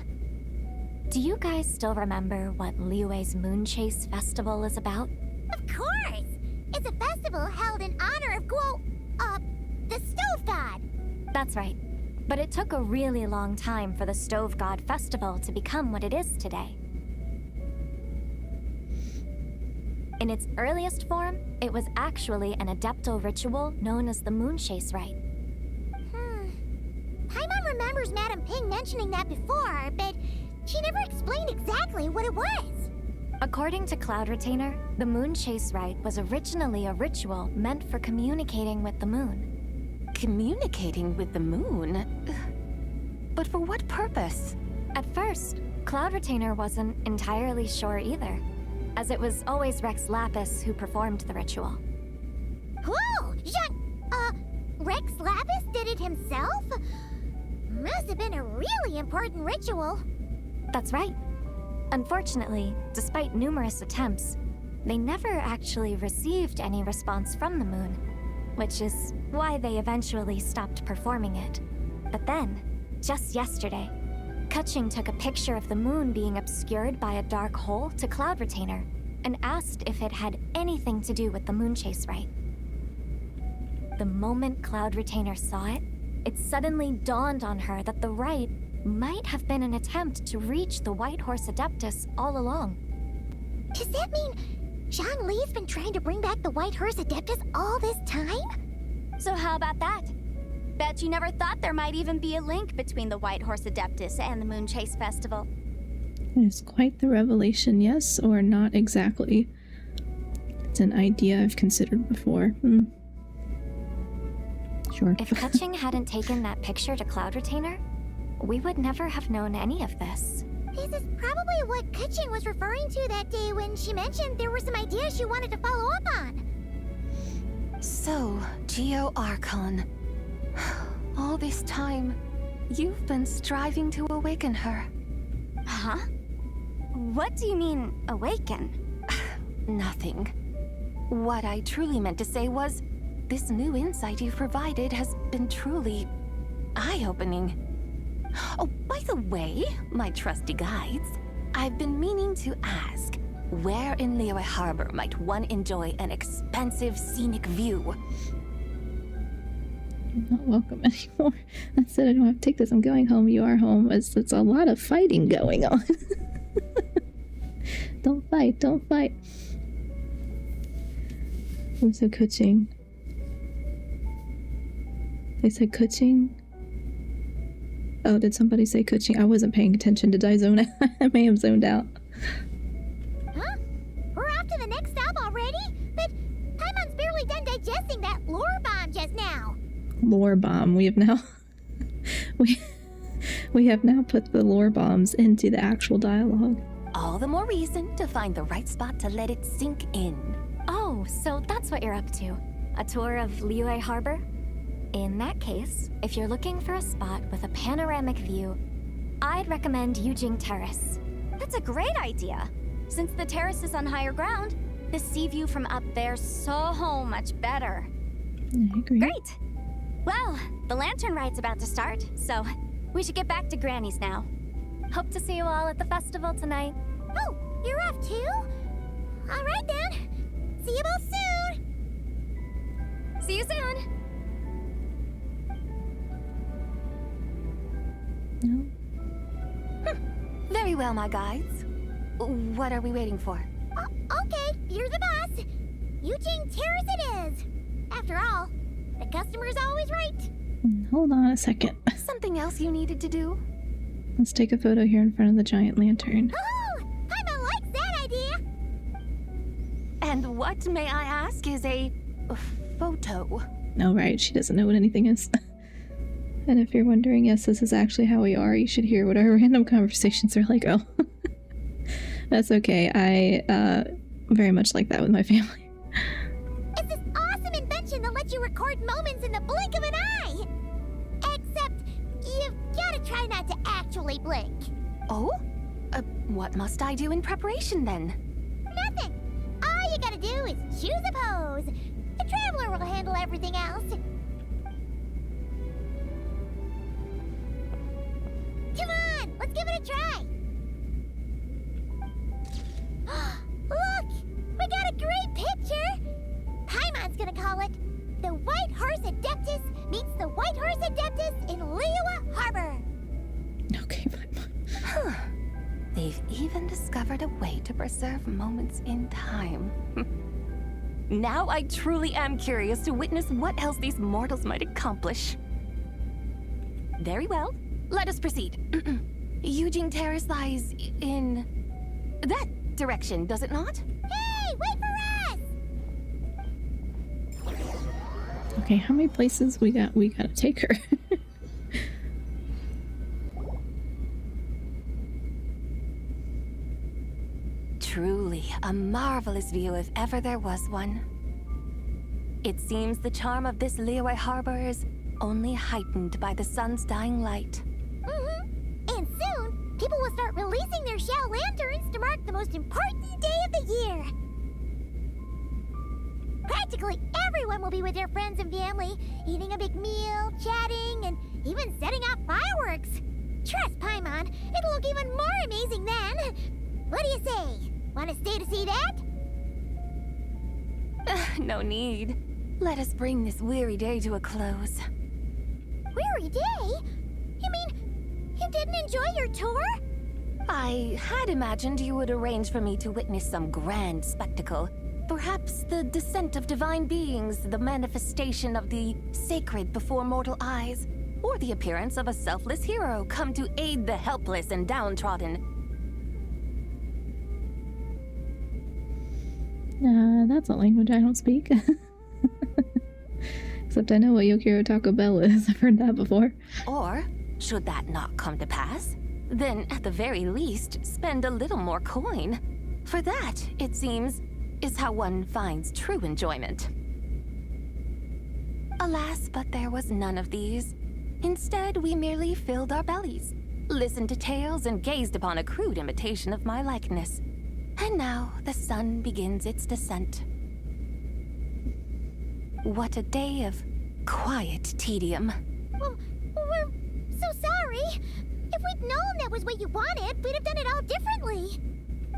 Do you guys still remember what Liyue's Moon Chase Festival is about? Of course! It's a festival held in honor of the Stove God. That's right. But it took a really long time for the Stove God Festival to become what it is today. In its earliest form, it was actually an adeptal ritual known as the Moon Chase Rite. Paimon remembers Madame Ping mentioning that before, but she never explained exactly what it was. According to Cloud Retainer, the Moon Chase Rite was originally a ritual meant for communicating with the moon. Communicating with the moon? But for what purpose? At first, Cloud Retainer wasn't entirely sure either, as it was always Rex Lapis who performed the ritual. Whoa! Rex Lapis did it himself? Must have been a really important ritual. That's right. Unfortunately, despite numerous attempts, they never actually received any response from the moon, which is why they eventually stopped performing it. But then, just yesterday, Keqing took a picture of the moon being obscured by a dark hole to Cloud Retainer and asked if it had anything to do with the Moon Chase Rite. The moment Cloud Retainer saw it, it suddenly dawned on her that the rite might have been an attempt to reach the White Horse Adeptus all along. Does that mean Zhang Li's been trying to bring back the White Horse Adeptus all this time? So how about that? Bet you never thought there might even be a link between the White Horse Adeptus and the Moon Chase Festival. It is quite the revelation, yes or not exactly. It's an idea I've considered before. Sure. If Keqing hadn't taken that picture to Cloud Retainer, we would never have known any of this. This is probably what Keqing was referring to that day when she mentioned there were some ideas she wanted to follow up on. So, Geo Archon. All this time, you've been striving to awaken her. Huh? What do you mean, awaken? Nothing. What I truly meant to say was, this new insight you've provided has been truly eye-opening. Oh, by the way, my trusty guides, I've been meaning to ask, where in Liyue Harbor might one enjoy an expensive scenic view? I'm not welcome anymore. I said I don't have to take this. I'm going home. You are home. It's a lot of fighting going on. Don't fight. Don't fight. Who said Keqing? They said Keqing? Oh, did somebody say Keqing? I wasn't paying attention. Did I zone out? I may have zoned out. Huh? We're off to the next stop already? But Paimon's barely done digesting that lore bomb just now. Lore bomb. We have now we have now put the lore bombs into the actual dialogue. All the more reason to find the right spot to let it sink in. Oh, so that's what you're up to. A tour of Liyue Harbor? In that case, if you're looking for a spot with a panoramic view, I'd recommend Yujing Terrace. That's a great idea. Since the terrace is on higher ground, the sea view from up there's so much better. I agree. Great! Well, the lantern ride's about to start, so we should get back to Granny's now. Hope to see you all at the festival tonight. Oh, you're off too? All right then. See you both soon. See you soon. No. Very well, my guides. What are we waiting for? Okay, you're the boss. Yujing Terrace it is. After all, the customer's always right. Hold on a second. Something else you needed to do? Let's take a photo here in front of the giant lantern. Oh, Paimon likes that idea. And what, may I ask, is a photo? Oh, right, she doesn't know what anything is. And if you're wondering, yes, this is actually how we are. You should hear what our random conversations are like. Oh, that's okay. I very much like that with my family. It's this awesome invention that lets you record moments in the blink of an eye. Except, you've gotta try not to actually blink. Oh? What must I do in preparation then? Nothing. All you gotta do is choose a pose. The Traveler will handle everything else. Come on, let's give it a try. Look, we got a great picture. Paimon's gonna call it The White Horse Adeptus Meets the White Horse Adeptus in Liyue Harbor. Okay, Huh. They've even discovered a way to preserve moments in time. Now I truly am curious to witness what else these mortals might accomplish. Very well. Let us proceed. Eugene Terrace lies in that direction, does it not? Hey, wait for us! Okay, how many places we gotta take her? Truly a marvelous view if ever there was one. It seems the charm of this Liyue Harbor is only heightened by the sun's dying light. And soon, people will start releasing their Xiao lanterns to mark the most important day of the year. Practically everyone will be with their friends and family, eating a big meal, chatting, and even setting off fireworks. Trust Paimon, it'll look even more amazing then. What do you say? Want to stay to see that? No need. Let us bring this weary day to a close. Weary day? You mean you didn't enjoy your tour? I had imagined you would arrange for me to witness some grand spectacle. Perhaps the descent of divine beings, the manifestation of the sacred before mortal eyes, or the appearance of a selfless hero come to aid the helpless and downtrodden. That's a language I don't speak. Except I know what Yokiro Taco Bell is. I've heard that before. Or, should that not come to pass, then at the very least, spend a little more coin. For that, it seems, is how one finds true enjoyment. Alas, but there was none of these. Instead, we merely filled our bellies, listened to tales, and gazed upon a crude imitation of my likeness. And now the sun begins its descent. What a day of quiet tedium. Well, we're so sorry. If we'd known that was what you wanted, we'd have done it all differently.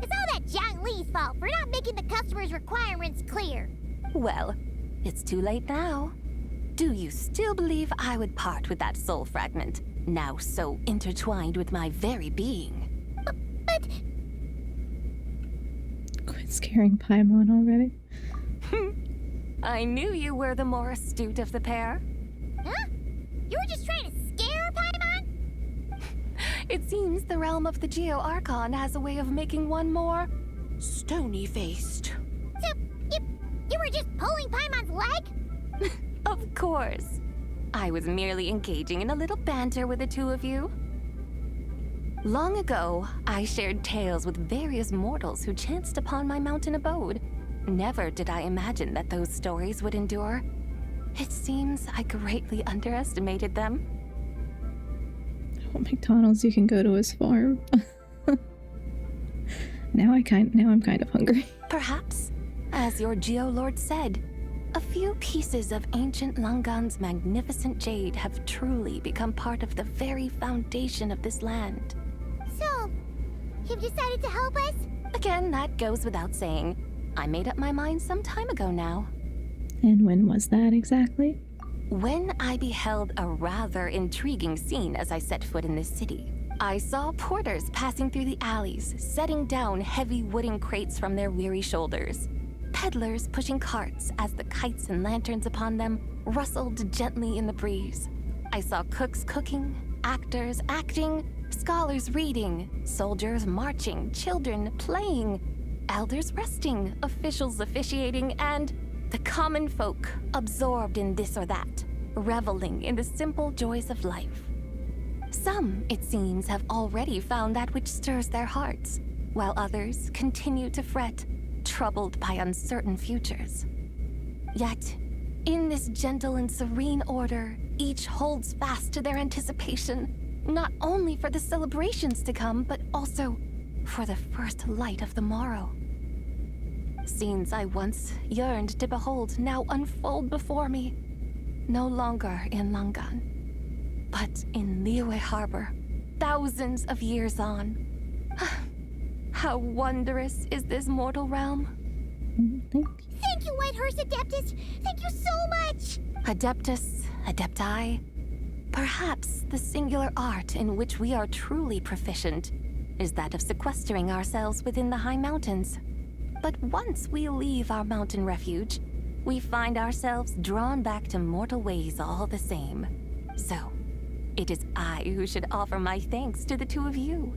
It's all that Jiang Li's fault for not making the customer's requirements clear. Well, it's too late now. Do you still believe I would part with that soul fragment, now so intertwined with my very being? But... Quit scaring Paimon already. I knew you were the more astute of the pair. Huh? You were just trying to scare Paimon? It seems the realm of the Geo Archon has a way of making one more stony-faced. So, you were just pulling Paimon's leg? Of course. I was merely engaging in a little banter with the two of you. Long ago, I shared tales with various mortals who chanced upon my mountain abode. Never did I imagine that those stories would endure. It seems I greatly underestimated them. Oh, McDonald's you can go to his farm. Now I'm kind of hungry. Perhaps, as your Geolord said, a few pieces of ancient Langan's magnificent jade have truly become part of the very foundation of this land. So, you've decided to help us? Again, that goes without saying. I made up my mind some time ago now. And when was that exactly? When I beheld a rather intriguing scene as I set foot in this city. I saw porters passing through the alleys, setting down heavy wooden crates from their weary shoulders. Peddlers pushing carts as the kites and lanterns upon them rustled gently in the breeze. I saw cooks cooking, actors acting, scholars reading, soldiers marching, children playing, elders resting, officials officiating, and The common folk, absorbed in this or that, reveling in the simple joys of life. Some, it seems, have already found that which stirs their hearts, while others continue to fret, troubled by uncertain futures. Yet, in this gentle and serene order, each holds fast to their anticipation, not only for the celebrations to come, but also for the first light of the morrow. Scenes I once yearned to behold now unfold before me, no longer in Langan, but in Liyue Harbor, thousands of years on. How wondrous is this mortal realm? Thank you, Whitehurst Adeptus! Thank you so much! Adeptus, Adepti. Perhaps the singular art in which we are truly proficient is that of sequestering ourselves within the high mountains. But once we leave our mountain refuge, we find ourselves drawn back to mortal ways all the same. So, it is I who should offer my thanks to the two of you.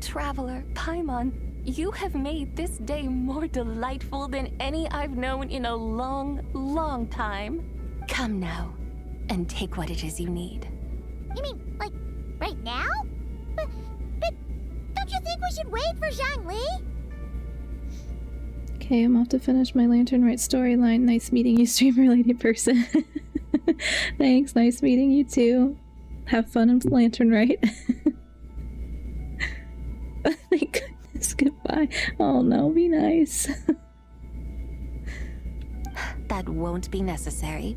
Traveler, Paimon, you have made this day more delightful than any I've known in a long, long time. Come now, and take what it is you need. You mean, like, right now? But don't you think we should wait for Zhangli? Okay, I'm off to finish my Lantern Rite storyline. Nice meeting you, stream-related person. Thanks, nice meeting you too. Have fun in Lantern Rite. Thank goodness, goodbye. Oh no, be nice. That won't be necessary.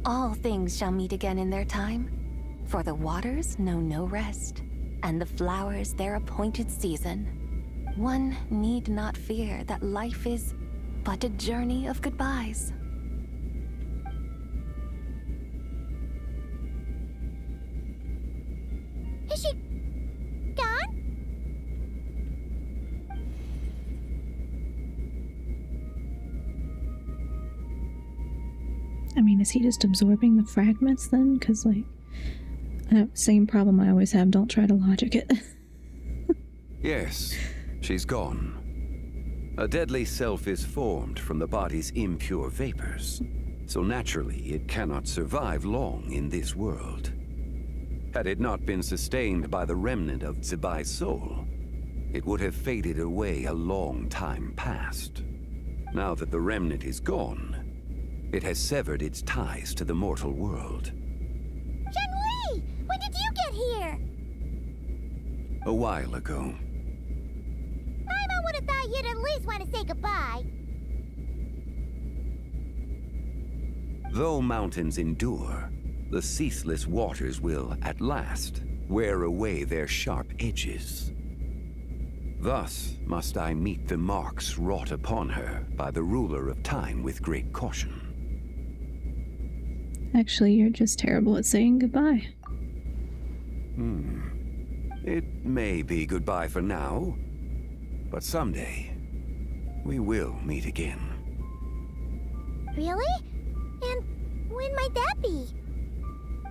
All things shall meet again in their time, for the waters know no rest, and the flowers their appointed season. One need not fear that life is but a journey of goodbyes. Is she gone? I mean, is he just absorbing the fragments then? Because, like, same problem I always have. Don't try to logic it. Yes, she's gone. A deadly self is formed from the body's impure vapors, so naturally it cannot survive long in this world. Had it not been sustained by the remnant of Zibai's soul, it would have faded away a long time past. Now that the remnant is gone, it has severed its ties to the mortal world. Zhangli! When did you get here? A while ago. Paimon would have thought you'd at least want to say goodbye. Though mountains endure, the ceaseless waters will, at last, wear away their sharp edges. Thus must I meet the marks wrought upon her by the ruler of time with great caution. Actually, you're just terrible at saying goodbye. It may be goodbye for now, but someday, we will meet again. Really? And when might that be?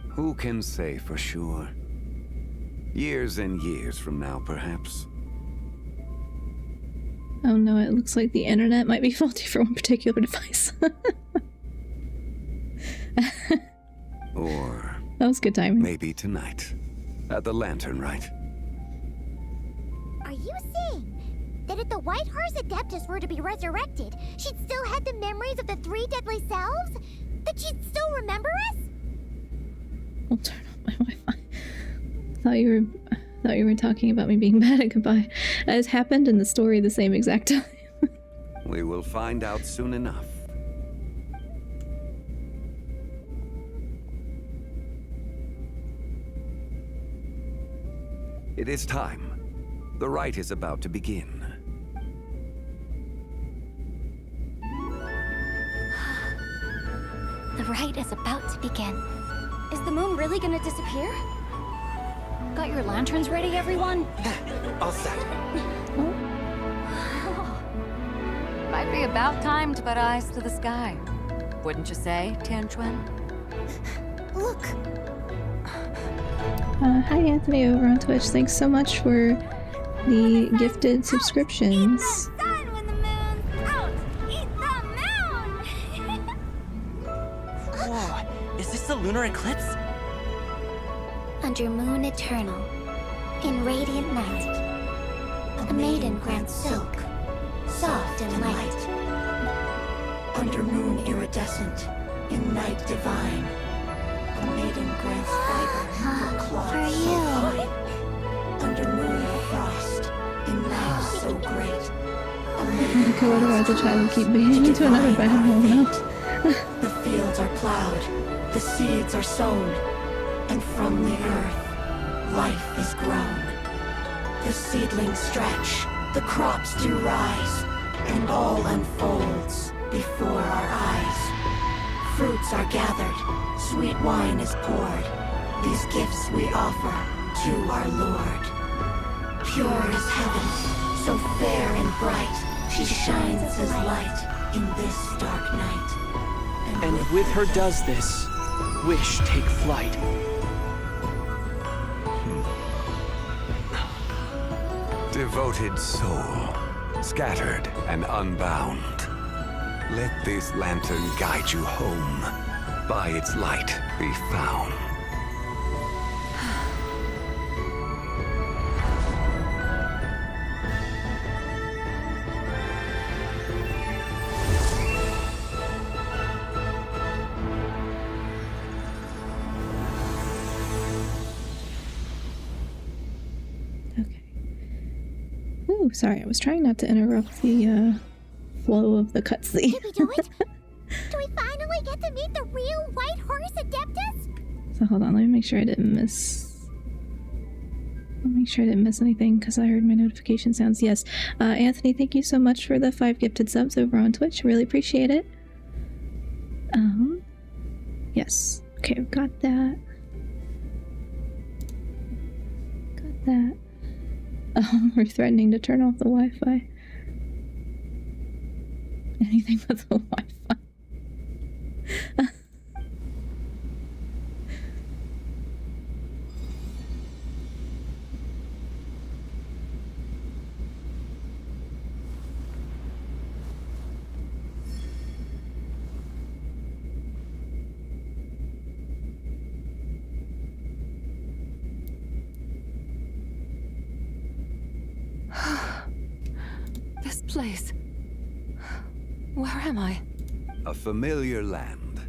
Who can say for sure? Years and years from now, perhaps. Oh no, it looks like the internet might be faulty for one particular device. Or... that was good timing. Maybe tonight, at the Lantern Rite. Are you saying that if the Whitehurst Adeptus were to be resurrected, she'd still have the memories of the three deadly selves? That she'd still remember us? I'll turn off my Wi-Fi. Thought you were talking about me being bad at goodbye. As happened in the story the same exact time. We will find out soon enough. It is time. The rite is about to begin. The rite is about to begin. Is the moon really gonna disappear? Got your lanterns ready, everyone? All set. Might be about time to put eyes to the sky. Wouldn't you say, Tianchuan? Look. Hi Anthony over on Twitch. Thanks so much for the gifted subscriptions. Whoa, is this the lunar eclipse? Under moon eternal, in radiant night, a maiden grants silk, soft and light. Under moon iridescent, in night divine, a maiden grants fiber for cloth so fine. Under moon of frost, in night so great, a maiden Okay, otherwise the child will keep being into another bed. Oh no. The fields are plowed, the seeds are sown, and from the earth, life is grown. The seedlings stretch, the crops do rise, and all unfolds before our eyes. Fruits are gathered, sweet wine is poured. These gifts we offer to our Lord. Pure is heaven, so fair and bright, she shines as light in this dark night. And with her does this, wish take flight. Devoted soul, scattered and unbound. Let this lantern guide you home. By its light be found. Ooh, sorry, I was trying not to interrupt the flow of the cutscene. Did we do it? Do we finally get to meet the real White Horse Adeptus? So hold on, let me make sure I didn't miss. Let me make sure I didn't miss anything because I heard my notification sounds. Yes, Anthony, thank you so much for the 5 gifted subs over on Twitch. Really appreciate it. Yes. Okay, I've got that. Got that. We're threatening to turn off the Wi-Fi. Anything but the Wi-Fi. This place. Where am I? A familiar land,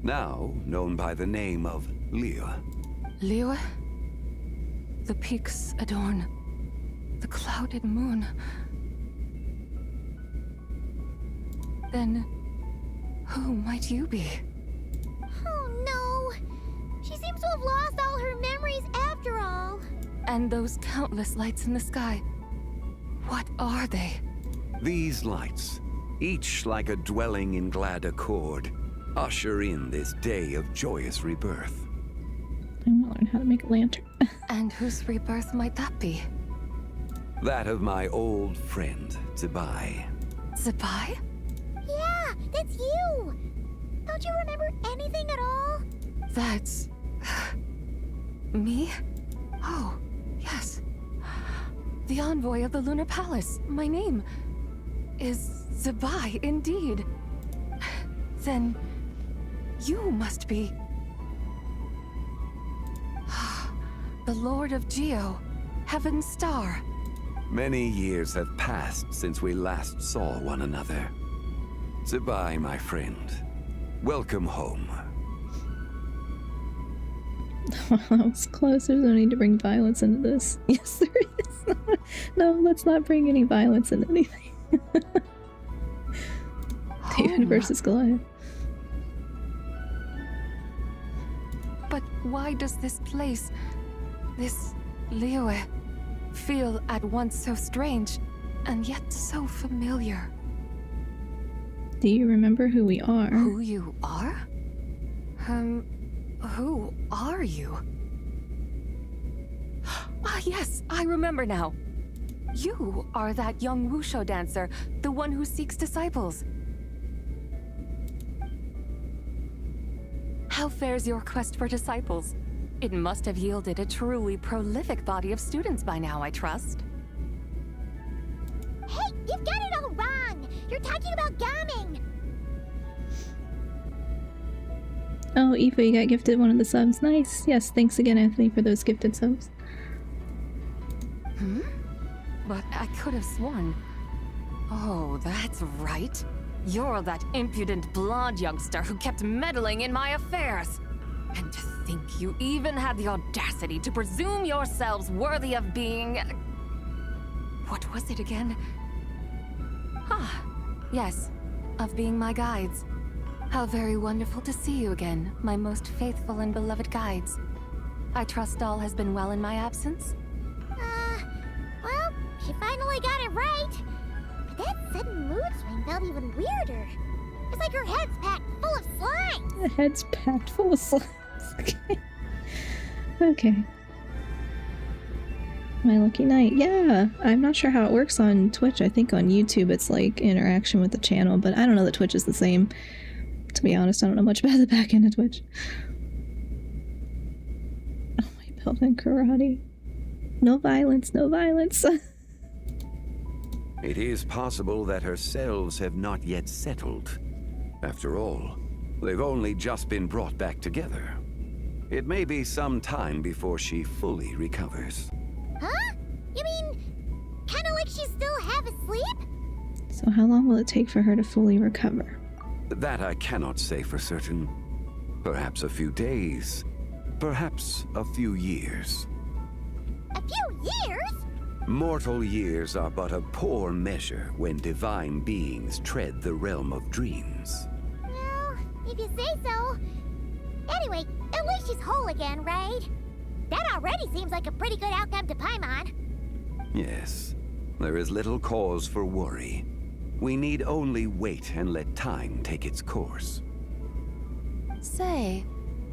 now known by the name of Liyue. Liyue? The peaks adorn the clouded moon. Then, who might you be? Oh no! She seems to have lost all her memories after all. And those countless lights in the sky. What are they? These lights, each like a dwelling in glad accord, usher in this day of joyous rebirth. I want to learn how to make a lantern. And whose rebirth might that be? That of my old friend, Zibai. Zibai? Yeah, that's you! Don't you remember anything at all? That's... me? Oh, yes. The envoy of the Lunar Palace. My name is Zibai, indeed. Then you must be... the Lord of Geo, Heaven's Star. Many years have passed since we last saw one another. Zibai, my friend. Welcome home. That was close. There's no need to bring violence into this. Yes, there is. No, let's not bring any violence into anything. David versus Goliath. But why does this place, this Liyue, feel at once so strange and yet so familiar? Do you remember who we are? Who you are? Who are you? Ah, yes, I remember now. You are that young Wushu dancer, the one who seeks disciples. How fares your quest for disciples? It must have yielded a truly prolific body of students by now, I trust. You're talking about gaming. Oh, Aoife, you got gifted one of the subs. Nice. Yes, thanks again, Anthony, for those gifted subs. Hmm? But I could have sworn. Oh, that's right. You're that impudent blonde youngster who kept meddling in my affairs. And to think you even had the audacity to presume yourselves worthy of being... What was it again? Ah, yes, of being my guides. How very wonderful to see you again, my most faithful and beloved guides. I trust all has been well in my absence? Well, she finally got it right. But that sudden mood swing felt even weirder. It's like her head's packed full of slime. The head's packed full of slimes. Okay. Okay. My lucky night. Yeah, I'm not sure how it works on Twitch. I think on YouTube it's like interaction with the channel, but I don't know that Twitch is the same. To be honest, I don't know much about the back end of Twitch. Oh, my belt in karate. No violence, no violence. It is possible that her cells have not yet settled. After all, they've only just been brought back together. It may be some time before she fully recovers. Huh? You mean, kinda like she's still half asleep? So how long will it take for her to fully recover? That I cannot say for certain. Perhaps a few days. Perhaps a few years. A few years? Mortal years are but a poor measure when divine beings tread the realm of dreams. Well, if you say so. Anyway, at least she's whole again, right? That already seems like a pretty good outcome to Paimon. Yes, there is little cause for worry. We need only wait and let time take its course. Say,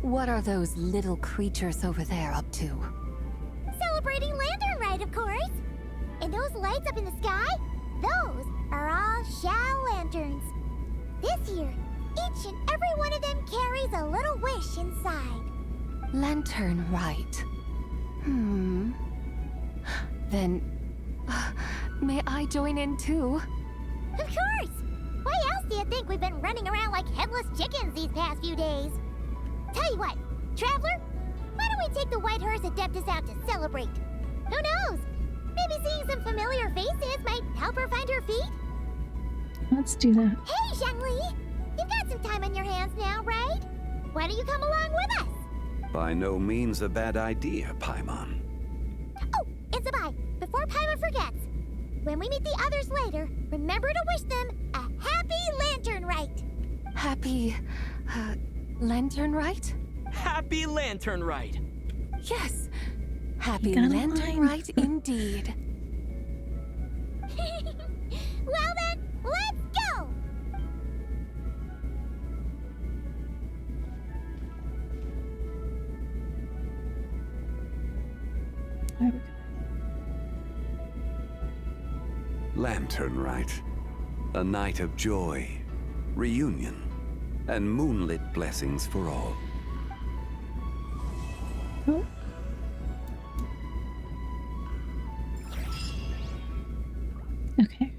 what are those little creatures over there up to? Celebrating Lantern Rite, of course. And those lights up in the sky? Those are all Xiao lanterns. This year, each and every one of them carries a little wish inside. Lantern Rite. Then, may I join in too? Of course! Why else do you think we've been running around like headless chickens these past few days? Tell you what, Traveler, why don't we take the White Hearse Adeptus out to celebrate? Who knows? Maybe seeing some familiar faces might help her find her feet? Let's do that. Hey, Zhangli! You've got some time on your hands now, right? Why don't you come along with us? By no means a bad idea, Paimon. Oh, it's a bye. Before Paimon forgets. When we meet the others later, remember to wish them a happy Lantern Rite. Happy... Lantern Rite? Happy Lantern Rite! Yes! Happy Lantern Rite indeed. Well then, let's go! There we go. Lantern Rite. A night of joy, reunion, and moonlit blessings for all. Oh. Okay.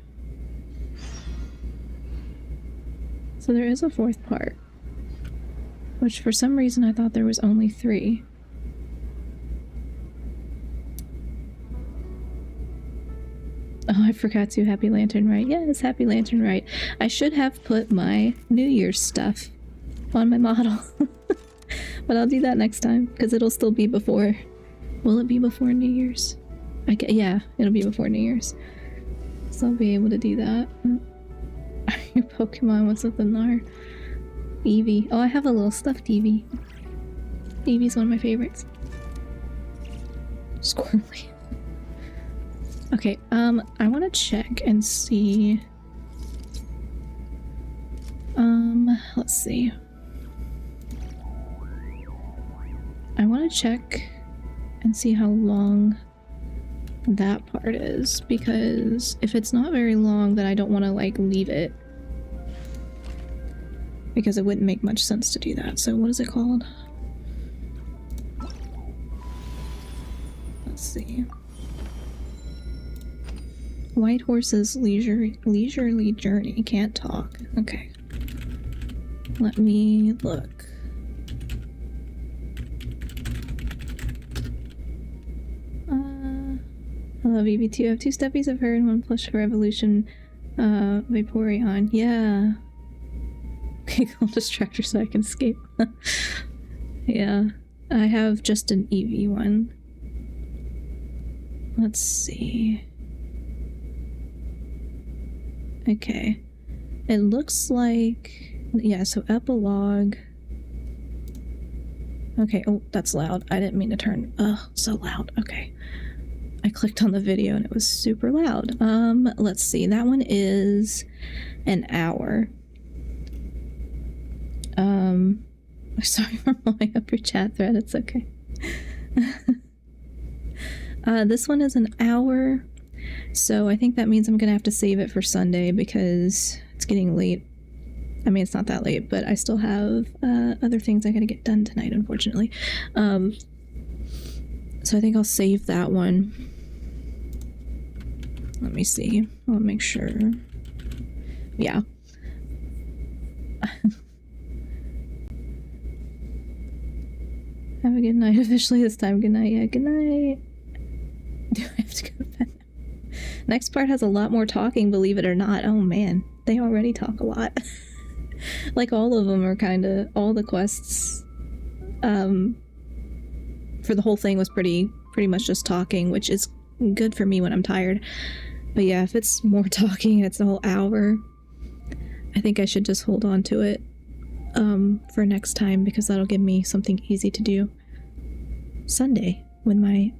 So there is a fourth part, which for some reason I thought there was only 3. Oh, I forgot to. Happy Lantern Rite. Yes, Happy Lantern Rite. I should have put my New Year's stuff on my model. But I'll do that next time, because it'll still be before... Will it be before New Year's? Yeah, it'll be before New Year's. So I'll be able to do that. Your Pokemon, what's up in there? Eevee. Oh, I have a little stuffed Eevee. Eevee's one of my favorites. Squirrely. Okay, I want to check and see... let's see. I want to check and see how long that part is, because if it's not very long, then I don't want to, like, leave it. Because it wouldn't make much sense to do that. So what is it called? Let's see. White Horse's leisurely journey. Can't talk. Okay. Let me look. Hello, VB2. I have 2 steppies of her and 1 plush for Evolution Vaporeon. Yeah. Okay, I'll distract her so I can escape. Yeah. I have just an Eevee one. Let's see. Okay. It looks like... Yeah, so epilogue... Okay, oh, that's loud. I didn't mean to turn... Ugh, so loud. Okay. I clicked on the video and it was super loud. Let's see. That one is an hour. Sorry for blowing up your chat thread. It's okay. This one is an hour. So I think that means I'm gonna have to save it for Sunday because it's getting late. I mean, it's not that late, but I still have other things I gotta get done tonight, unfortunately. So I think I'll save that one. Let me see. I'll make sure. Yeah. Have a good night officially this time. Good night. Yeah, good night. Do I have to go to bed now? Next part has a lot more talking, believe it or not. Oh man, they already talk a lot. Like all of them are kind of, all the quests for the whole thing was pretty much just talking, which is good for me when I'm tired. But yeah, if it's more talking and it's a whole hour, I think I should just hold on to it for next time because that'll give me something easy to do Sunday when my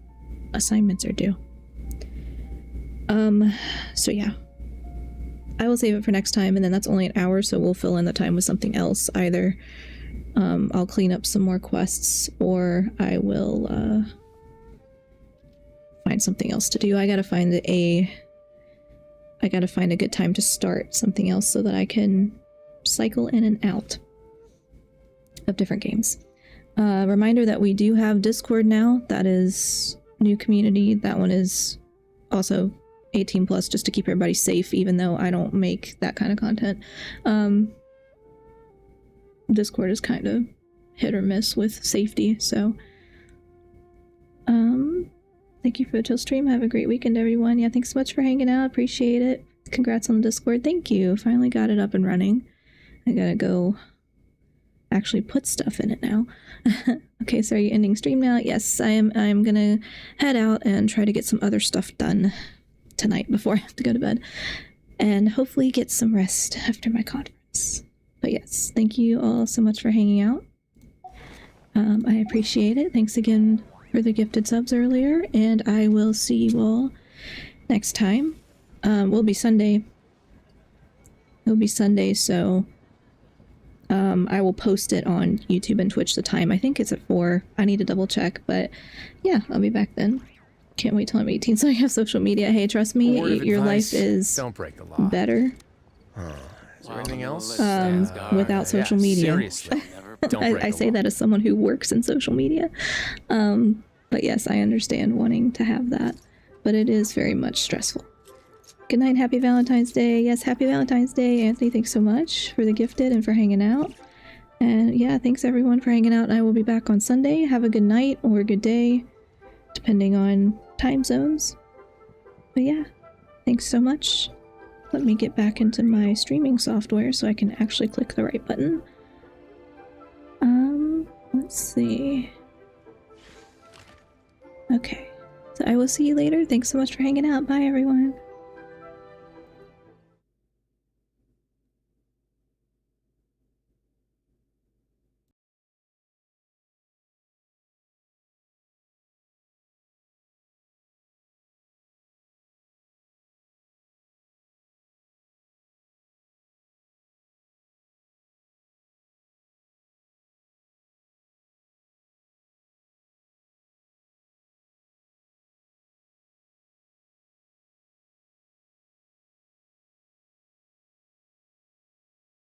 assignments are due. So yeah. I will save it for next time, and then that's only an hour, so we'll fill in the time with something else. Either I'll clean up some more quests, or I will find something else to do. I gotta find a good time to start something else so that I can cycle in and out of different games. Reminder that we do have Discord now. That is new community. That one is also 18 plus, just to keep everybody safe, even though I don't make that kind of content. Discord is kind of hit or miss with safety, so thank you for the chill stream. Have a great weekend, everyone. Yeah, thanks so much for hanging out. Appreciate it. Congrats on the Discord. Thank you. Finally got it up and running. I gotta go actually put stuff in it now. Okay, so are you ending stream now? Yes, I'm gonna head out and try to get some other stuff done tonight before I have to go to bed, and hopefully get some rest after my conference. But yes, thank you all so much for hanging out. I appreciate it. Thanks again for the gifted subs earlier, and I will see you all next time. Will be Sunday. It'll be Sunday, so I will post it on YouTube and Twitch the time. I think it's at 4. I need to double check, but yeah, I'll be back then. Can't wait till I'm 18 so I have social media. Hey, trust me, your life is don't break the law. better. Is there anything else? Without social media. Seriously. Don't break I the say law. that as someone who works in social media. But yes, I understand wanting to have that, but it is very much stressful. Good night, happy Valentine's Day. Yes, happy Valentine's Day, Anthony. Thanks so much for the gifted and for hanging out. And yeah, thanks everyone for hanging out. I will be back on Sunday. Have a good night or a good day, depending on time zones. But yeah, thanks so much. Let me get back into my streaming software so I can actually click the right button. Let's see. Okay, so I will see you later. Thanks so much for hanging out. Bye everyone.